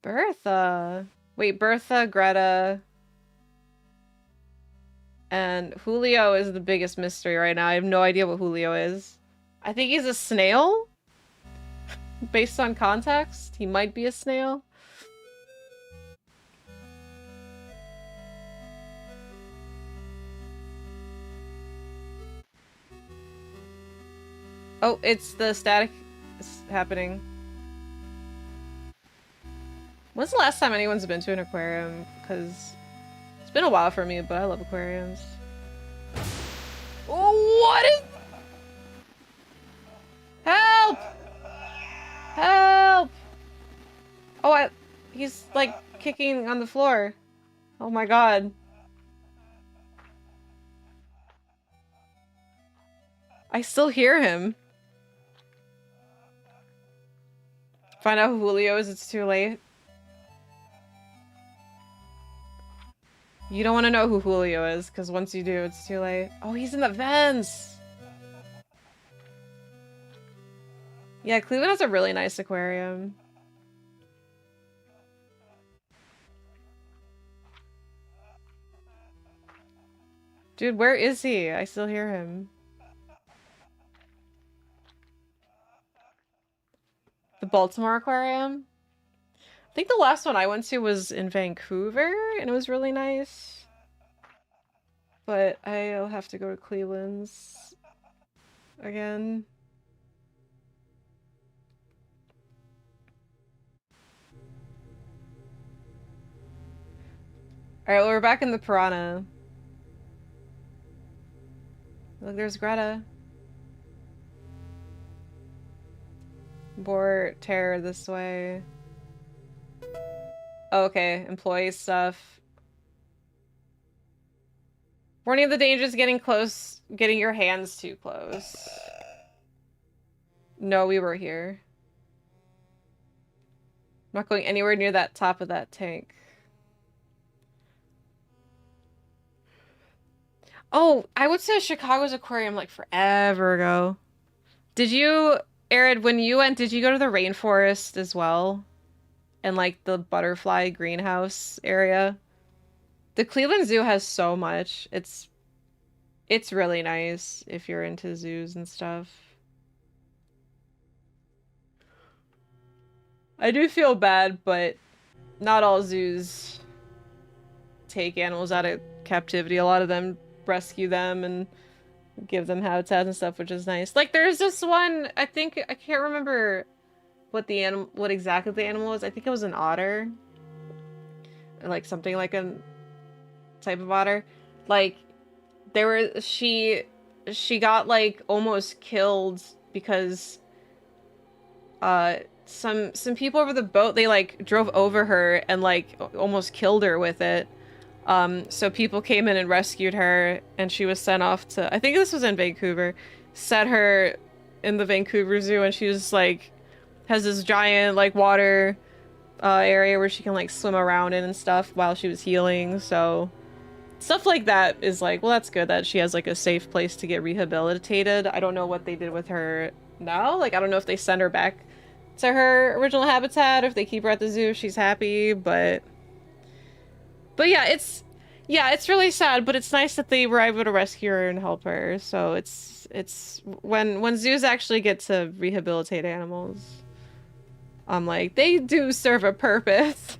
Bertha. Wait, Bertha, Greta, and Julio is the biggest mystery right now. I have no idea what Julio is. I think he's a snail? Based on context, he might be a snail. Oh, it's the static is happening. When's the last time anyone's been to an aquarium? Because it's been a while for me, but I love aquariums. What is... Help! Help! Oh, he's like kicking on the floor. Oh my god. I still hear him. Find out who Julio is, it's too late. You don't want to know who Julio is, because once you do, it's too late. Oh, he's in the vents! Yeah, Cleveland has a really nice aquarium. Dude, where is he? I still hear him. The Baltimore Aquarium? I think the last one I went to was in Vancouver, and it was really nice. But I'll have to go to Cleveland's again. Alright, well, we're back in the Piranha. Look, there's Greta. Board terror this way. Oh, okay, employee stuff. Warning of the dangers getting close, getting your hands too close. No, we were here. I'm not going anywhere near that top of that tank. Oh, I would say Chicago's aquarium like forever ago. Did you, Arid, when you went, did you go to the rainforest as well? And like the butterfly greenhouse area? The Cleveland Zoo has so much. It's really nice if you're into zoos and stuff. I do feel bad, but not all zoos take animals out of captivity. A lot of them rescue them and give them habitats and stuff, which is nice. Like there's this one, I think, I can't remember what exactly the animal was. I think it was an otter. Like something like a type of otter. Like she got like almost killed because some people over the boat, they like drove over her and like almost killed her with it. So people came in and rescued her, and she was sent off to, I think this was in Vancouver, set her in the Vancouver Zoo, and she was like, has this giant like water area where she can like swim around in and stuff while she was healing. So stuff like that is like, well, that's good that she has like a safe place to get rehabilitated. I don't know what they did with her now. Like, I don't know if they send her back to her original habitat, or if they keep her at the zoo if she's happy, but yeah, it's really sad, but it's nice that they were able to rescue her and help her. So it's when zoos actually get to rehabilitate animals, I'm like, they do serve a purpose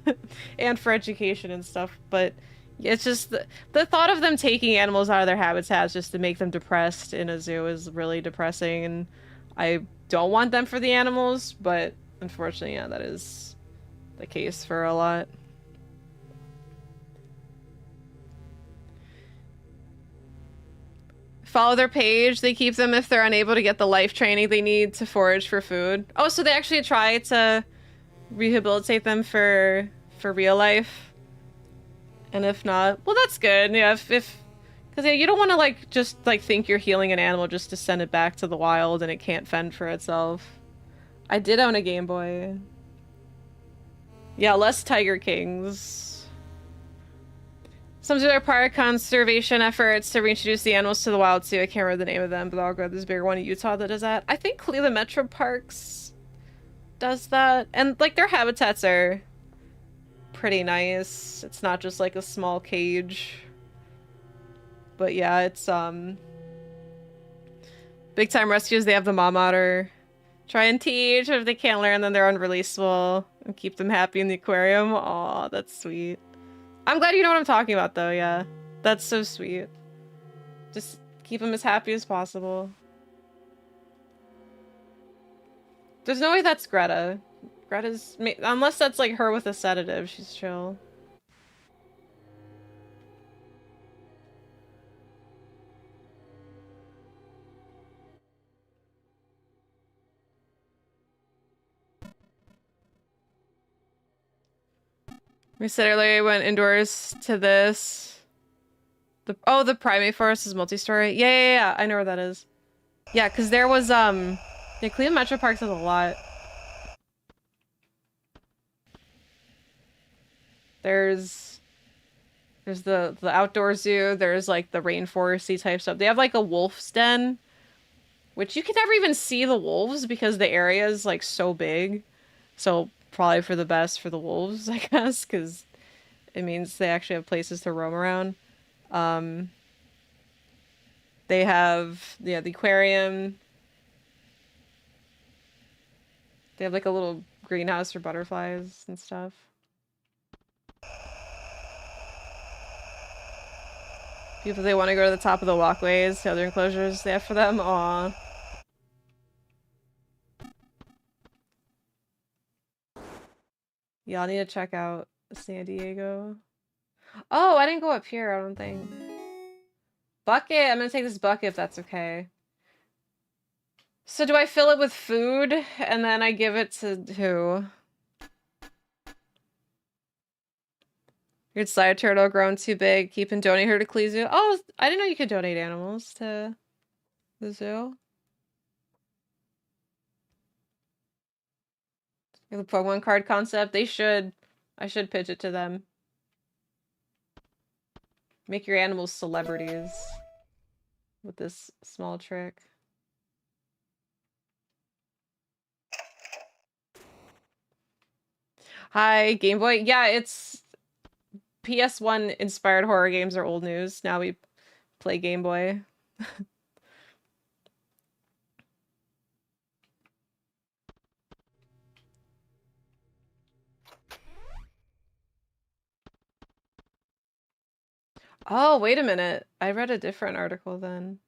and for education and stuff, but it's just the thought of them taking animals out of their habitats just to make them depressed in a zoo is really depressing, and I don't want them for the animals, but unfortunately, yeah, that is the case for a lot. Follow their page. They keep them if they're unable to get the life training they need to forage for food. Oh, so they actually try to rehabilitate them for real life. And if not, well, that's good. Yeah, if because yeah, you don't want to like just like think you're healing an animal just to send it back to the wild and it can't fend for itself. I did own a Game Boy. Yeah, less Tiger Kings. Some of their park conservation efforts to reintroduce the animals to the wild too. I can't remember the name of them, but I'll go to this bigger one in Utah that does that. I think Cleveland Metro Parks does that. And like their habitats are pretty nice. It's not just like a small cage. But yeah, it's big time rescues, they have the mom otter. Try and teach, or if they can't learn, then they're unreleasable. And keep them happy in the aquarium. Aw, that's sweet. I'm glad you know what I'm talking about, though, yeah. That's so sweet. Just keep them as happy as possible. There's no way that's Greta. Greta's... Unless that's, like, her with a sedative, she's chill. We said earlier we went indoors to this. The primate forest is multi-story. Yeah, I know where that is. Yeah, because there was, yeah, Cleveland Metro Parks has a lot. There's the outdoor zoo, there's, like, the rainforesty type stuff. They have, like, a wolf's den, which you can never even see the wolves because the area is, like, so big. So, probably for the best for the wolves, I guess, because it means they actually have places to roam around. They have, yeah, the aquarium. They have like a little greenhouse for butterflies and stuff. People, they want to go to the top of the walkways, the other enclosures they have for them. Aw. Y'all need to check out San Diego. Oh, I didn't go up here, I don't think. Bucket! I'm gonna take this bucket if that's okay. So do I fill it with food and then I give it to who? Your side turtle grown too big. Keep and donate her to Clee Zoo. Oh, I didn't know you could donate animals to the zoo. The Pokemon card concept. They should. I should pitch it to them. Make your animals celebrities with this small trick. Hi, Game Boy. Yeah, it's PS1 inspired horror games are old news. Now we play Game Boy. Oh, wait a minute. I read a different article then.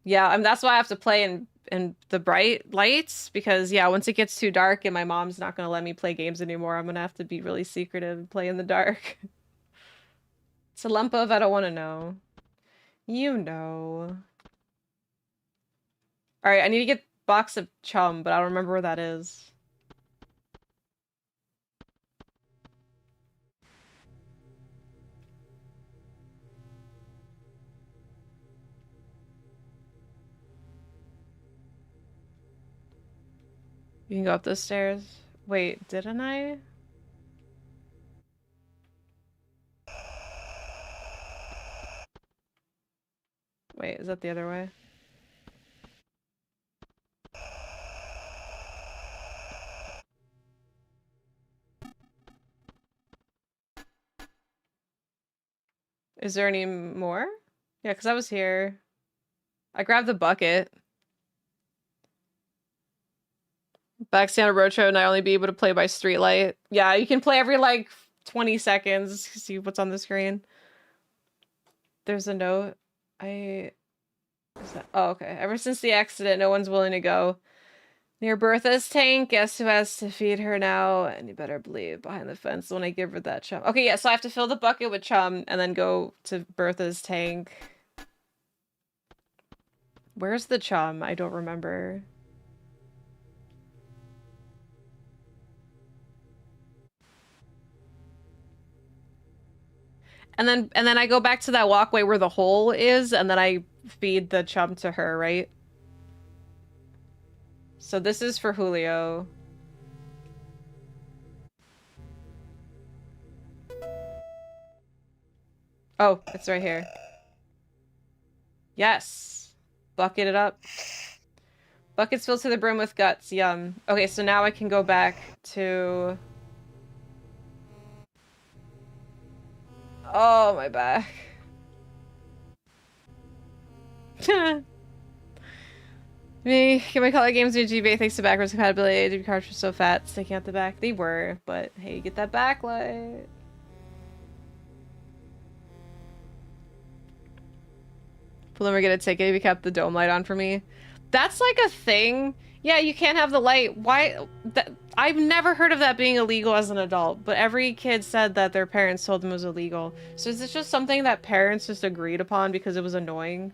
Yeah, I mean, that's why I have to play in the bright lights, because yeah, once it gets too dark and my mom's not gonna let me play games anymore, I'm gonna have to be really secretive and play in the dark. It's a lump of I don't want to know. You know. Alright, I need to get box of chum, but I don't remember where that is. You can go up the stairs. Wait, didn't I? Wait, is that the other way? Is there any more? Yeah, because I was here. I grabbed the bucket. Backstand road trip and I only be able to play by streetlight. Yeah, you can play every like 20 seconds. See what's on the screen. There's a note. Oh, okay. Ever since the accident, no one's willing to go near Bertha's tank. Guess who has to feed her now? And you better believe behind the fence when I give her that chum. Okay, yeah, so I have to fill the bucket with chum and then go to Bertha's tank. Where's the chum? I don't remember. And then I go back to that walkway where the hole is, and then I feed the chum to her, right? So this is for Julio. Oh, it's right here. Yes. Bucket it up. Buckets filled to the brim with guts. Yum. Okay, so now I can go back to... Oh, my back. Me, can we call it games with GBA thanks to backwards compatibility? The cards were so fat, sticking out the back. They were, but hey, get that backlight. Plumber get a ticket if you kept the dome light on for me. That's like a thing. Yeah, you can't have the light. Why? I've never heard of that being illegal as an adult, but every kid said that their parents told them it was illegal. So is this just something that parents just agreed upon because it was annoying?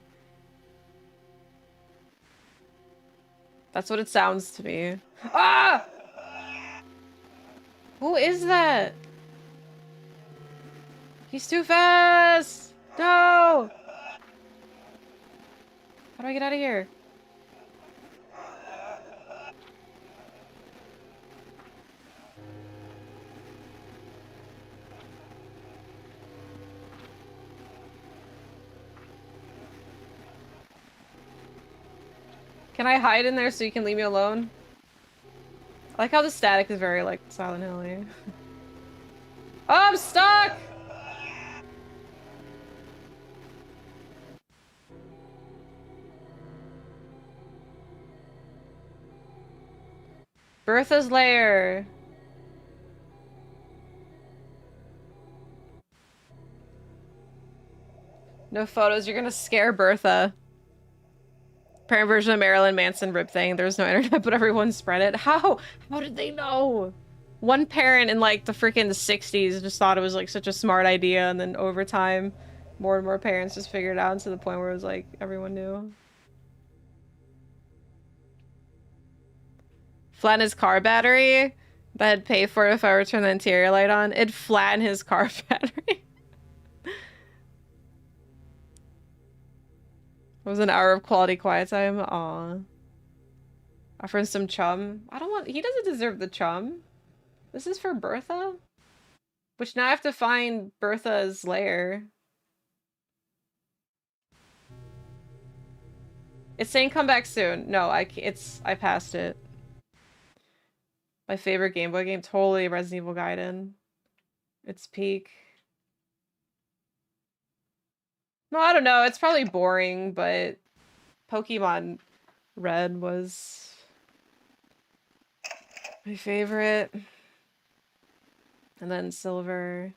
That's what it sounds to me. Ah! Who is that? He's too fast! No! How do I get out of here? Can I hide in there so you can leave me alone? I like how the static is very, like, Silent Hill-y. Oh, I'm stuck! Bertha's lair. No photos, you're gonna scare Bertha. Parent version of Marilyn Manson rip thing. There's no internet, but everyone spread it. How? How did they know? One parent in like the freaking 60s just thought it was like such a smart idea, and then over time, more and more parents just figured it out to the point where it was like everyone knew. Flatten his car battery? That I'd pay for it if I were to turn the interior light on. It'd flatten his car battery. It was an hour of quality quiet time. Aw. Offering some chum. I don't want- he doesn't deserve the chum. This is for Bertha? Which now I have to find Bertha's lair. It's saying come back soon. No, I passed it. My favorite Game Boy game, totally Resident Evil Gaiden. It's peak. No, I don't know. It's probably boring, but Pokemon Red was my favorite. And then Silver.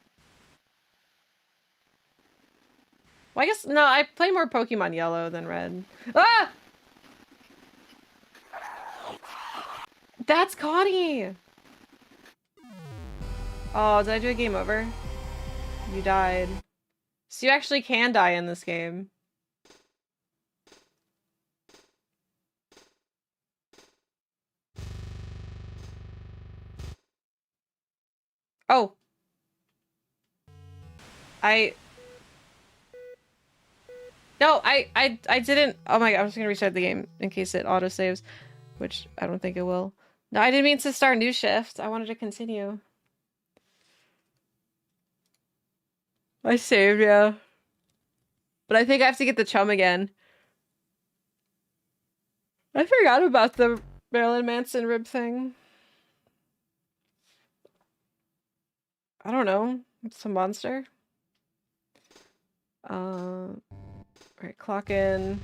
Well, I guess, no, I play more Pokemon Yellow than Red. Ah! That's Connie! Oh, did I do a game over? You died. So you actually can die in this game. Oh. No, I didn't. Oh my god, I'm just gonna restart the game in case it autosaves, which I don't think it will. No, I didn't mean to start new shift. I wanted to continue. I saved, yeah. But I think I have to get the chum again. I forgot about the Marilyn Manson rib thing. I don't know. It's a monster. Right, clock in.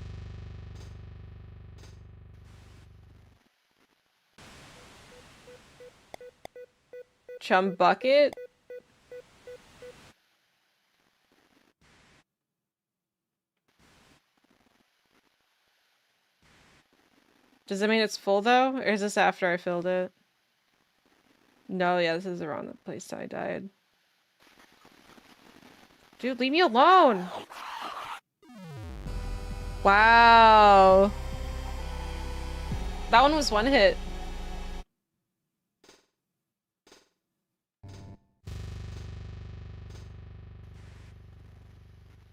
Chum bucket. Does that mean it's full though? Or is this after I filled it? No, yeah, this is around the place I died. Dude, leave me alone! Wow. That one was one hit.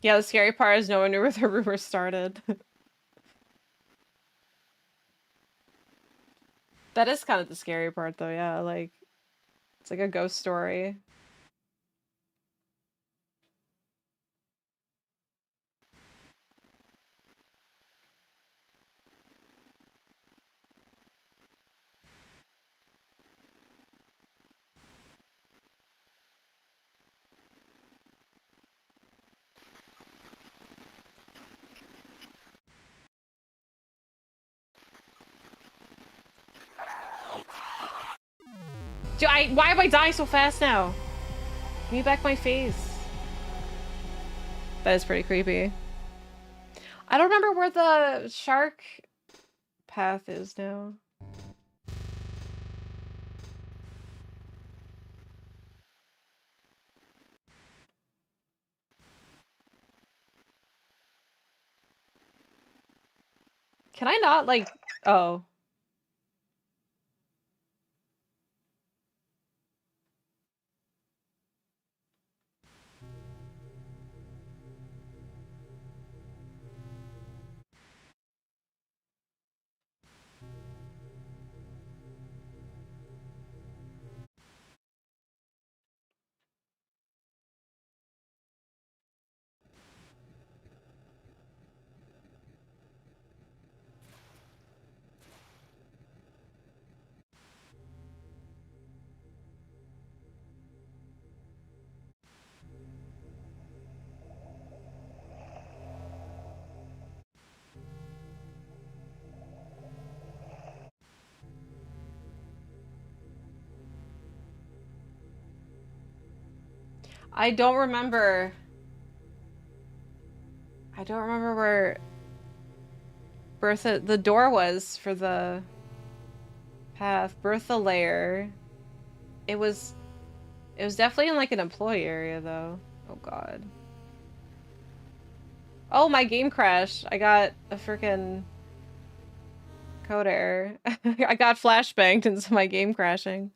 Yeah, the scary part is no one knew where the rumor started. That is kind of the scary part though, yeah, like, it's like a ghost story. Why am I dying so fast now? Give me back my face. That is pretty creepy. I don't remember where the shark path is now. Can I not, like... Oh. I don't remember. I don't remember where Bertha... the door was for the path. Bertha layer. It was definitely in like an employee area though. Oh god. Oh, my game crashed. I got a freaking code error. I got flashbanged into my game crashing.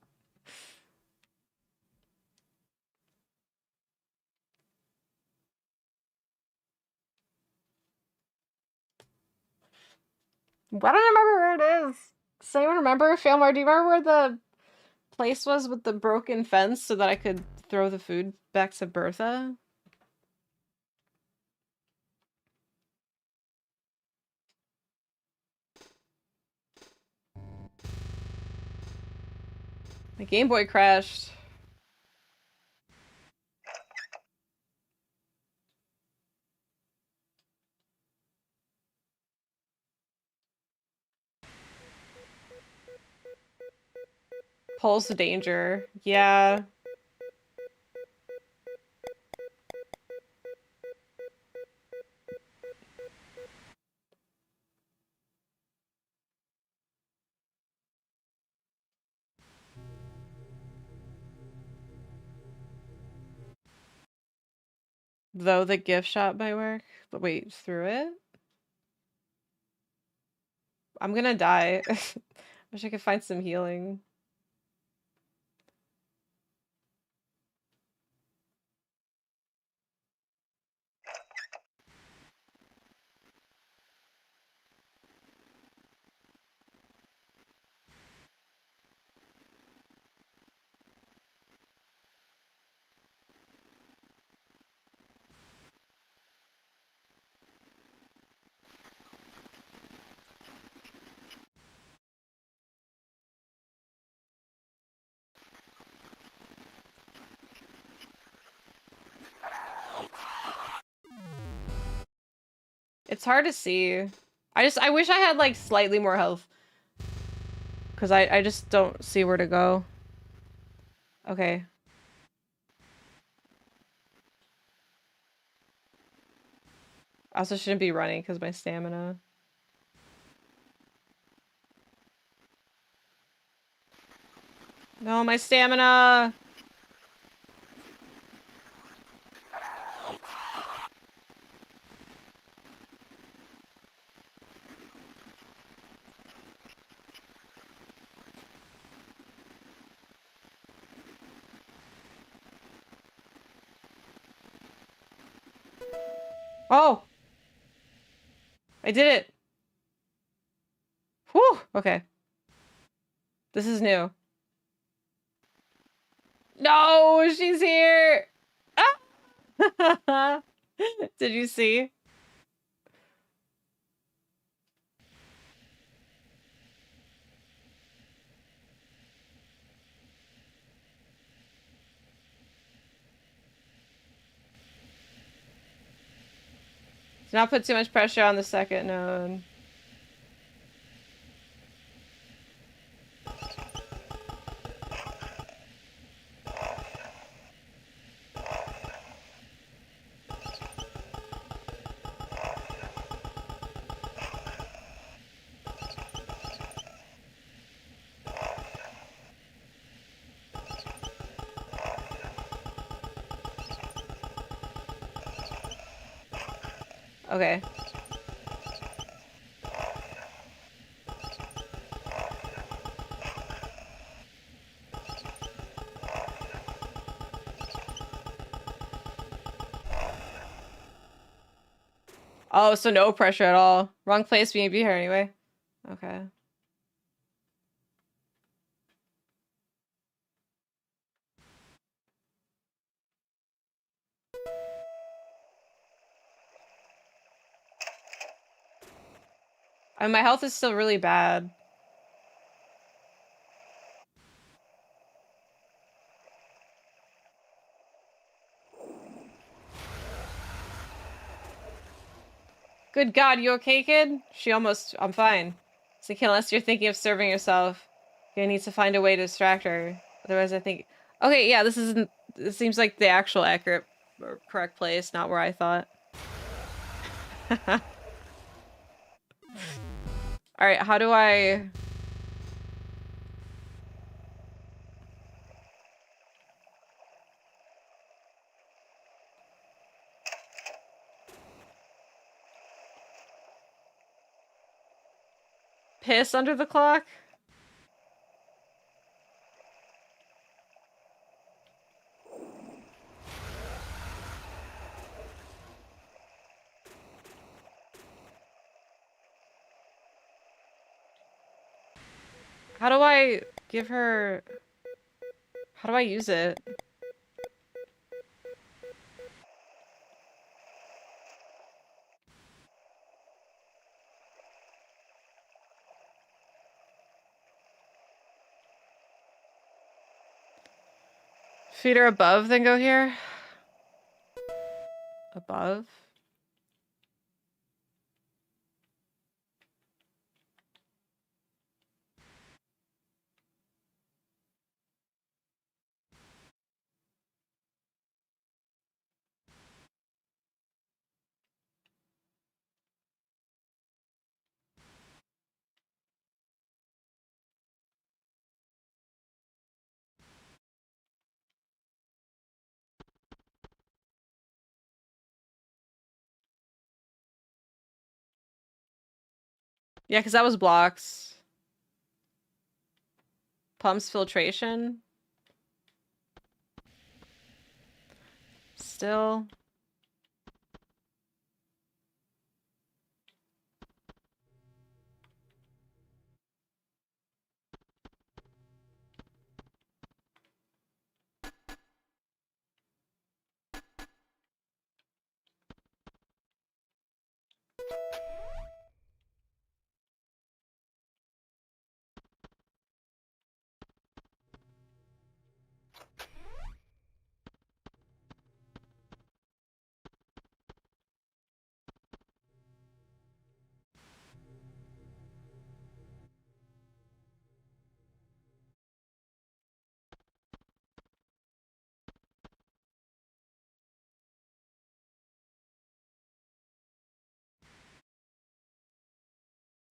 I don't remember where it is. Does anyone remember? Failmar, do you remember where the place was with the broken fence so that I could throw the food back to Bertha? My Game Boy crashed. Pulse danger. Yeah. Though the gift shop might work. But wait, through it? I'm gonna die. Wish I could find some healing. It's hard to see. I wish I had like slightly more health. Cause I just don't see where to go. Okay. I also shouldn't be running because my stamina. No, my stamina! Oh! I did it! Whew! Okay. This is new. No! She's here! Ah! Did you see? Do not put too much pressure on the second node. Okay. Oh, so no pressure at all. Wrong place, we need to be here anyway. Okay. And my health is still really bad. Good God, you okay, kid? I'm fine. So, unless you're thinking of serving yourself, you're gonna need to find a way to distract her. Otherwise, I think... Okay, yeah, this isn't... It seems like the actual accurate or correct place, not where I thought. Alright, how do I... piss under the clock? How do I give her... How do I use it? Feet are above, then go here? Above? Yeah, because that was blocks. Pumps filtration. Still.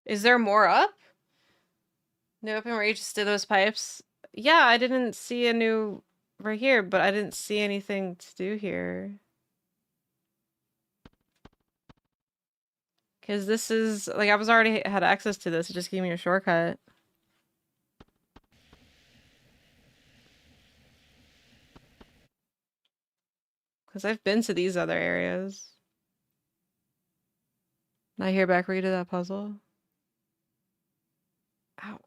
Is there more up? No open where you just did those pipes? Yeah, I didn't see a new right here, but I didn't see anything to do here. Because this is, like, I was already had access to this. It just gave me a shortcut. Because I've been to these other areas. Not here back where you did that puzzle. Ow.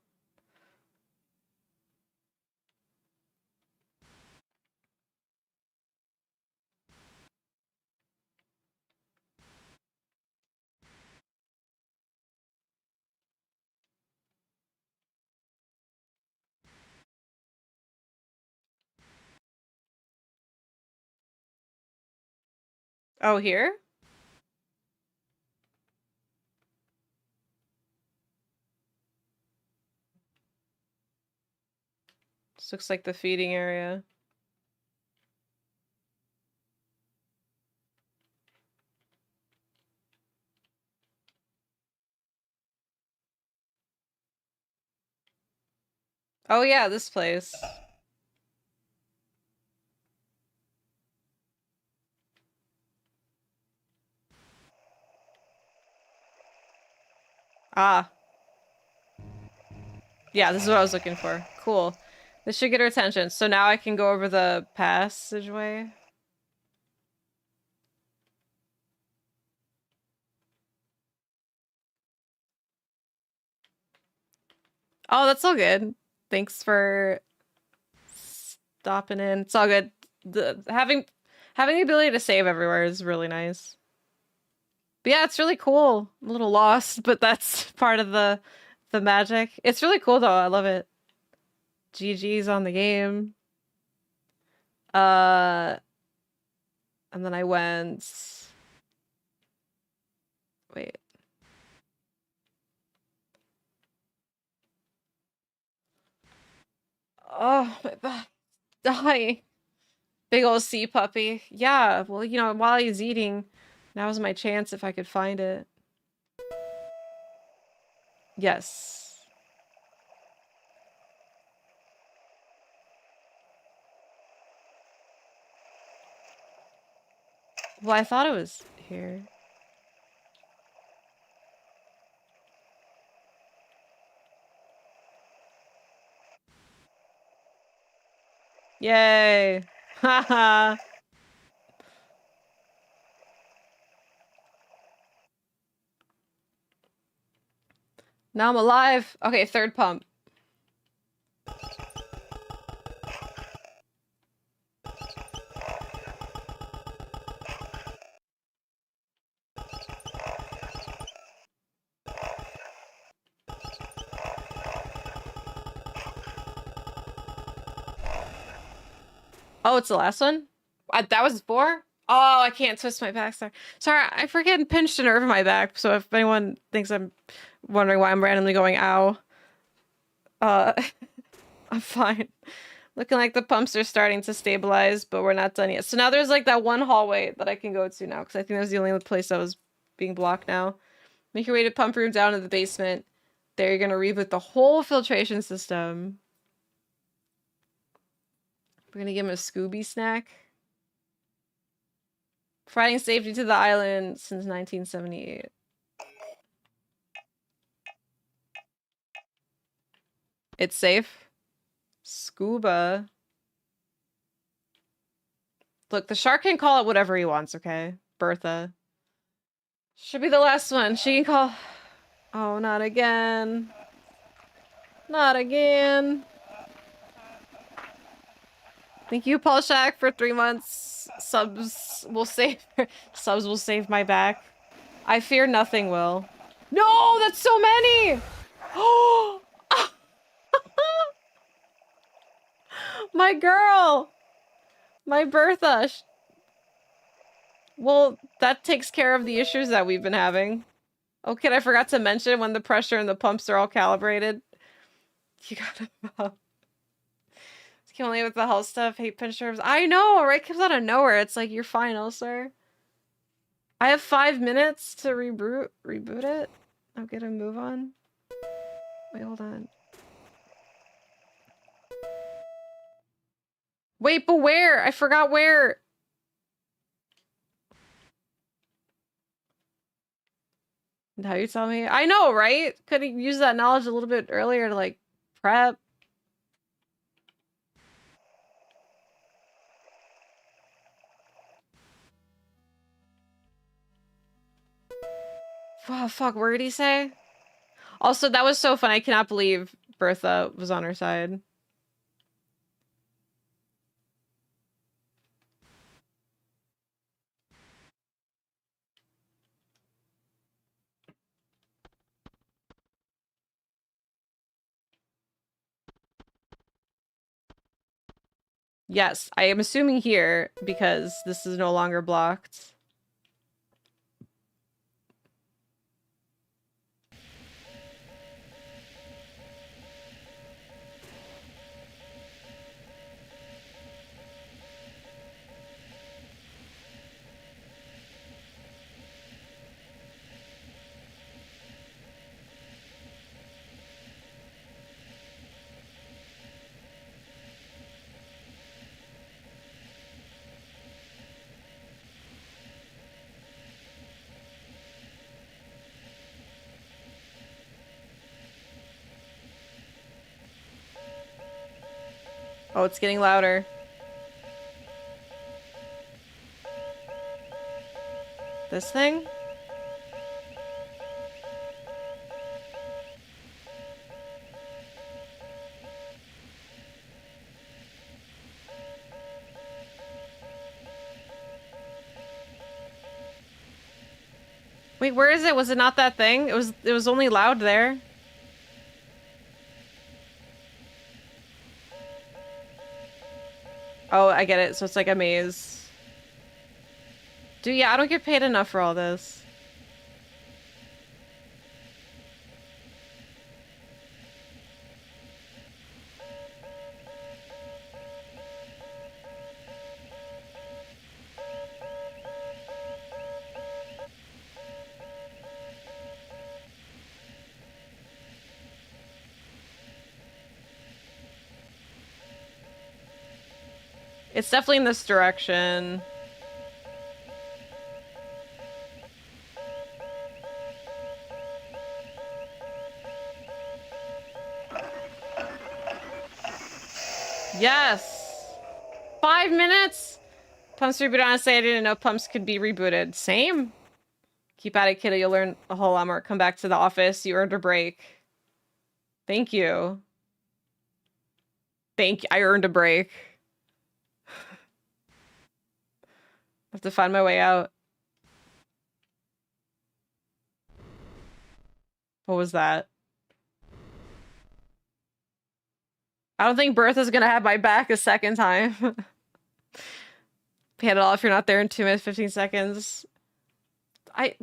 Oh, here? This looks like the feeding area. Oh yeah, this place. Ah. Yeah, this is what I was looking for. Cool. This should get her attention. So now I can go over the passageway. Oh, that's all good. Thanks for stopping in. It's all good. Having the ability to save everywhere is really nice. But yeah, it's really cool. I'm a little lost, but that's part of the magic. It's really cool though. I love it. GG's on the game. And then I went. Wait. Oh, my back dying. Big old sea puppy. Yeah, well, you know, while he's eating, that was my chance if I could find it. Yes. Well, I thought it was here. Yay! Haha! Now I'm alive! Okay, third pump. Oh, it's the last one? That was 4? Oh, I can't twist my back. Sorry, I forget and pinched a nerve in my back, so if anyone thinks I'm wondering why I'm randomly going ow, I'm fine. Looking like the pumps are starting to stabilize, but we're not done yet. So now there's like that one hallway that I can go to now, because I think that was the only place that was being blocked now. Make your way to pump room down to the basement. There you're gonna reboot the whole filtration system. We're gonna give him a Scooby snack. Providing safety to the island since 1978. It's safe. Scuba. Look, the shark can call it whatever he wants, okay? Bertha. Should be the last one. She can call... Oh, not again. Not again. Thank you, Paul Shack, for 3 months. Subs will save... Subs will save my back. I fear nothing will. No, that's so many! Oh! My girl! My Bertha! Well, that takes care of the issues that we've been having. Oh, kid, I forgot to mention when the pressure and the pumps are all calibrated. You gotta... Can only with the health stuff, hate pinchers. I know, right? Comes out of nowhere. It's like, you're fine, sir. I have 5 minutes to reboot it. I'll get a move on. Wait, hold on. Wait, but where? I forgot where. Now you tell me. I know, right? Could have used that knowledge a little bit earlier to, like, prep. Oh, fuck, what did he say? Also, that was so fun. I cannot believe Bertha was on her side. Yes, I am assuming here because this is no longer blocked. Oh, it's getting louder. This thing? Wait, where is it? Was it not that thing? It was only loud there. Oh, I get it. So it's like a maze. Dude, yeah, I don't get paid enough for all this. It's definitely in this direction. Yes! 5 minutes? Pumps reboot. Honestly, I didn't know pumps could be rebooted. Same. Keep at it, kiddo. You'll learn a whole lot more. Come back to the office. You earned a break. Thank you. I earned a break. I have to find my way out. What was that? I don't think Bertha's gonna have my back a second time. Pay it all if you're not there in 2 minutes, 15 seconds. I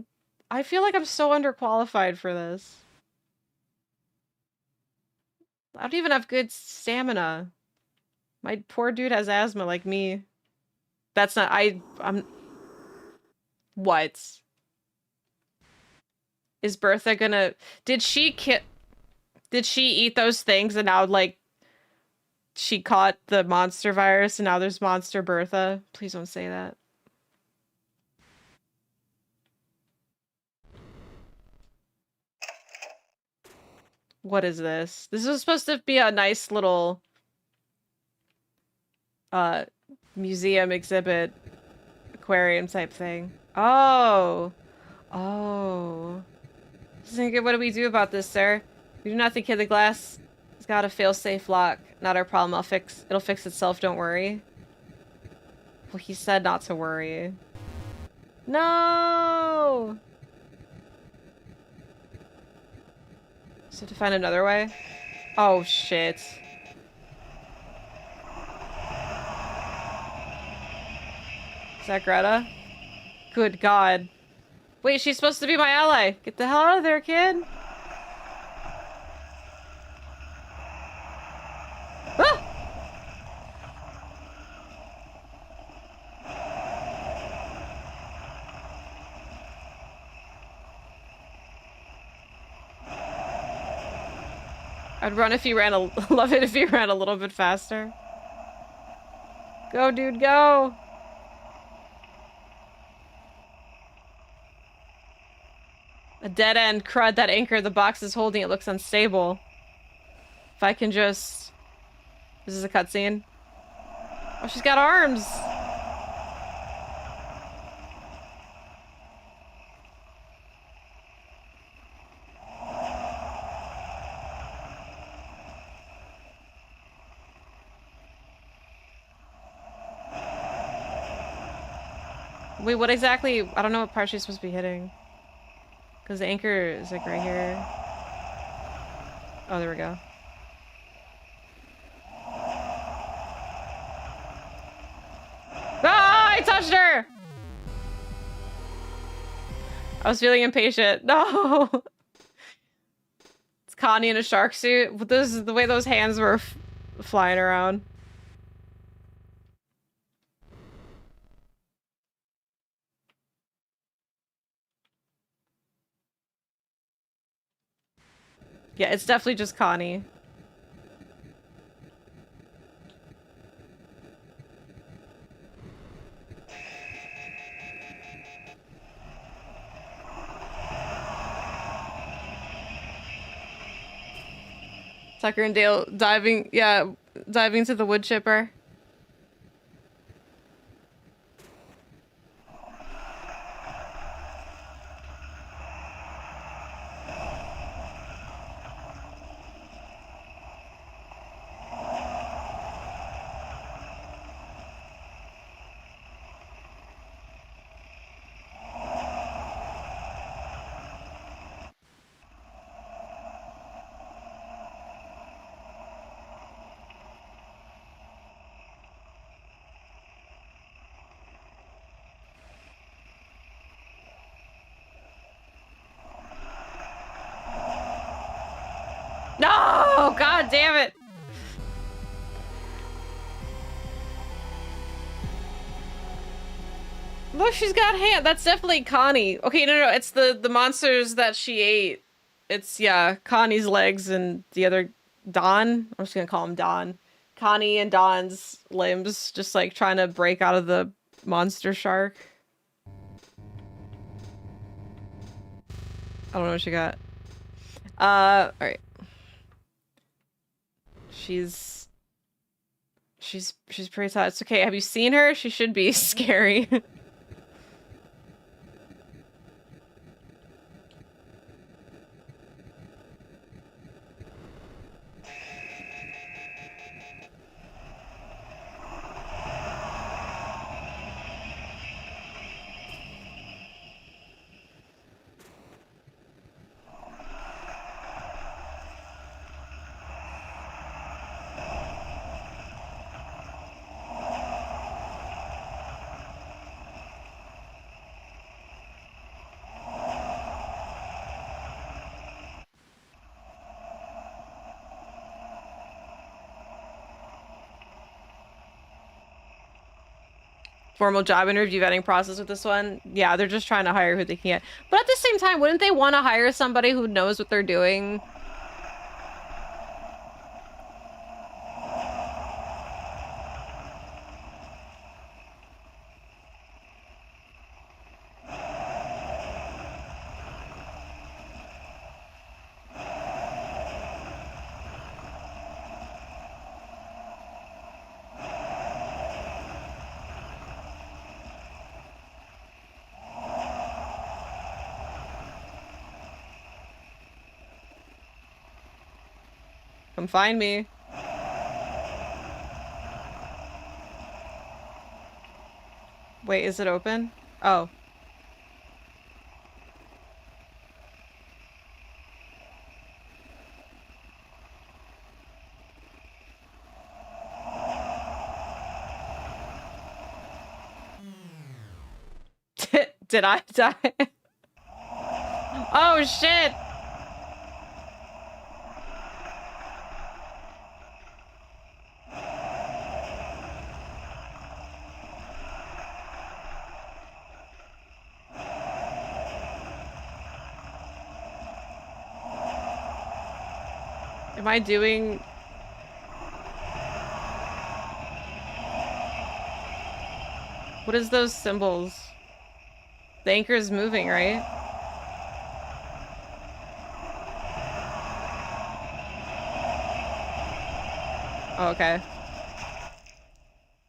feel like I'm so underqualified for this. I don't even have good stamina. My poor dude has asthma like me. That's not- I'm... What? Is Bertha gonna... Did she eat those things and now, like, she caught the monster virus and now there's Monster Bertha? Please don't say that. What is this? This was supposed to be a nice little museum exhibit aquarium type thing. Oh. Oh. What do we do about this, sir? We do not think the glass has got a fail-safe lock. Not our problem. It'll fix itself, don't worry. Well, he said not to worry. No! So to find another way? Oh, shit. Is that Greta? Good God. Wait, she's supposed to be my ally. Get the hell out of there, kid. Ah! I'd run if he ran love it if he ran a little bit faster. Go, dude, go! A dead end. Crud, that anchor the box is holding, it looks unstable. If I can just... This is a cutscene. Oh, she's got arms! Wait, what exactly? I don't know what part she's supposed to be hitting. Because the anchor is like right here. Oh, there we go. Ah, I touched her! I was feeling impatient. No! It's Connie in a shark suit. This is the way those hands were flying around. Yeah, it's definitely just Connie. Tucker and Dale diving, yeah, diving to the wood chipper. No! God damn it! Look, she's got hand. That's definitely Connie. Okay, no, it's the monsters that she ate. It's, yeah, Connie's legs and the other Don. I'm just gonna call him Don. Connie and Don's limbs just like trying to break out of the monster shark. I don't know what she got. Alright. She's pretty tough. It's okay. Have you seen her? She should be scary. Formal job interview vetting process with this one. Yeah, they're just trying to hire who they can get. But at the same time, wouldn't they want to hire somebody who knows what they're doing? Come find me. Wait, is it open? Oh. Did I die? Oh shit! Am I doing... What is those symbols? The anchor is moving, right? Oh, okay.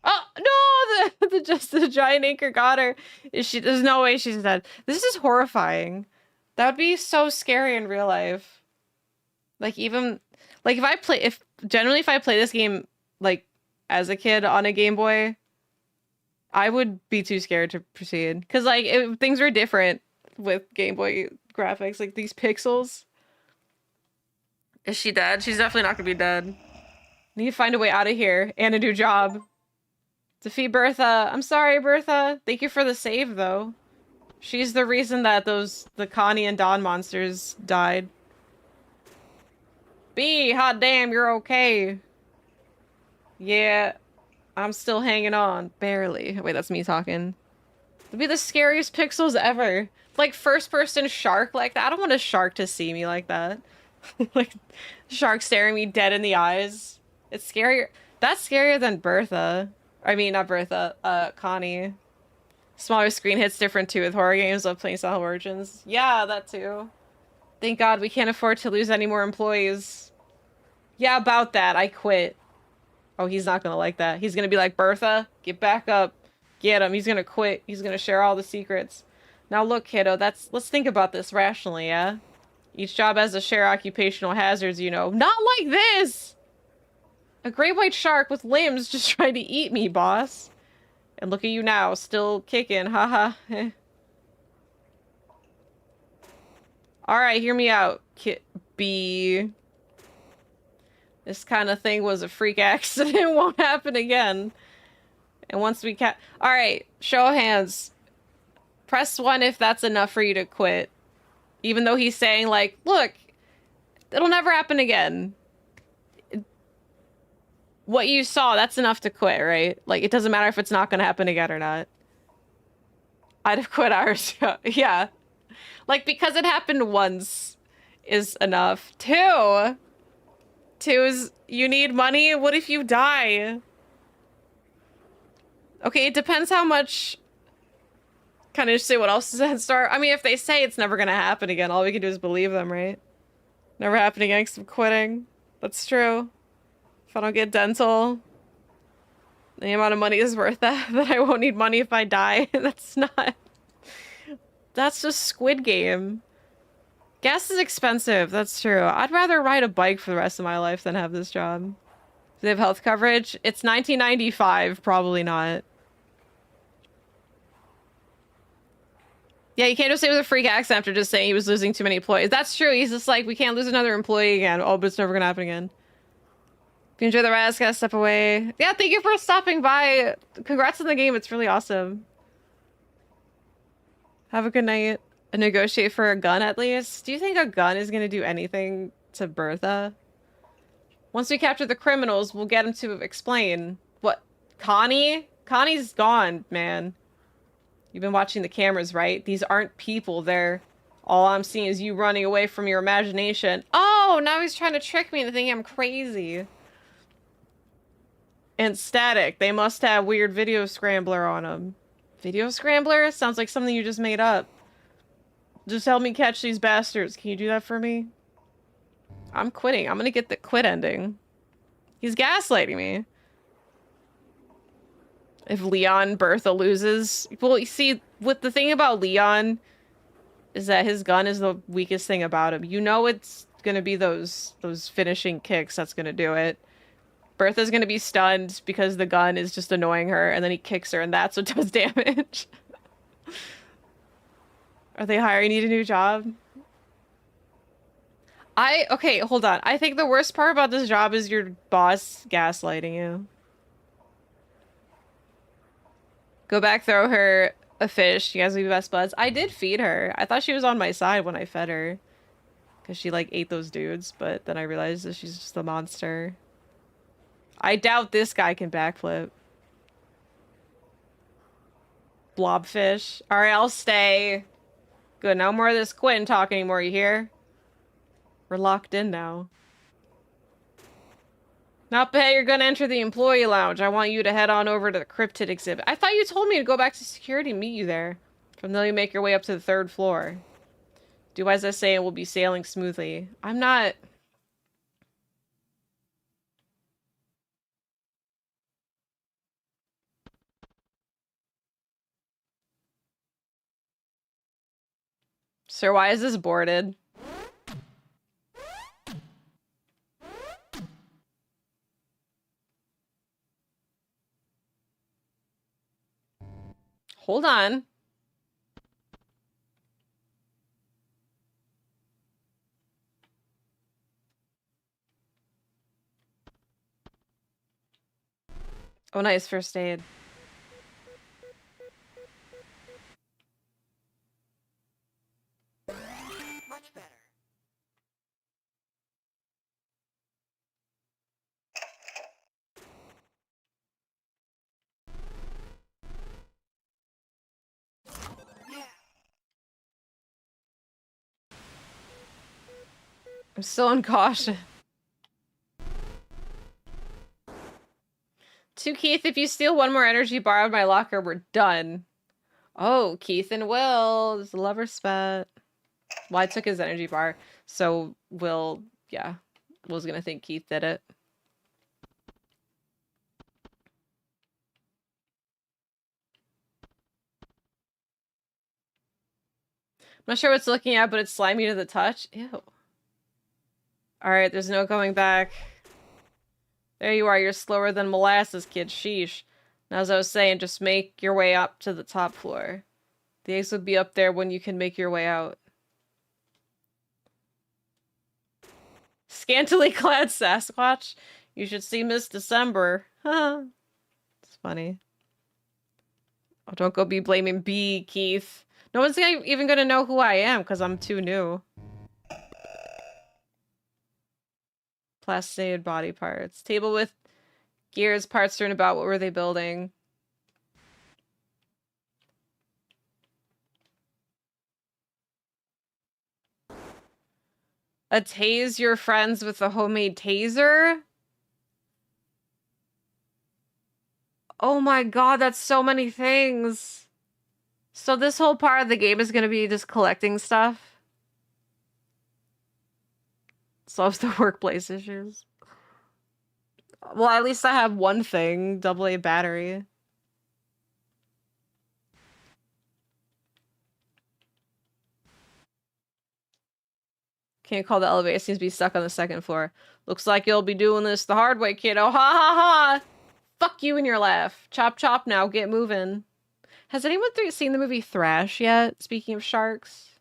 Oh no! The giant anchor got her. Is she? There's no way she's dead. This is horrifying. That would be so scary in real life. Like even like if I play this game like as a kid on a Game Boy, I would be too scared to proceed because like things were different with Game Boy graphics, like these pixels. Is she dead? She's definitely not gonna be dead. Need to find a way out of here and a new job. Defeat Bertha. I'm sorry, Bertha. Thank you for the save, though. She's the reason that the Connie and Don monsters died. B, hot damn, you're okay. Yeah, I'm still hanging on. Barely. Wait, that's me talking. It'd be the scariest pixels ever. Like, first-person shark like that. I don't want a shark to see me like that. Like, shark staring me dead in the eyes. It's scarier. That's scarier than Bertha. I mean, not Bertha, Connie. Smaller screen hits different too with horror games of playing style origins. Yeah, that too. Thank God we can't afford to lose any more employees. Yeah, about that. I quit. Oh, he's not gonna like that. He's gonna be like, Bertha, get back up. Get him. He's gonna quit. He's gonna share all the secrets. Now look, kiddo, let's think about this rationally, yeah? Each job has a share occupational hazards, you know. Not like this! A great white shark with limbs just trying to eat me, boss. And look at you now, still kicking, haha. Alright, hear me out, B. This kind of thing was a freak accident. It won't happen again. And once we Alright, show of hands. Press 1 if that's enough for you to quit. Even though he's saying, like, look, it'll never happen again. What you saw, that's enough to quit, right? Like, it doesn't matter if it's not gonna happen again or not. I'd have quit hours ago. Yeah. Like, because it happened once is enough. Two is, you need money? What if you die? Okay, it depends how much... Kind of just say what else is in store. I mean, if they say it's never gonna happen again, all we can do is believe them, right? Never happening again because I'm quitting. That's true. If I don't get dental, the amount of money is worth that I won't need money if I die. That's not... That's just Squid Game. Gas is expensive, that's true. I'd rather ride a bike for the rest of my life than have this job. Do they have health coverage? It's 1995, probably not. Yeah, you can't just say it was a freak accident after just saying he was losing too many employees. That's true. He's just like, we can't lose another employee again. Oh, but it's never gonna happen again. If you enjoy the rest, gotta step away. Yeah, thank you for stopping by. Congrats on the game. It's really awesome. Have a good night. Negotiate for a gun at least. Do you think a gun is gonna do anything to Bertha? Once we capture the criminals, we'll get him to explain. What? Connie? Connie's gone, man. You've been watching the cameras, right? These aren't people. All I'm seeing is you running away from your imagination. Oh, now he's trying to trick me into thinking I'm crazy. And static. They must have weird video scrambler on them. Video scrambler? Sounds like something you just made up. Just help me catch these bastards. Can you do that for me? I'm quitting. I'm gonna get the quit ending. He's gaslighting me. If Leon Bertha loses... Well, you see, what the thing about Leon is that his gun is the weakest thing about him. You know it's gonna be those finishing kicks that's gonna do it. Bertha's gonna be stunned because the gun is just annoying her, and then he kicks her, and that's what does damage. Are they hiring you to a new job? Okay, hold on. I think the worst part about this job is your boss gaslighting you. Go back, throw her a fish. You guys will be best buds. I did feed her. I thought she was on my side when I fed her. Because she, like, ate those dudes, but then I realized that she's just a monster. I doubt this guy can backflip. Blobfish. Alright, I'll stay. Good, no more of this Quinn talk anymore, you hear? We're locked in now. Not bad, you're gonna enter the employee lounge. I want you to head on over to the cryptid exhibit. I thought you told me to go back to security and meet you there. From there you make your way up to the 3rd floor. Do as I say and we'll be sailing smoothly. I'm not... Sir, why is this boarded? Hold on. Oh, nice first aid. Much better. Yeah. I'm still in caution. To Keith, if you steal one more energy bar out of my locker, we're done. Oh, Keith and Will. There's a lover spat. Well, I took his energy bar, so Will, yeah. Will's gonna think Keith did it. I'm not sure what's looking at, but it's slimy to the touch. Ew. Alright, there's no going back. There you are, you're slower than molasses, kid. Sheesh. Now, as I was saying, just make your way up to the top floor. The eggs will be up there when you can make your way out. Scantily clad Sasquatch. You should see Miss December. It's funny. Oh, don't go be blaming B, Keith. No one's even gonna know who I am because I'm too new. Plastinated body parts. Table with gears, parts turned about. What were they building? A tase your friends with a homemade taser? Oh my god, that's so many things. So this whole part of the game is gonna be just collecting stuff. Solves the workplace issues. Well, at least I have one thing. AA battery. Can't call the elevator. It seems to be stuck on the 2nd floor. Looks like you'll be doing this the hard way, kiddo. Ha ha ha! Fuck you and your laugh. Chop chop now. Get moving. Has anyone seen the movie Thrash yet? Speaking of sharks.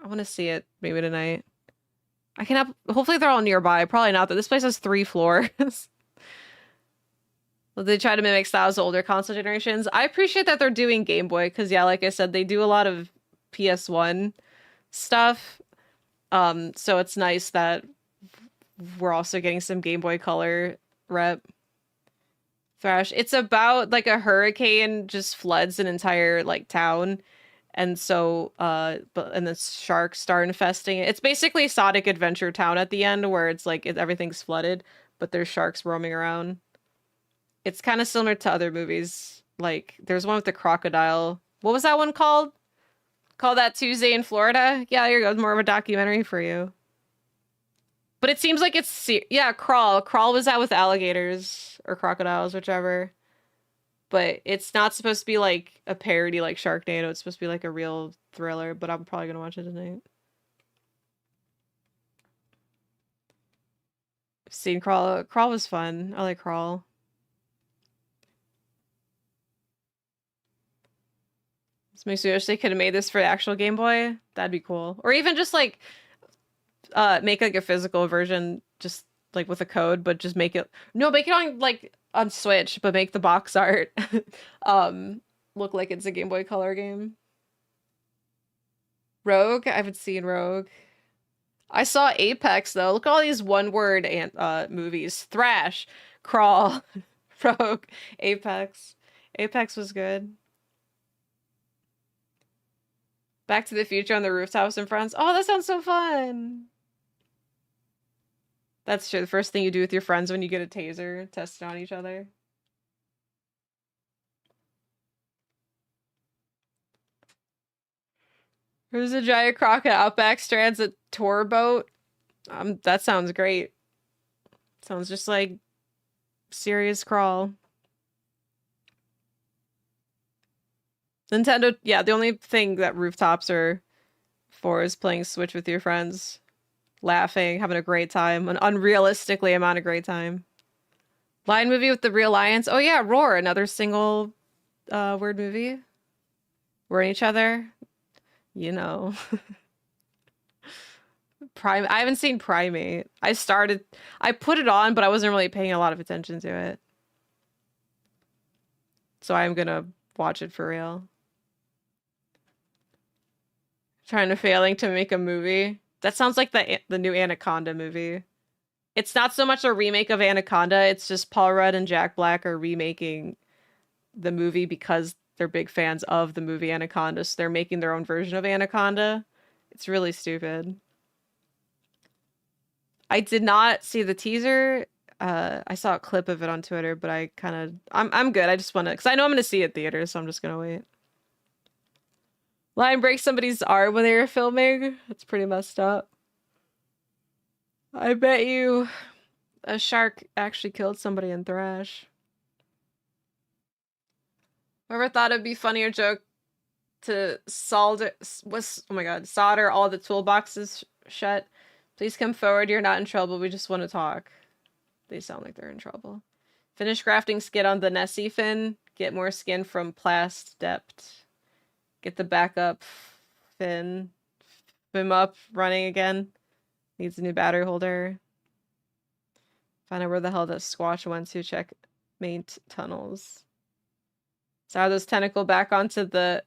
I want to see it maybe tonight. I can have... Hopefully they're all nearby. Probably not, though. This place has 3 floors. Well, they try to mimic styles of older console generations. I appreciate that they're doing Game Boy, because, yeah, like I said, they do a lot of PS1 stuff. So it's nice that we're also getting some Game Boy Color rep. Thrash. It's about, like, a hurricane just floods an entire, like, town. And so, and the sharks start infesting it. It's basically Sonic Adventure Town at the end, where it's like everything's flooded, but there's sharks roaming around. It's kind of similar to other movies. Like, there's one with the crocodile. What was that one called? Called That Tuesday in Florida? Yeah, here goes more of a documentary for you. But it seems like it's... Yeah, Crawl. Crawl was out with alligators or crocodiles, whichever. But it's not supposed to be like a parody like Sharknado. It's supposed to be like a real thriller, but I'm probably gonna watch it tonight. Seen Crawl. Crawl was fun. I like Crawl. This makes me wish they could have made this for the actual Game Boy. That'd be cool. Or even just like make like a physical version, just like with a code, but just make it make it on like on Switch, but make the box art um look like it's a Game Boy Color game. Rogue? I haven't seen Rogue. I saw Apex though. Look at all these one-word and movies. Thrash, Crawl, Rogue, Apex. Apex was good. Back to the Future on the rooftops and friends. Oh, that sounds so fun. That's true. The first thing you do with your friends when you get a taser, test it on each other. There's a giant croc at Outback Strands a tour boat. That sounds great. Sounds just like serious Crawl. Nintendo, yeah, the only thing that rooftops are for is playing Switch with your friends, laughing, having a great time, an unrealistically amount of great time. Lion movie with the real lions. Oh yeah, Roar, another single word movie. We're in each other. You know. I haven't seen Primate. I put it on, but I wasn't really paying a lot of attention to it. So I'm gonna watch it for real. Trying to failing to make a movie. That sounds like the new Anaconda movie. It's not so much a remake of Anaconda, it's just Paul Rudd and Jack Black are remaking the movie because they're big fans of the movie Anaconda, so they're making their own version of Anaconda. It's really stupid. I did not see the teaser. I saw a clip of it on Twitter, but I'm good. I just want to, because I know I'm going to see it in theaters, so I'm just going to wait. Lion breaks somebody's arm when they were filming. That's pretty messed up. I bet you a shark actually killed somebody in Thrash. Whoever thought it'd be funnier joke to solder all the toolboxes shut. Please come forward. You're not in trouble. We just want to talk. They sound like they're in trouble. Finish crafting skin on the Nessie fin. Get more skin from Plast Dept. Get the backup fin. Swim up. Running again. Needs a new battery holder. Find out where the hell that Squatch went to. Check main tunnels. So are those tentacle back onto the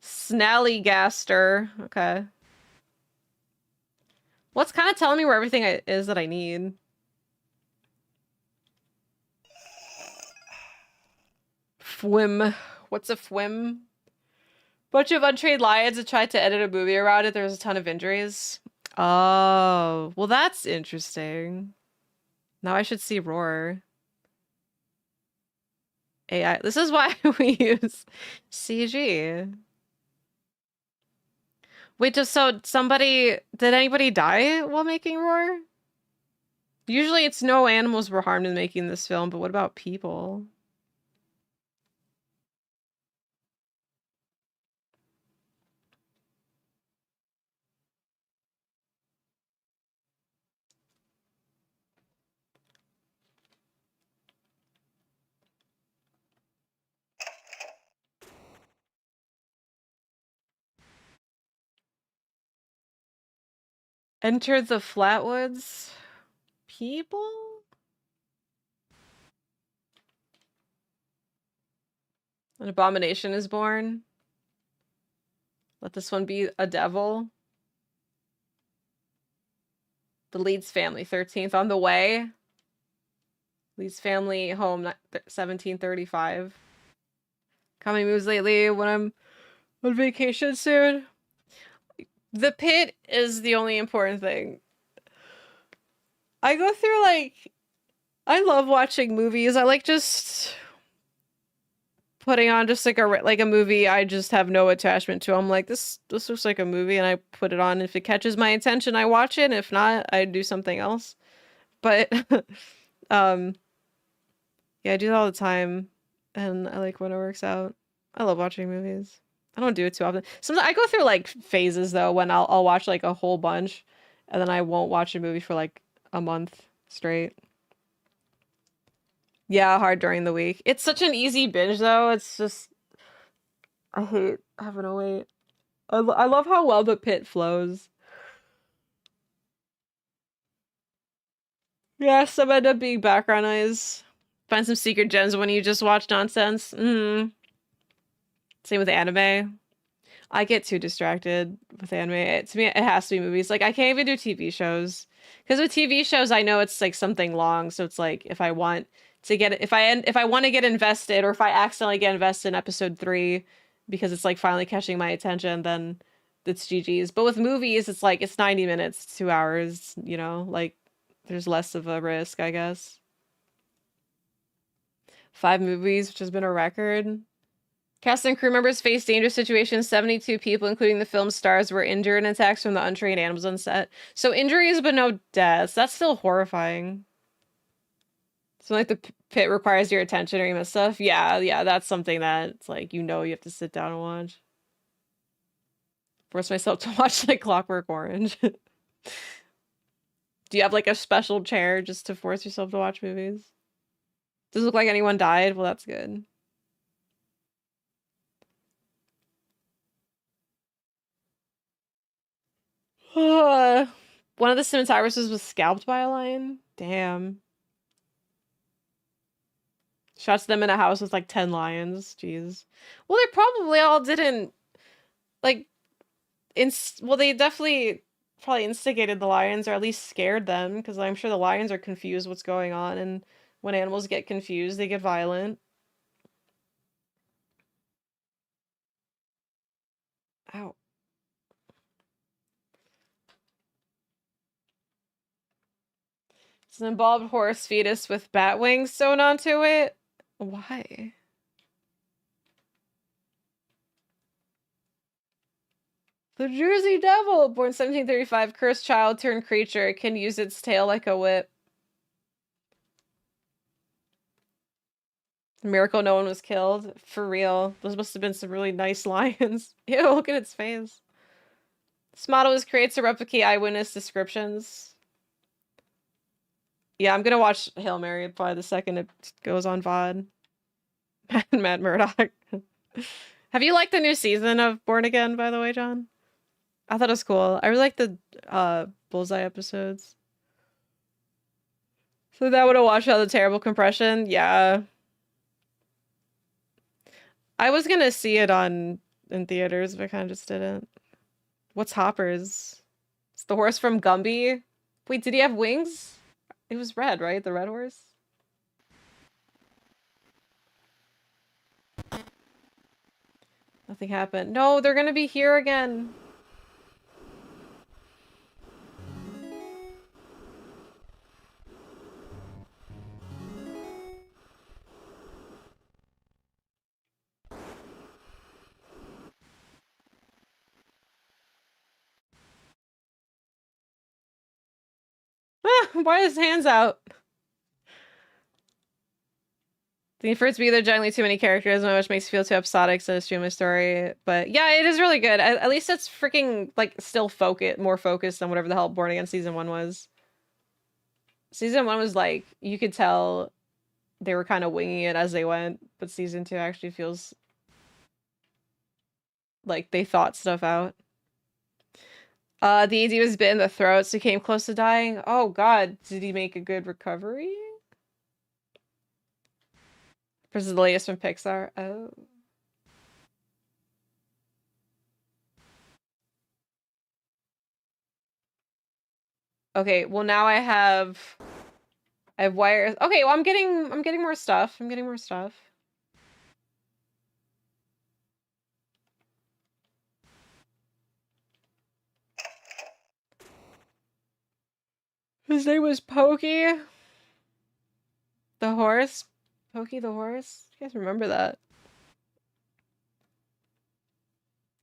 Snallygaster. Okay. Well, it's kind of telling me where everything is that I need. Fwim. What's a fwim? Bunch of untrained lions that tried to edit a movie around it. There was a ton of injuries. Oh, well, that's interesting. Now I should see Roar. AI. This is why we use CG. Wait, did anybody die while making Roar? Usually it's no animals were harmed in making this film, but what about people? Enter the Flatwoods? People? An abomination is born. Let this one be a devil. The Leeds family, 13th on the way. Leeds family home, 1735. Coming moves lately when I'm on vacation soon. The pit is the only important thing. I go through I love watching movies. I like just putting on just like a movie I just have no attachment to. I'm like, this looks like a movie, and I put it on. If it catches my attention, I watch it. If not, I do something else. But yeah, I do that all the time, and I like when it works out. I love watching movies. I don't do it too often. Sometimes I go through phases though when I'll watch a whole bunch, and then I won't watch a movie for a month straight. Yeah, hard during the week. It's such an easy binge though. It's just I hate having to wait. I love how well the pit flows. Yeah, some end up being background noise. Find some secret gems when you just watch nonsense. Same with anime. I get too distracted with anime. To me, it has to be movies. Like I can't even do TV shows because with TV shows, I know it's like something long. So it's like if I want to get if I want to get invested, or if I accidentally get invested in episode 3 because it's like finally catching my attention, then it's GG's. But with movies, it's like it's 90 minutes, 2 hours. Like there's less of a risk, I guess. 5 movies, which has been a record. Cast and crew members faced dangerous situations. 72 people, including the film stars, were injured in attacks from the untrained animals on set. So injuries, but no deaths. That's still horrifying. So like the pit requires your attention or you miss stuff. Yeah, that's something that it's like you have to sit down and watch. Force myself to watch like Clockwork Orange. Do you have like a special chair just to force yourself to watch movies? Does it look like anyone died? Well, that's good. One of the cinematographers was scalped by a lion. Damn. Shots them in a house with like 10 lions. Jeez. Well, they probably all didn't like well, they definitely probably instigated the lions or at least scared them because I'm sure the lions are confused what's going on, and when animals get confused, they get violent. Ow. It's an embalmed horse fetus with bat wings sewn onto it. Why? The Jersey Devil, born 1735, cursed child turned creature, it can use its tail like a whip. Miracle no one was killed. For real. Those must have been some really nice lions. Ew, look at its face. This model was created to replicate eyewitness descriptions. Yeah, I'm gonna watch Hail Mary probably the second it goes on VOD. Matt Murdock. Have you liked the new season of Born Again, by the way, John? I thought it was cool. I really like the Bullseye episodes. So that would have watched out the terrible compression. Yeah. I was gonna see it in theaters, but I kind of just didn't. What's Hoppers? It's the horse from Gumby. Wait, did he have wings? It was red, right? The red horse? Nothing happened. No, they're gonna be here again. Why are his hands out? For it to be there generally too many characters, which makes it feel too episodic to stream a story. But yeah, it is really good. At least it's freaking like still more focused on whatever the hell Born Again season 1 was. Season 1 was like you could tell they were kind of winging it as they went, but season 2 actually feels like they thought stuff out. The AD was bit in the throat, so he came close to dying. Oh god, did he make a good recovery? This is the latest from Pixar. Oh. Okay, well now I have wires. Okay, well I'm getting more stuff. I'm getting more stuff. His name was Pokey. The horse. Pokey the horse. You guys remember that?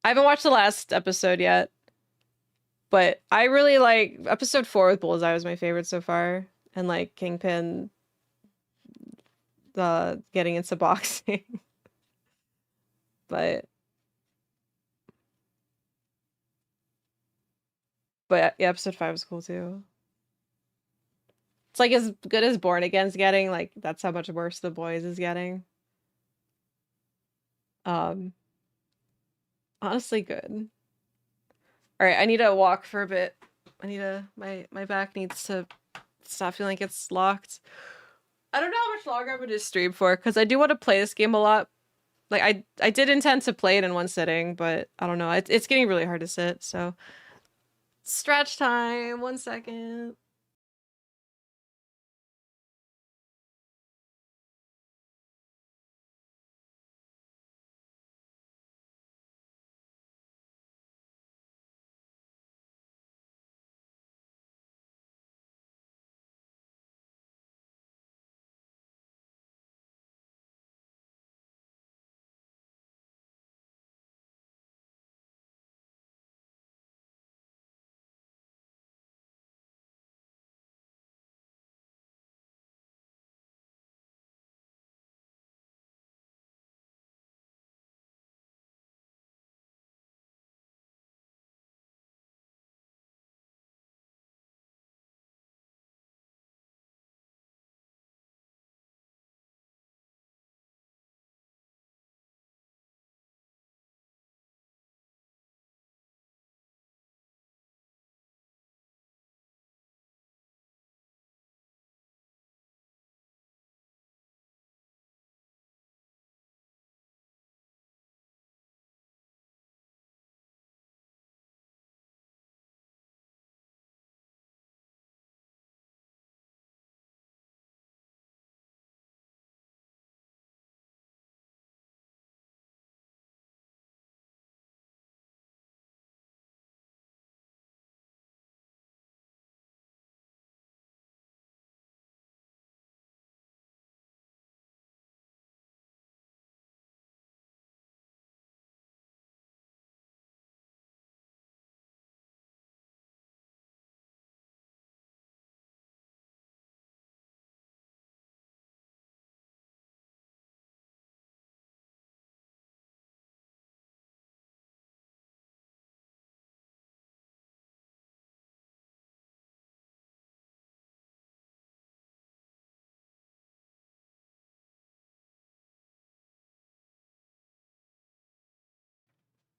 I haven't watched the last episode yet. But I really like episode 4 with Bullseye was my favorite so far. And like Kingpin getting into boxing. but yeah, episode 5 was cool too. It's like as good as Born Again's getting, like that's how much worse The Boys is getting. Um, honestly good. All right, I need to walk for a bit. I need to my back needs to stop feeling like it's locked. I don't know how much longer I'm gonna stream for because I do want to play this game a lot. Like I did intend to play it in one sitting, but I don't know. It's getting really hard to sit. So stretch time. 1 second.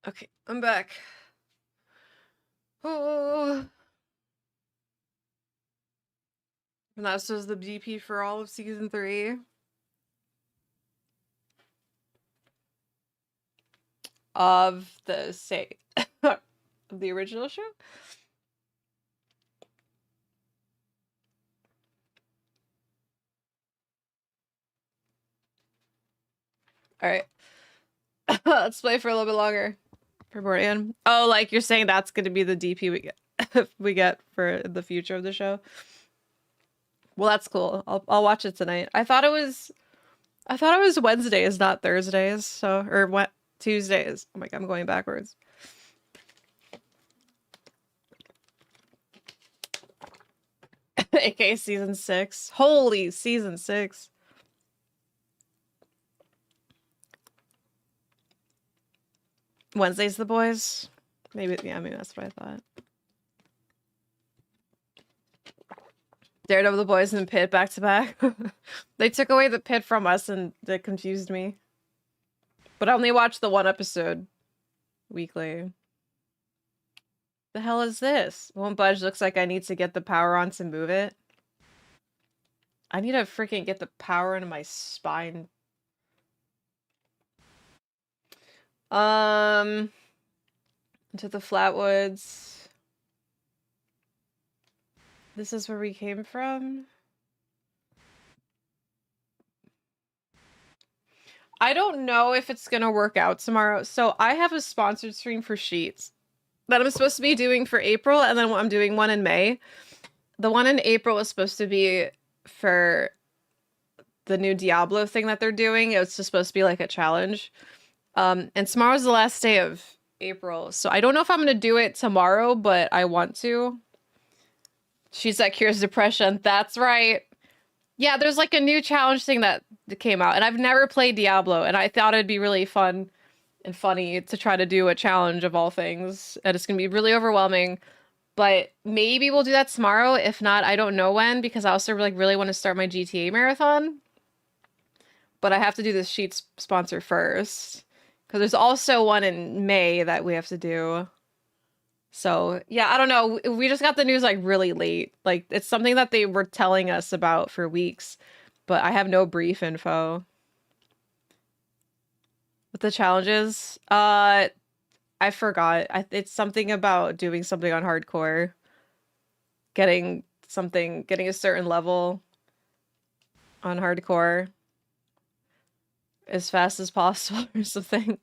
Okay, I'm back. Oh. And that's just the DP for all of season 3 of the original show. All right, let's play for a little bit longer for Born. Oh, like you're saying that's going to be the DP we get for the future of the show. Well, that's cool. I'll watch it tonight. I thought it was Wednesdays, not Thursdays. So or what Tuesdays. Oh my god, I'm going backwards. AK season 6. Holy season 6. Wednesday's The Boys. Maybe that's what I thought. Daredevil, The Boys, and Pit back to back. They took away the Pit from us and it confused me. But I only watched the one episode weekly. The hell is this? Won't budge. Looks like I need to get the power on to move it. I need to freaking get the power into my spine. Into the Flatwoods. This is where we came from. I don't know if it's gonna work out tomorrow. So I have a sponsored stream for Sheets that I'm supposed to be doing for April, and then I'm doing one in May. The one in April is supposed to be for the new Diablo thing that they're doing. It's just supposed to be like a challenge. And tomorrow's the last day of April. So I don't know if I'm gonna do it tomorrow, but I want to. She's that cures depression. That's right. Yeah, there's like a new challenge thing that came out, and I've never played Diablo, and I thought it'd be really fun and funny to try to do a challenge of all things, and it's gonna be really overwhelming. But maybe we'll do that tomorrow. If not, I don't know when, because I also like really want to start my GTA marathon. But I have to do this Sheets sponsor first. Because there's also one in May that we have to do. So, yeah, I don't know. We just got the news like really late. Like it's something that they were telling us about for weeks, but I have no brief info. What the challenges? I forgot. It's something about doing something on hardcore. Getting a certain level on hardcore as fast as possible or something.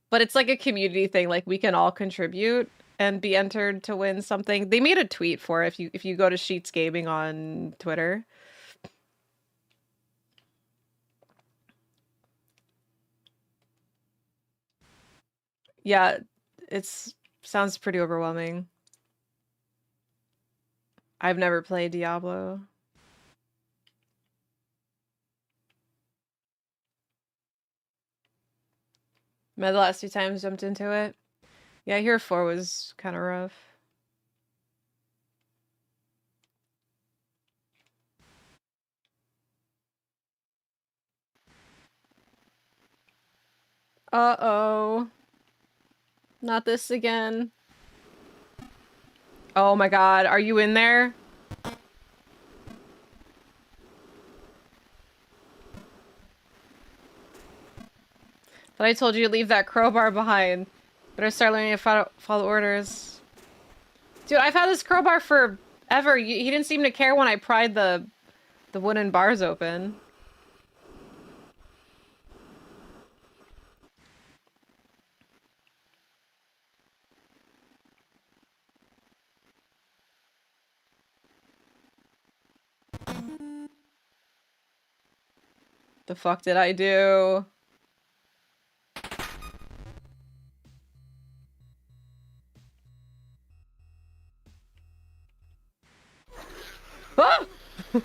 But it's like a community thing. Like we can all contribute and be entered to win something. They made a tweet for it if you go to Sheets Gaming on Twitter. Yeah, it's sounds pretty overwhelming. I've never played Diablo. The last few times jumped into it. Yeah, I hear 4 was kind of rough. Uh-oh. Not this again. Oh my god, are you in there? But I told you to leave that crowbar behind. Better start learning to follow orders. Dude, I've had this crowbar forever. He didn't seem to care when I pried the wooden bars open. The fuck did I do? Ah! What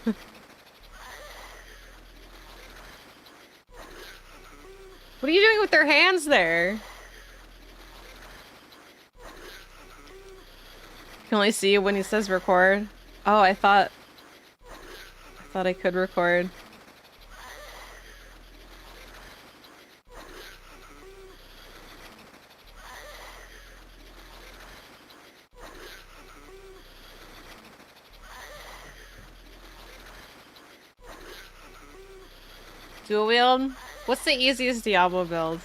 are you doing with their hands there? You can only see when he says record. Oh, I thought I could record. Dual wield? What's the easiest Diablo build?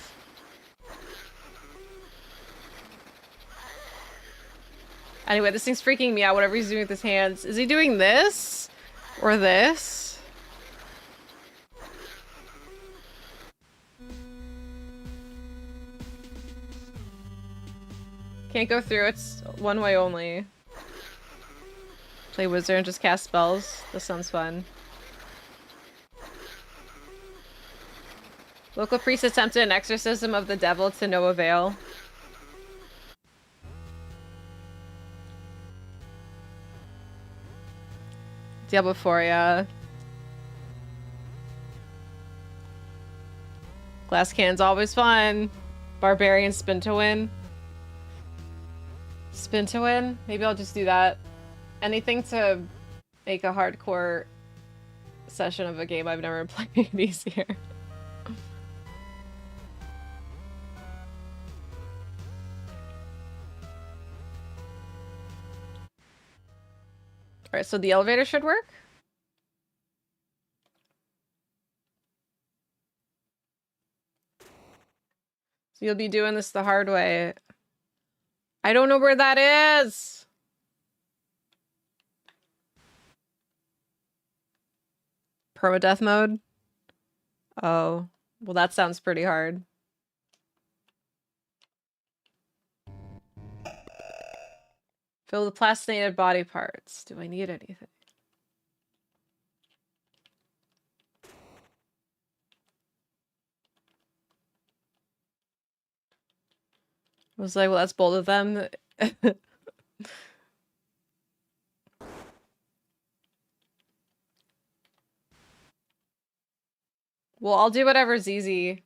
Anyway, this thing's freaking me out, whatever he's doing with his hands. Is he doing this? Or this? Can't go through, it's one way only. Play wizard and just cast spells. This sounds fun. Local priest attempted an exorcism of the devil to no avail. Diablo 4, yeah. Glass cannon's always fun. Barbarian spin to win. Spin to win? Maybe I'll just do that. Anything to make a hardcore session of a game I've never played easier. Alright, so the elevator should work? So you'll be doing this the hard way. I don't know where that is! Permadeath mode? Oh. Well, that sounds pretty hard. Fill with plastinated body parts. Do I need anything? I was like, well, that's both of them. Well, I'll do whatever's easy.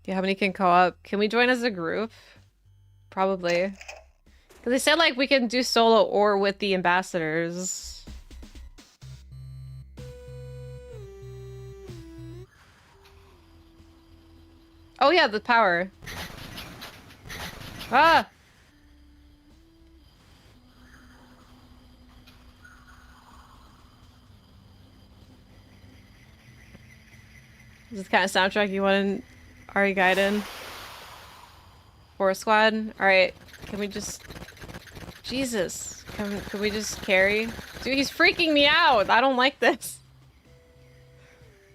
Yeah, how many can co-op? Can we join as a group? Probably. Because they said, like, we can do solo or with the ambassadors. Oh yeah, the power. Ah! This is the kind of soundtrack you want in Ari Gaiden? Horror Squad? Alright, can we just... Jesus. Can we just carry? Dude, he's freaking me out! I don't like this.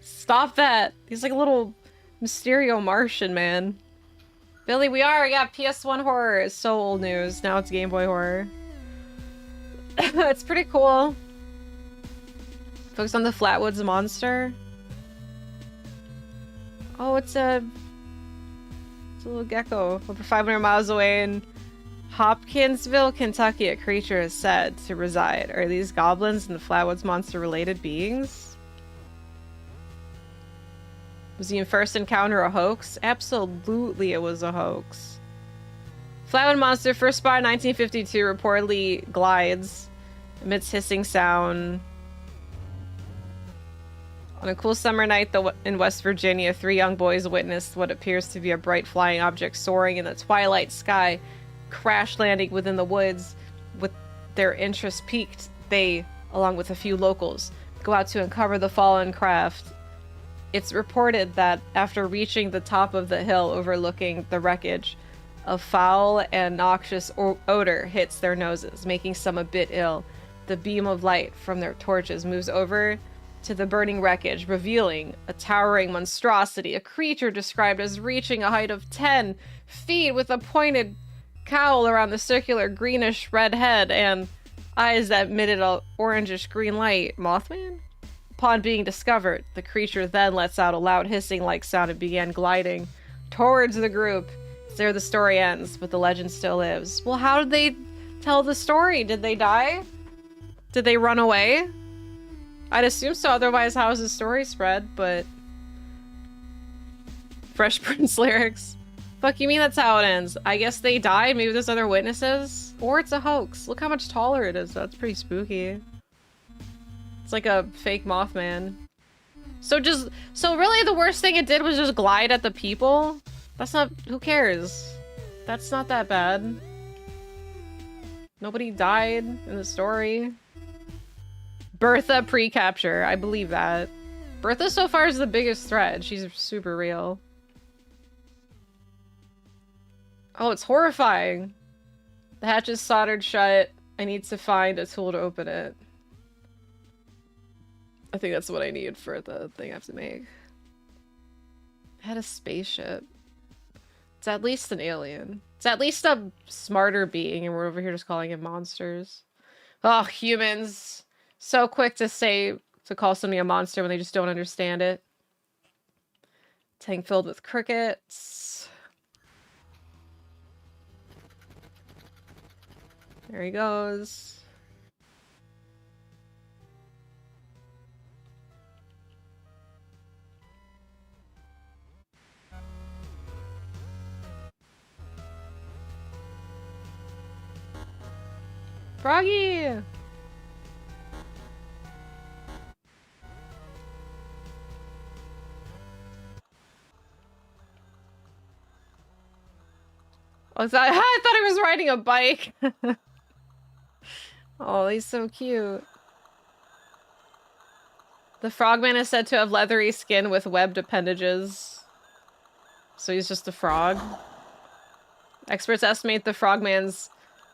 Stop that! He's like a little Mysterio Martian, man. Billy, we got PS1 horror. It's so old news. Now it's Game Boy horror. It's pretty cool. Focus on the Flatwoods monster. Oh, it's a little gecko over 500 miles away in Hopkinsville, Kentucky. A creature is said to reside. Are these goblins and the Flatwoods monster related beings? Was the first encounter a hoax? Absolutely it was a hoax. Flatwood monster first spotted in 1952 reportedly glides amidst hissing sound. On a cool summer night in West Virginia, 3 young boys witnessed what appears to be a bright flying object soaring in the twilight sky, crash landing within the woods. With their interest piqued, they, along with a few locals, go out to uncover the fallen craft. It's reported that after reaching the top of the hill overlooking the wreckage, a foul and noxious odor hits their noses, making some a bit ill. The beam of light from their torches moves over to the burning wreckage, revealing a towering monstrosity, a creature described as reaching a height of 10 feet with a pointed cowl around the circular greenish red head and eyes that emitted a orangish green light. Mothman? Upon being discovered, the creature then lets out a loud hissing-like sound and began gliding towards the group. There the story ends, but the legend still lives. Well, how did they tell the story? Did they die? Did they run away? I'd assume so, otherwise how is the story spread? But... Fresh Prince lyrics. Fuck, you mean that's how it ends? I guess they died, maybe there's other witnesses? Or it's a hoax. Look how much taller it is, that's pretty spooky. It's like a fake Mothman. So really the worst thing it did was just glide at the people? That's not... who cares? That's not that bad. Nobody died in the story. Bertha pre-capture. I believe that. Bertha so far is the biggest threat. She's super real. Oh, it's horrifying. The hatch is soldered shut. I need to find a tool to open it. I think that's what I need for the thing I have to make. I had a spaceship. It's at least an alien. It's at least a smarter being, and we're over here just calling it monsters. Oh, humans. So quick to call somebody a monster when they just don't understand it. Tank filled with crickets. There he goes. Froggy! Oh, I thought he was riding a bike. Oh, he's so cute. The frogman is said to have leathery skin with webbed appendages. So he's just a frog. Experts estimate the frogman's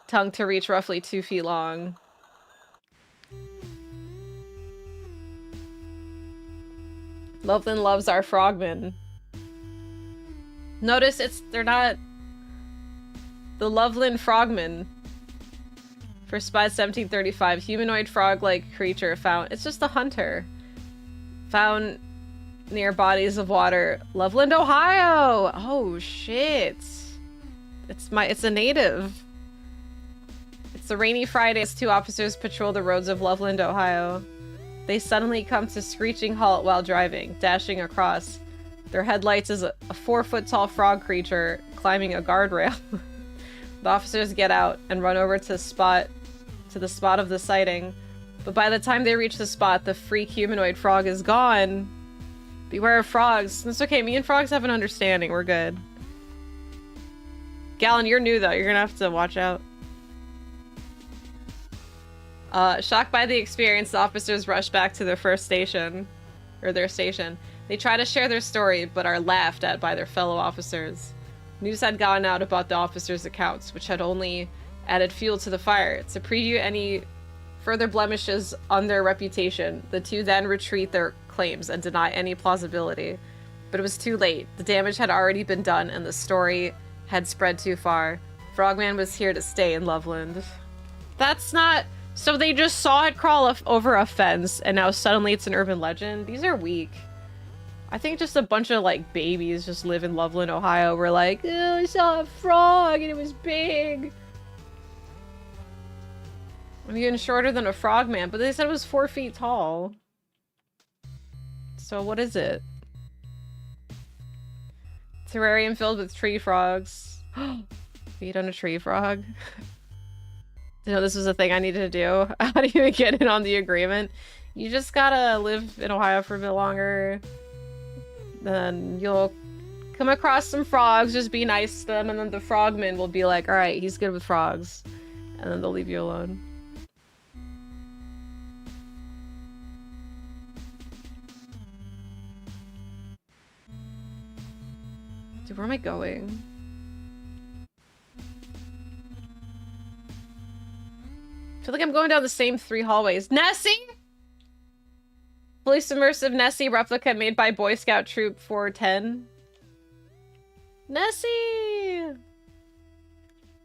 tongue to reach roughly 2 feet long. Loveland loves our frogmen. Notice they're not the Loveland frogmen. First spotted 1735. Humanoid frog-like creature found. It's just a hunter. Found near bodies of water. Loveland, Ohio! Oh, shit. It's a native. It's a rainy Friday as 2 officers patrol the roads of Loveland, Ohio. They suddenly come to screeching halt while driving, dashing across Their headlights is a 4-foot-tall frog creature climbing a guardrail. The officers get out and run over to the spot of the sighting. But by the time they reach the spot, the freak humanoid frog is gone. Beware of frogs. It's okay, me and frogs have an understanding. We're good. Gallon, you're new though. You're gonna have to watch out. Shocked by the experience, the officers rush back to their station. They try to share their story, but are laughed at by their fellow officers. News had gotten out about the officers' accounts, which had only added fuel to the fire. To preview any further blemishes on their reputation, the two then retreat their claims and deny any plausibility. But it was too late. The damage had already been done, and the story had spread too far. Frogman was here to stay in Loveland. That's not... So they just saw it crawl over a fence, and now suddenly it's an urban legend? These are weak. I think just a bunch of, like, babies just live in Loveland, Ohio. We're like, oh, I saw a frog, and it was big. I'm getting shorter than a frogman, but they said it was 4 feet tall. So what is it? Terrarium filled with tree frogs. Feed on a tree frog. You know, this was a thing I needed to do. How do you get in on the agreement? You just gotta live in Ohio for a bit longer. Then you'll come across some frogs, just be nice to them, and then the frogman will be like, alright, he's good with frogs. And then they'll leave you alone. Dude, where am I going? I feel like I'm going down the same 3 hallways. Nessie? Fully submersive Nessie replica made by Boy Scout Troop 410. Nessie!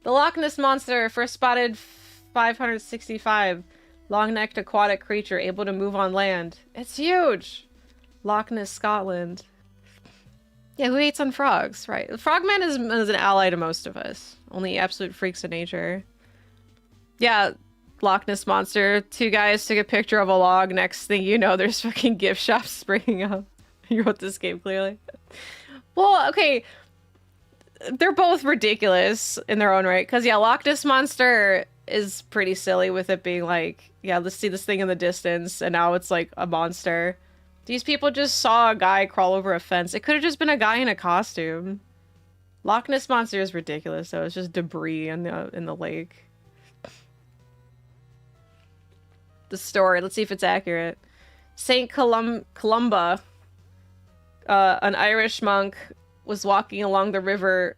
The Loch Ness Monster, first spotted 565. Long-necked aquatic creature able to move on land. It's huge! Loch Ness, Scotland. Yeah, who hates on frogs? Right. The frogman is an ally to most of us. Only absolute freaks of nature. Yeah, Loch Ness Monster. 2 guys took a picture of a log. Next thing you know, there's fucking gift shops springing up. You wrote this game clearly. Well, okay. They're both ridiculous in their own right. Because, yeah, Loch Ness Monster is pretty silly with it being like, yeah, let's see this thing in the distance. And now it's like a monster. These people just saw a guy crawl over a fence. It could have just been a guy in a costume. Loch Ness Monster is ridiculous, though. It's just debris in the lake. The story. Let's see if it's accurate. Saint Columba, an Irish monk, was walking along the river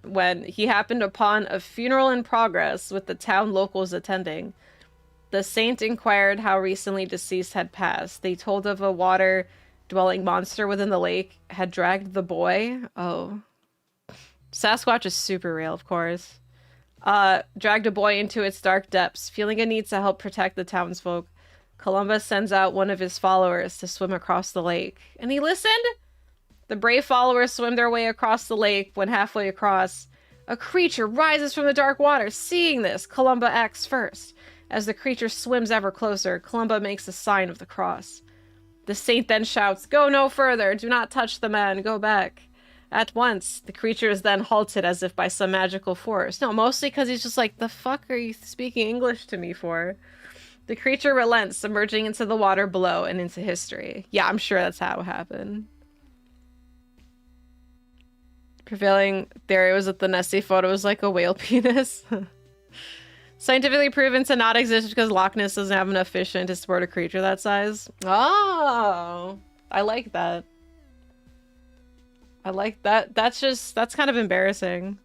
when he happened upon a funeral in progress with the town locals attending. The saint inquired how recently deceased had passed. They told of a water-dwelling monster within the lake had dragged the boy. Oh. Sasquatch is super real, of course. Dragged a boy into its dark depths. Feeling a need to help protect the townsfolk, Columbus sends out one of his followers to swim across the lake. And he listened? The brave followers swim their way across the lake. When halfway across, a creature rises from the dark water. Seeing this, Columba acts first. As the creature swims ever closer, Columba makes a sign of the cross. The saint then shouts, "Go no further! Do not touch the man! Go back!" At once, the creature is then halted as if by some magical force. No, mostly because he's just like, the fuck are you speaking English to me for? The creature relents, emerging into the water below and into history. Yeah, I'm sure that's how it happened. Prevailing theory was that the Nessie photo was like a whale penis. Scientifically proven to not exist because Loch Ness doesn't have enough fish in to support a creature that size. Oh, I like that. I like that. That's kind of embarrassing.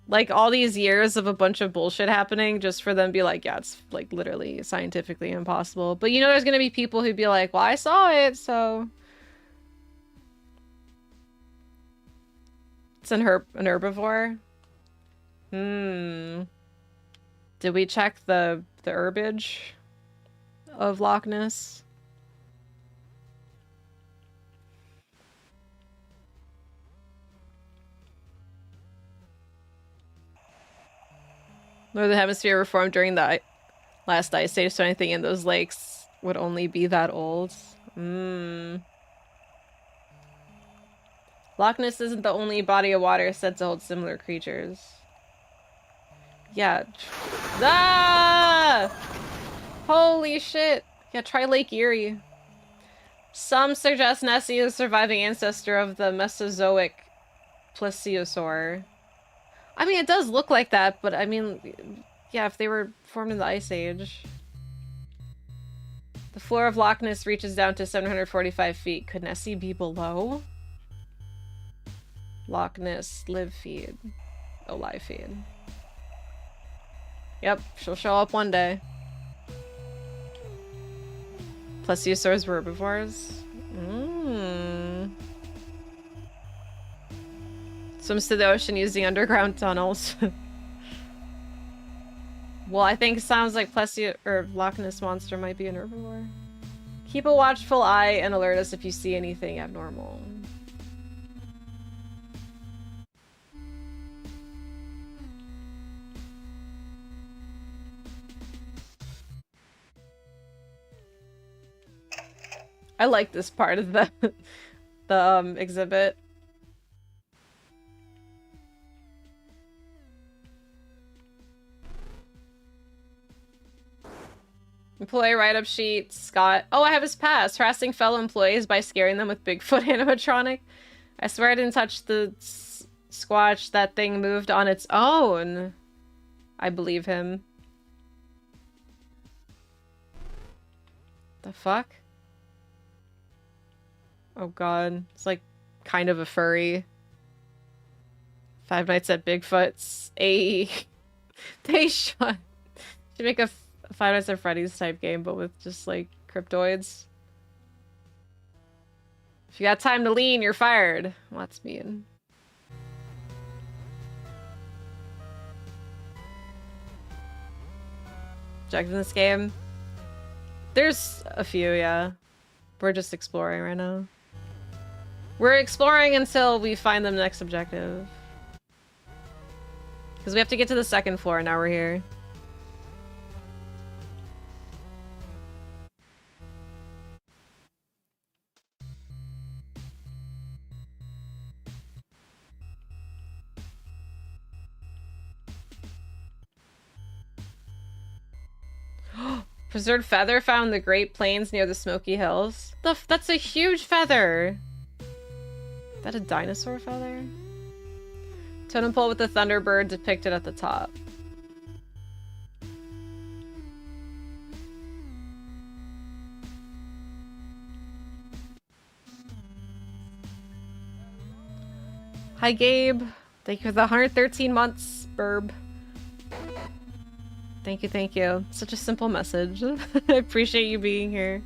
Like, all these years of a bunch of bullshit happening just for them to be like, yeah, it's, like, literally scientifically impossible. But you know there's gonna be people who'd be like, well, I saw it, so... It's an herbivore? Did we check the herbage of Loch Ness? Northern Hemisphere reformed during the last ice age, so anything in those lakes would only be that old. Loch Ness isn't the only body of water said to hold similar creatures. Yeah. Ah! Holy shit. Yeah, try Lake Erie. Some suggest Nessie is a surviving ancestor of the Mesozoic plesiosaur. I mean, it does look like that, but I mean, yeah, if they were formed in the Ice Age. The floor of Loch Ness reaches down to 745 feet. Could Nessie be below? Loch Ness, live feed. Oh, live feed. Yep, she'll show up one day. Plesiosaurs were herbivores. Swims to the ocean using underground tunnels. Well, I think it sounds like Loch Ness Monster might be an herbivore. Keep a watchful eye and alert us if you see anything abnormal. I like this part of the exhibit. Employee write-up sheet, Scott. Oh, I have his pass. Harassing fellow employees by scaring them with Bigfoot animatronic. I swear I didn't touch the squatch. That thing moved on its own. I believe him. The fuck? Oh god. It's like kind of a furry. Five Nights at Bigfoot's. They should make a Five Nights at Freddy's type game, but with just like cryptoids. If you got time to lean, you're fired. Well, that's mean. Objective in this game? There's a few, yeah. We're just exploring right now. We're exploring until we find the next objective. Because we have to get to the second floor, and now we're here. Preserved feather found in the Great Plains near the Smoky Hills. That's a huge feather! Is that a dinosaur feather? Totem pole with the Thunderbird depicted at the top. Hi, Gabe. Thank you for the 113 months, Burb. Thank you, thank you. Such a simple message. I appreciate you being here.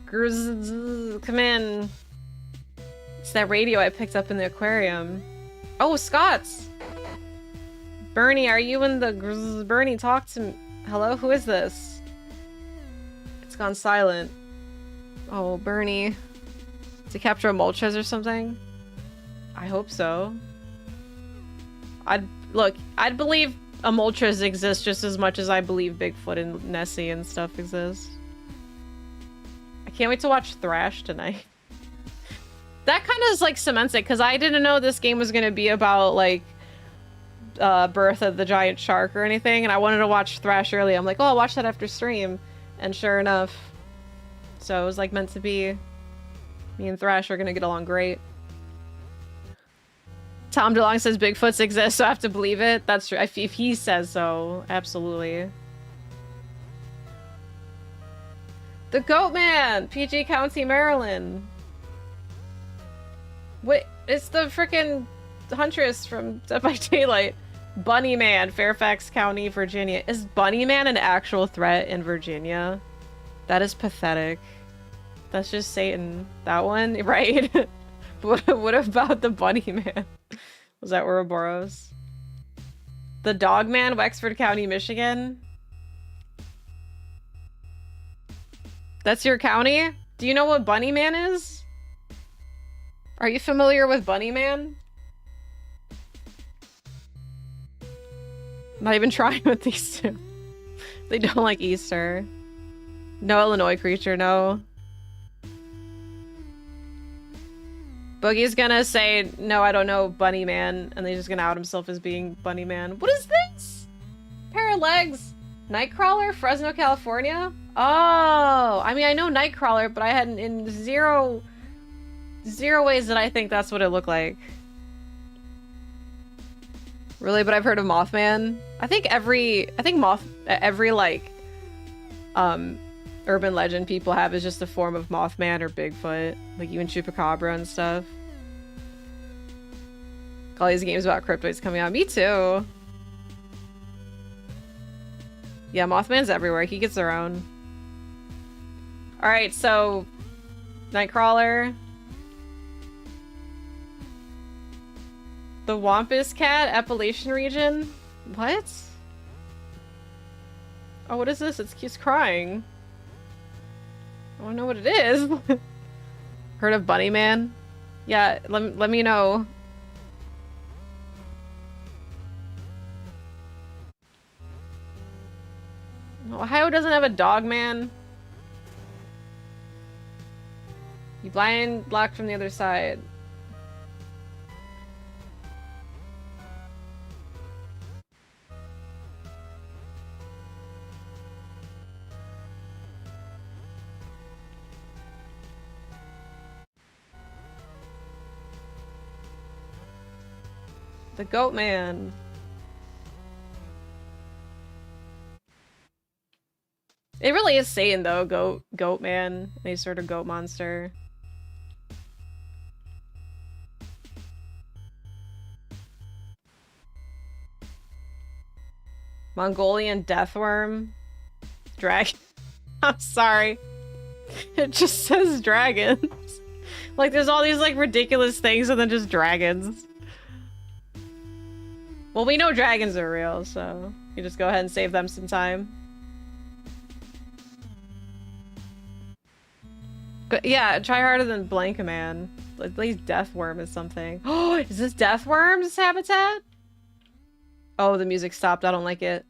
Come in. It's that radio I picked up in the aquarium. Oh, Scott's! Bernie, are you in the... Bernie, talk to me. Hello? Who is this? It's gone silent. Oh, Bernie. To capture a Moltres or something? I hope so. I'd believe a Moltres exists just as much as I believe Bigfoot and Nessie and stuff exist. I can't wait to watch Thrash tonight. That kind of is like cements it, because I didn't know this game was going to be about like Birth of the Giant Shark or anything, and I wanted to watch Thrash early. I'm like, oh, I'll watch that after stream, and sure enough. So it was like meant to be. Me and Thrash are going to get along great. Tom DeLonge says Bigfoots exist, so I have to believe it. That's true. If he says so, absolutely. The Goat Man! PG County, Maryland. Wait, it's the frickin' Huntress from Dead by Daylight. Bunny Man, Fairfax County, Virginia. Is Bunny Man an actual threat in Virginia? That is pathetic. That's just Satan. That one? Right? What about the Bunny Man? Was that Ouroboros? The Dog Man, Wexford County, Michigan. That's your county? Do you know what Bunny Man is? Are you familiar with Bunny Man? Not even trying with these two. They don't like Easter. No Illinois creature, no. Boogie's gonna say, no, I don't know, Bunny Man, and then he's just gonna out himself as being Bunny Man. What is this? Pair of legs. Nightcrawler, Fresno, California? Oh, I mean, I know Nightcrawler, but I had in zero ways that I think that's what it looked like. Really, but I've heard of Mothman. I think every like, urban legend people have is just a form of Mothman or Bigfoot. Like even Chupacabra and stuff. All these games about cryptoids coming out. Me too. Yeah, Mothman's everywhere. He gets around. Alright, so Nightcrawler. The Wampus Cat, Appalachian region? What? Oh, what is this? It keeps crying. I don't know what it is. Heard of Bunny Man? Yeah, let me know. Ohio doesn't have a dog man. You blind blocked from the other side. The Goat Man. It really is Satan though, goat man, any sort of goat monster. Mongolian deathworm. Dragon. I'm sorry. It just says dragons. Like there's all these like ridiculous things and then just dragons. Well, we know dragons are real, so you just go ahead and save them some time. But yeah, try harder than Blankaman. At least Deathworm is something. Oh, is this Deathworm's habitat? Oh, the music stopped. I don't like it.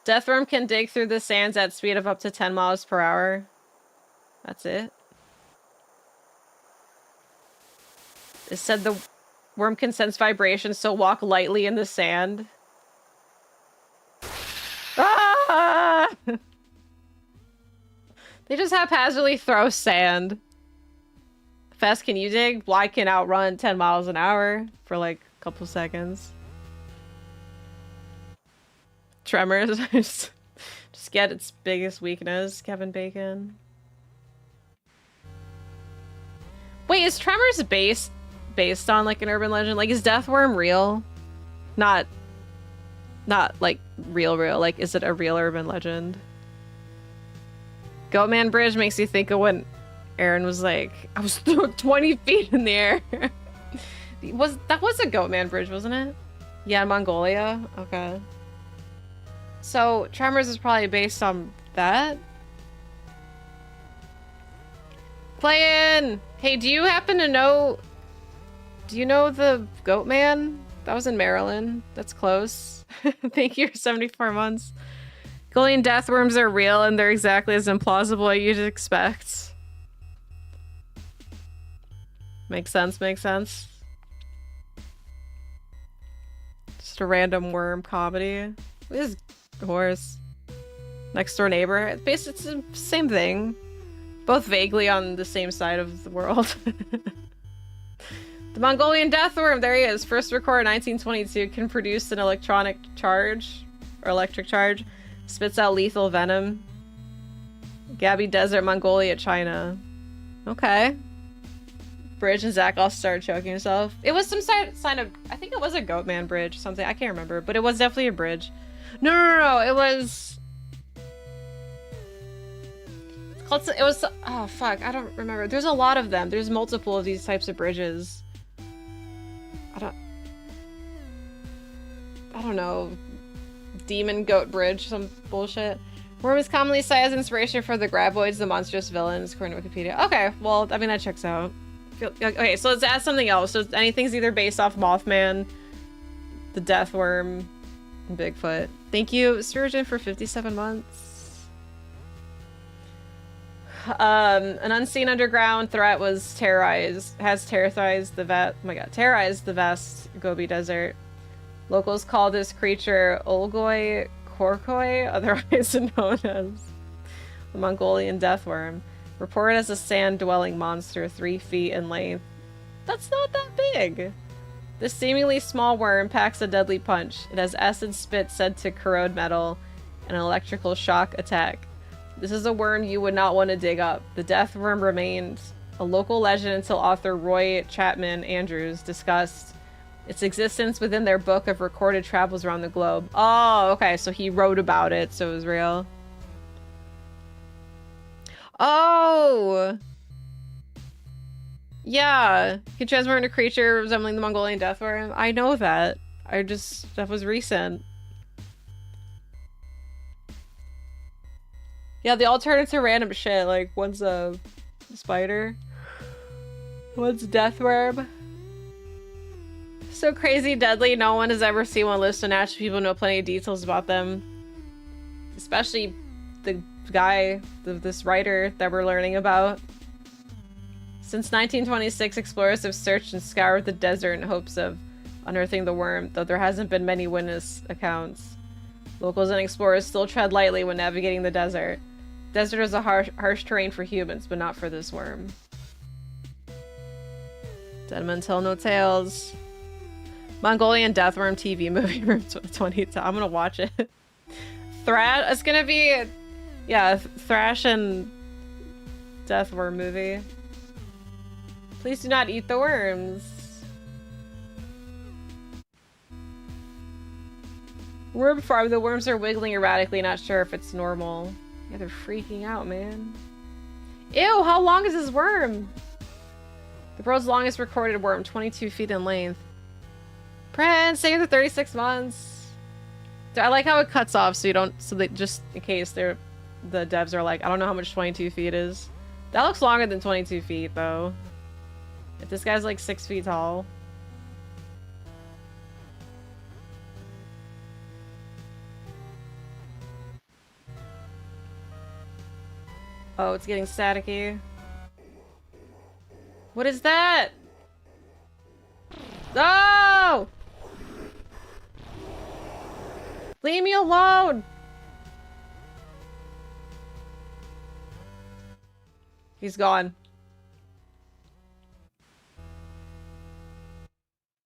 Deathworm can dig through the sands at speed of up to 10 miles per hour. That's it. It said the worm can sense vibrations, so walk lightly in the sand. Ah! They just haphazardly throw sand. Fast can you dig? Why can outrun 10 miles an hour for like a couple seconds. Tremors. Just get its biggest weakness, Kevin Bacon. Wait, is Tremors based on like an urban legend? Like, is Deathworm real? Not like real. Like, is it a real urban legend? Goatman Bridge makes you think of when Aaron was like, I was 20 feet in the air. That was a Goatman Bridge, wasn't it? Yeah, Mongolia. Okay. So Tremors is probably based on that. Playin! Hey, do you happen to know? Do you know the Goatman? That was in Maryland. That's close. Thank you for 74 months. Gullian deathworms are real and they're exactly as implausible as you'd expect. Makes sense, makes sense. Just a random worm comedy. This is horse. Next door neighbor. It's the same thing. Both vaguely on the same side of the world. The Mongolian deathworm, there he is. First recorded in 1922, can produce an electronic charge or electric charge. Spits out lethal venom. Gabby Desert, Mongolia, China. Okay. Bridge and Zach all started choking himself. It was some sign of, I think it was a Goatman bridge or something. I can't remember, but it was definitely a bridge. No. It was... It was... Oh, fuck. I don't remember. There's a lot of them. There's multiple of these types of bridges. I don't know. Demon Goat Bridge, some bullshit. Worm is commonly cited as inspiration for the Graboids, the monstrous villains, according to Wikipedia. Okay, well, I mean, that checks out. Okay, so let's add something else. So anything's either based off Mothman, the Deathworm, Bigfoot. Thank you, Sturgeon, for 57 months. An unseen underground threat has terrorized the vast Gobi Desert. Locals call this creature Olgoi Korkoi, otherwise known as the Mongolian deathworm. Reported as a sand-dwelling monster 3 feet in length. That's not that big! This seemingly small worm packs a deadly punch. It has acid spit said to corrode metal and an electrical shock attack. This is a worm you would not want to dig up. The death worm remained a local legend until author Roy Chapman Andrews discussed its existence within their book of recorded travels around the globe. Oh, okay, so he wrote about it, so it was real. Oh! Yeah, can transform into a creature resembling the Mongolian deathworm. I know that. That was recent. Yeah, they all turn into random shit. Like, one's a spider. One's deathworm. So crazy deadly, no one has ever seen one live so naturally. People know plenty of details about them. Especially the guy, this writer that we're learning about. Since 1926, explorers have searched and scoured the desert in hopes of unearthing the worm, though there hasn't been many witness accounts. Locals and explorers still tread lightly when navigating the desert. Desert is a harsh terrain for humans, but not for this worm. Dead men tell no tales. Mongolian deathworm TV movie from 2020. I'm gonna watch it. Thrash. It's gonna be, yeah, Thrash and deathworm movie. Please do not eat the worms. Worm farm. The worms are wiggling erratically, not sure if it's normal. Yeah, they're freaking out, man. Ew, how long is this worm? The world's longest recorded worm, 22 feet in length. Prince, thank you for 36 months. I like how it cuts off so you don't, so that just in case the devs are like, I don't know how much 22 feet is. That looks longer than 22 feet though. If this guy's like 6 feet tall. Oh, it's getting staticky. What is that? Oh! Leave me alone! He's gone.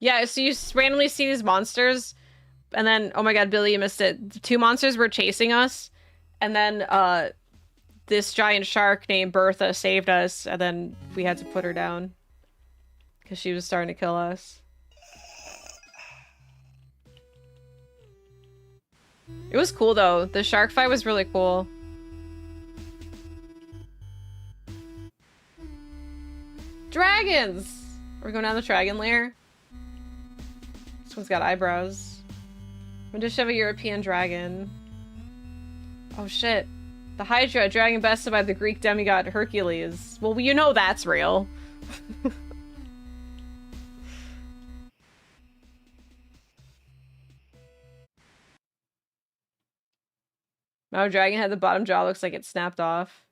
Yeah, so you randomly see these monsters, and then, oh my god, Billy, you missed it. 2 monsters were chasing us, and then, this giant shark named Bertha saved us, and then we had to put her down. Because she was starting to kill us. It was cool, though. The shark fight was really cool. Dragons! Are we going down the dragon lair? This one's got eyebrows. I'm gonna shove a European dragon. Oh shit. The Hydra, a dragon bested by the Greek demigod Hercules. Well, you know that's real. My dragon head, the bottom jaw looks like it snapped off.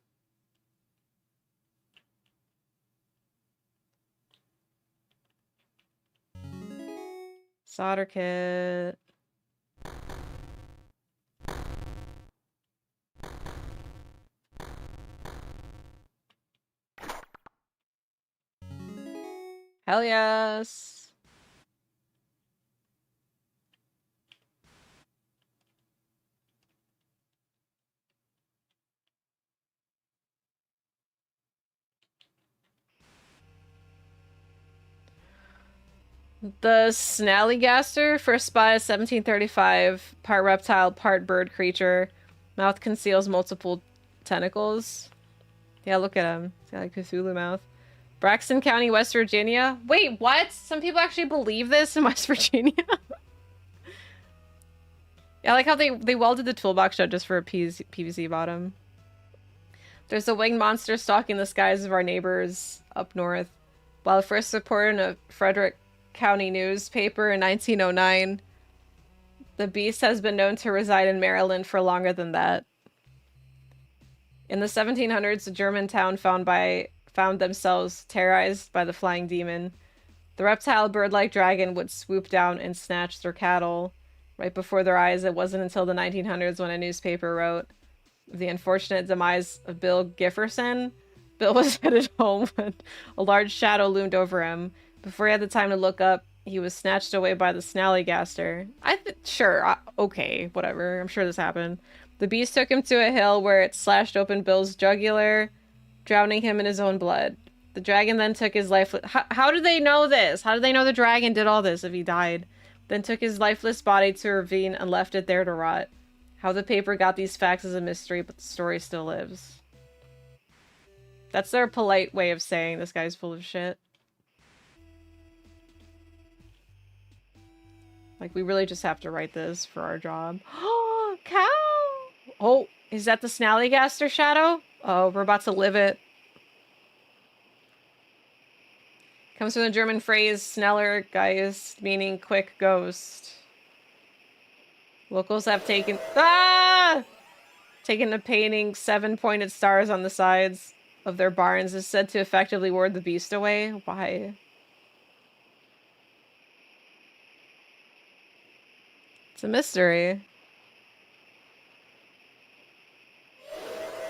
Solder kit. Hell yes. The Snallygaster, first spotted 1735, part reptile, part bird creature. Mouth conceals multiple tentacles. Yeah, look at him. He's got like Cthulhu mouth. Braxton County, West Virginia. Wait, what? Some people actually believe this in West Virginia? Yeah, I like how they welded the toolbox shut just for a PVC bottom. There's a winged monster stalking the skies of our neighbors up north. While first reported in a Frederick County newspaper in 1909, The beast has been known to reside in Maryland for longer than that. In the 1700s, a German town found themselves terrorized by the flying demon. The reptile bird-like dragon would swoop down and snatch their cattle. Right before their eyes, it wasn't until the 1900s when a newspaper wrote the unfortunate demise of Bill Gifferson. Bill was headed home when a large shadow loomed over him. Before he had the time to look up, he was snatched away by the snallygaster. Sure, okay, whatever. I'm sure this happened. The beast took him to a hill where it slashed open Bill's jugular, drowning him in his own blood. The dragon then took his lifeless... How do they know this? How do they know the dragon did all this if he died? Then took his lifeless body to a ravine and left it there to rot. How the paper got these facts is a mystery, but the story still lives. That's their polite way of saying this guy's full of shit. Like, we really just have to write this for our job. Oh, cow! Oh, is that the snallygaster shadow? Oh, we're about to live it. Comes from the German phrase Sneller Geist, meaning quick ghost. Locals have taken to painting 7 pointed stars on the sides of their barns is said to effectively ward the beast away. Why? It's a mystery.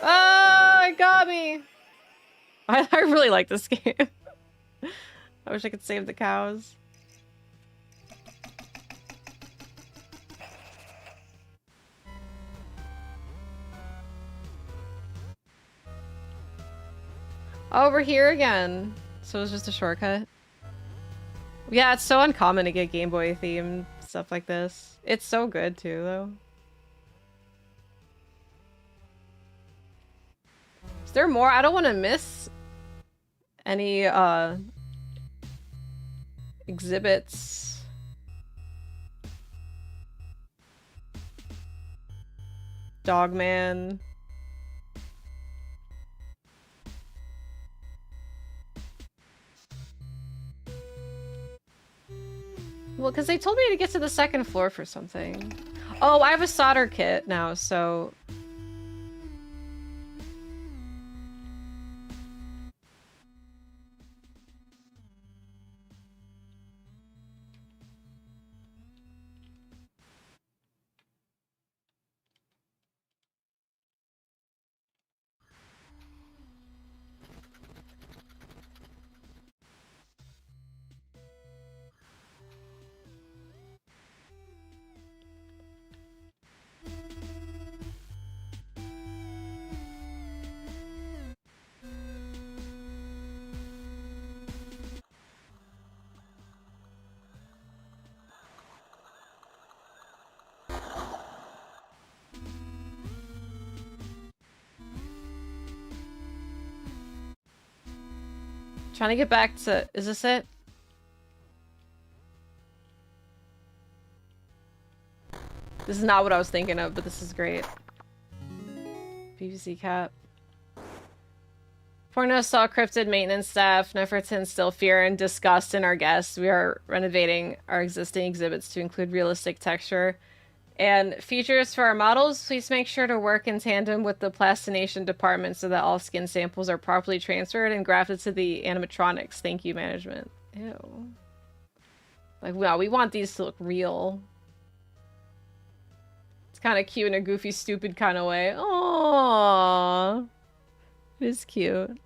Oh, it got me! I really like this game. I wish I could save the cows. Oh, we're here again. So it's just a shortcut. Yeah, it's so uncommon to get Game Boy themed stuff like this. It's so good too, though. Is there more? I don't want to miss any exhibits. Dogman. Well, because they told me to get to the second floor for something. Oh, I have a solder kit now, so... Trying to get back to... Is this it? This is not what I was thinking of, but this is great. PVC cap. Porno saw cryptid maintenance staff. Nefertiti instill fear and disgust in our guests. We are renovating our existing exhibits to include realistic texture and features for our models. Please make sure to work in tandem with the plastination department so that all skin samples are properly transferred and grafted to the animatronics. Thank you, management. Ew. Like, wow, we want these to look real. It's kind of cute in a goofy, stupid kind of way. Aww. It is cute.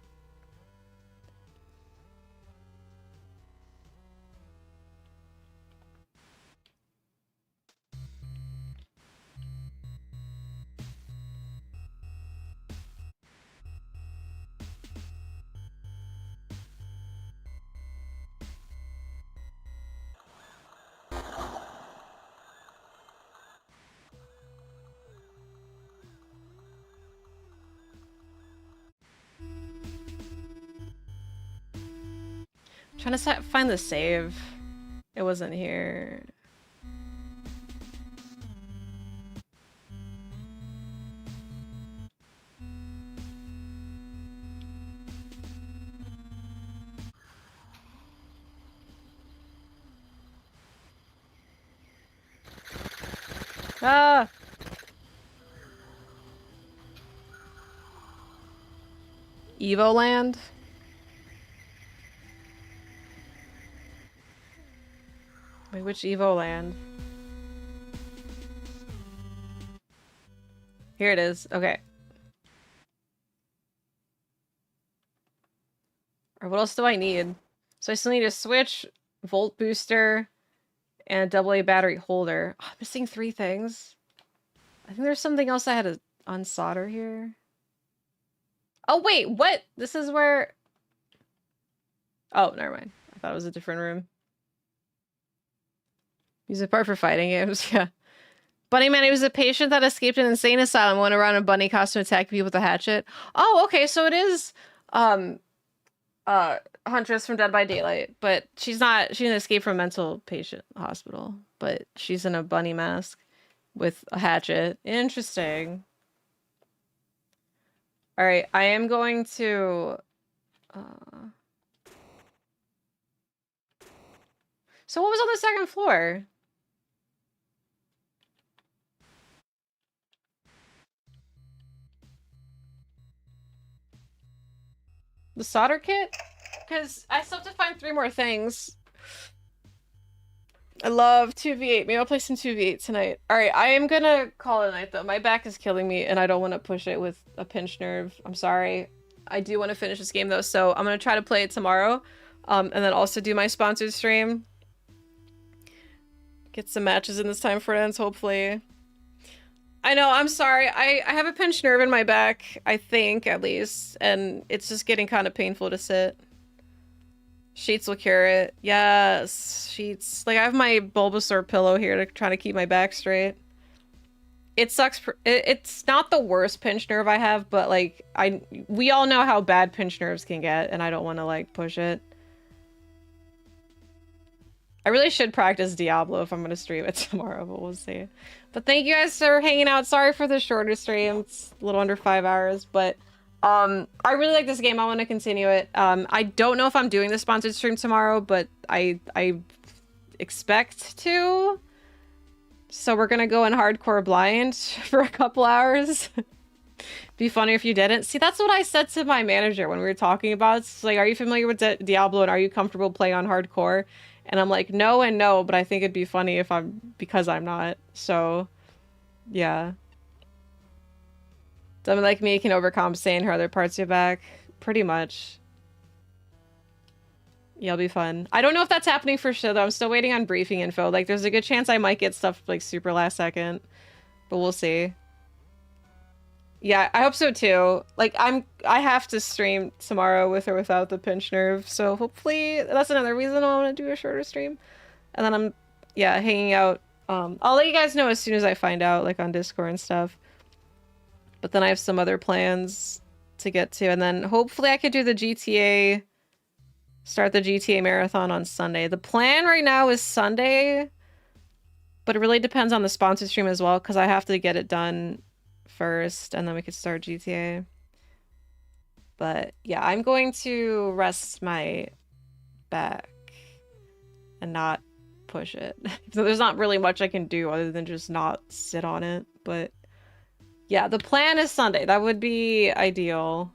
Trying to find the save. It wasn't here. Ah! Evoland? Wait, which Evoland? Here it is. Okay. Or what else do I need? So I still need a switch, volt booster, and a AA battery holder. Oh, I'm missing 3 things. I think there's something else I had to unsolder here. Oh, wait, what? This is where... Oh, never mind. I thought it was a different room. Use a part for fighting games, yeah. Bunny Man, he was a patient that escaped an insane asylum, went around in a bunny costume attacking people with a hatchet. Oh, okay, so it is, Huntress from Dead by Daylight, but she didn't escape from a mental patient hospital, but she's in a bunny mask with a hatchet. Interesting. All right, I am going to, So what was on the second floor? The solder kit? Because I still have to find 3 more things. I love 2v8. Maybe I'll play some 2v8 tonight. Alright, I am gonna call it a night though. My back is killing me and I don't want to push it with a pinched nerve. I'm sorry. I do want to finish this game though, so I'm gonna try to play it tomorrow. And then also do my sponsored stream. Get some matches in this time for ends, hopefully. I know, I'm sorry. I have a pinched nerve in my back, I think, at least. And it's just getting kind of painful to sit. Sheets will cure it. Yes, sheets. Like, I have my Bulbasaur pillow here to try to keep my back straight. It sucks. It's not the worst pinched nerve I have, but, like, we all know how bad pinched nerves can get, and I don't want to, like, push it. I really should practice Diablo if I'm going to stream it tomorrow, but we'll see. But thank you guys for hanging out. Sorry for the shorter stream. It's a little under 5 hours, but I really like this game. I want to continue it. I don't know if I'm doing the sponsored stream tomorrow, but I expect to. So we're going to go in hardcore blind for a couple hours. Be funny if you didn't. See, that's what I said to my manager when we were talking about it. It's like, are you familiar with Diablo and are you comfortable playing on hardcore? And I'm like, no and no, but I think it'd be funny if because I'm not. So, yeah. Someone like me can overcompensate in her other parts of your back. Pretty much. Yeah, it'll be fun. I don't know if that's happening for sure, though. I'm still waiting on briefing info. Like, there's a good chance I might get stuff, like, super last second. But we'll see. Yeah, I hope so, too. Like, I have to stream tomorrow with or without the pinch nerve. So, hopefully, that's another reason I want to do a shorter stream. And then I'm, yeah, hanging out. I'll let you guys know as soon as I find out, like, on Discord and stuff. But then I have some other plans to get to. And then hopefully I could do the GTA... Start the GTA marathon on Sunday. The plan right now is Sunday. But it really depends on the sponsor stream as well. Because I have to get it done first. And then we could start GTA. But yeah, I'm going to rest my back. And not push it. So there's not really much I can do other than just not sit on it. But... yeah, the plan is Sunday. That would be ideal.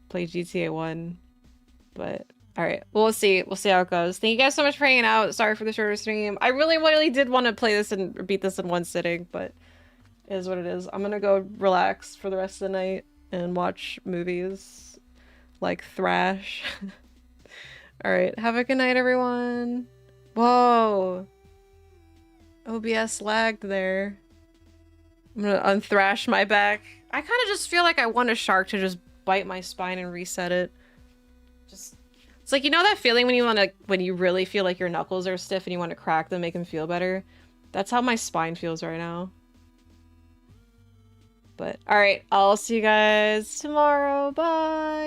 Play GTA 1. But, alright. We'll see. We'll see how it goes. Thank you guys so much for hanging out. Sorry for the shorter stream. I really did want to play this and beat this in one sitting, but it is what it is. I'm gonna go relax for the rest of the night and watch movies like Thrash. Alright. Have a good night, everyone. Whoa. OBS lagged there. I'm gonna unthrash my back. I kind of just feel like I want a shark to just bite my spine and reset it. Just, it's like, you know that feeling when you really feel like your knuckles are stiff and you want to crack them, make them feel better? That's how my spine feels right now. But, alright, I'll see you guys tomorrow. Bye!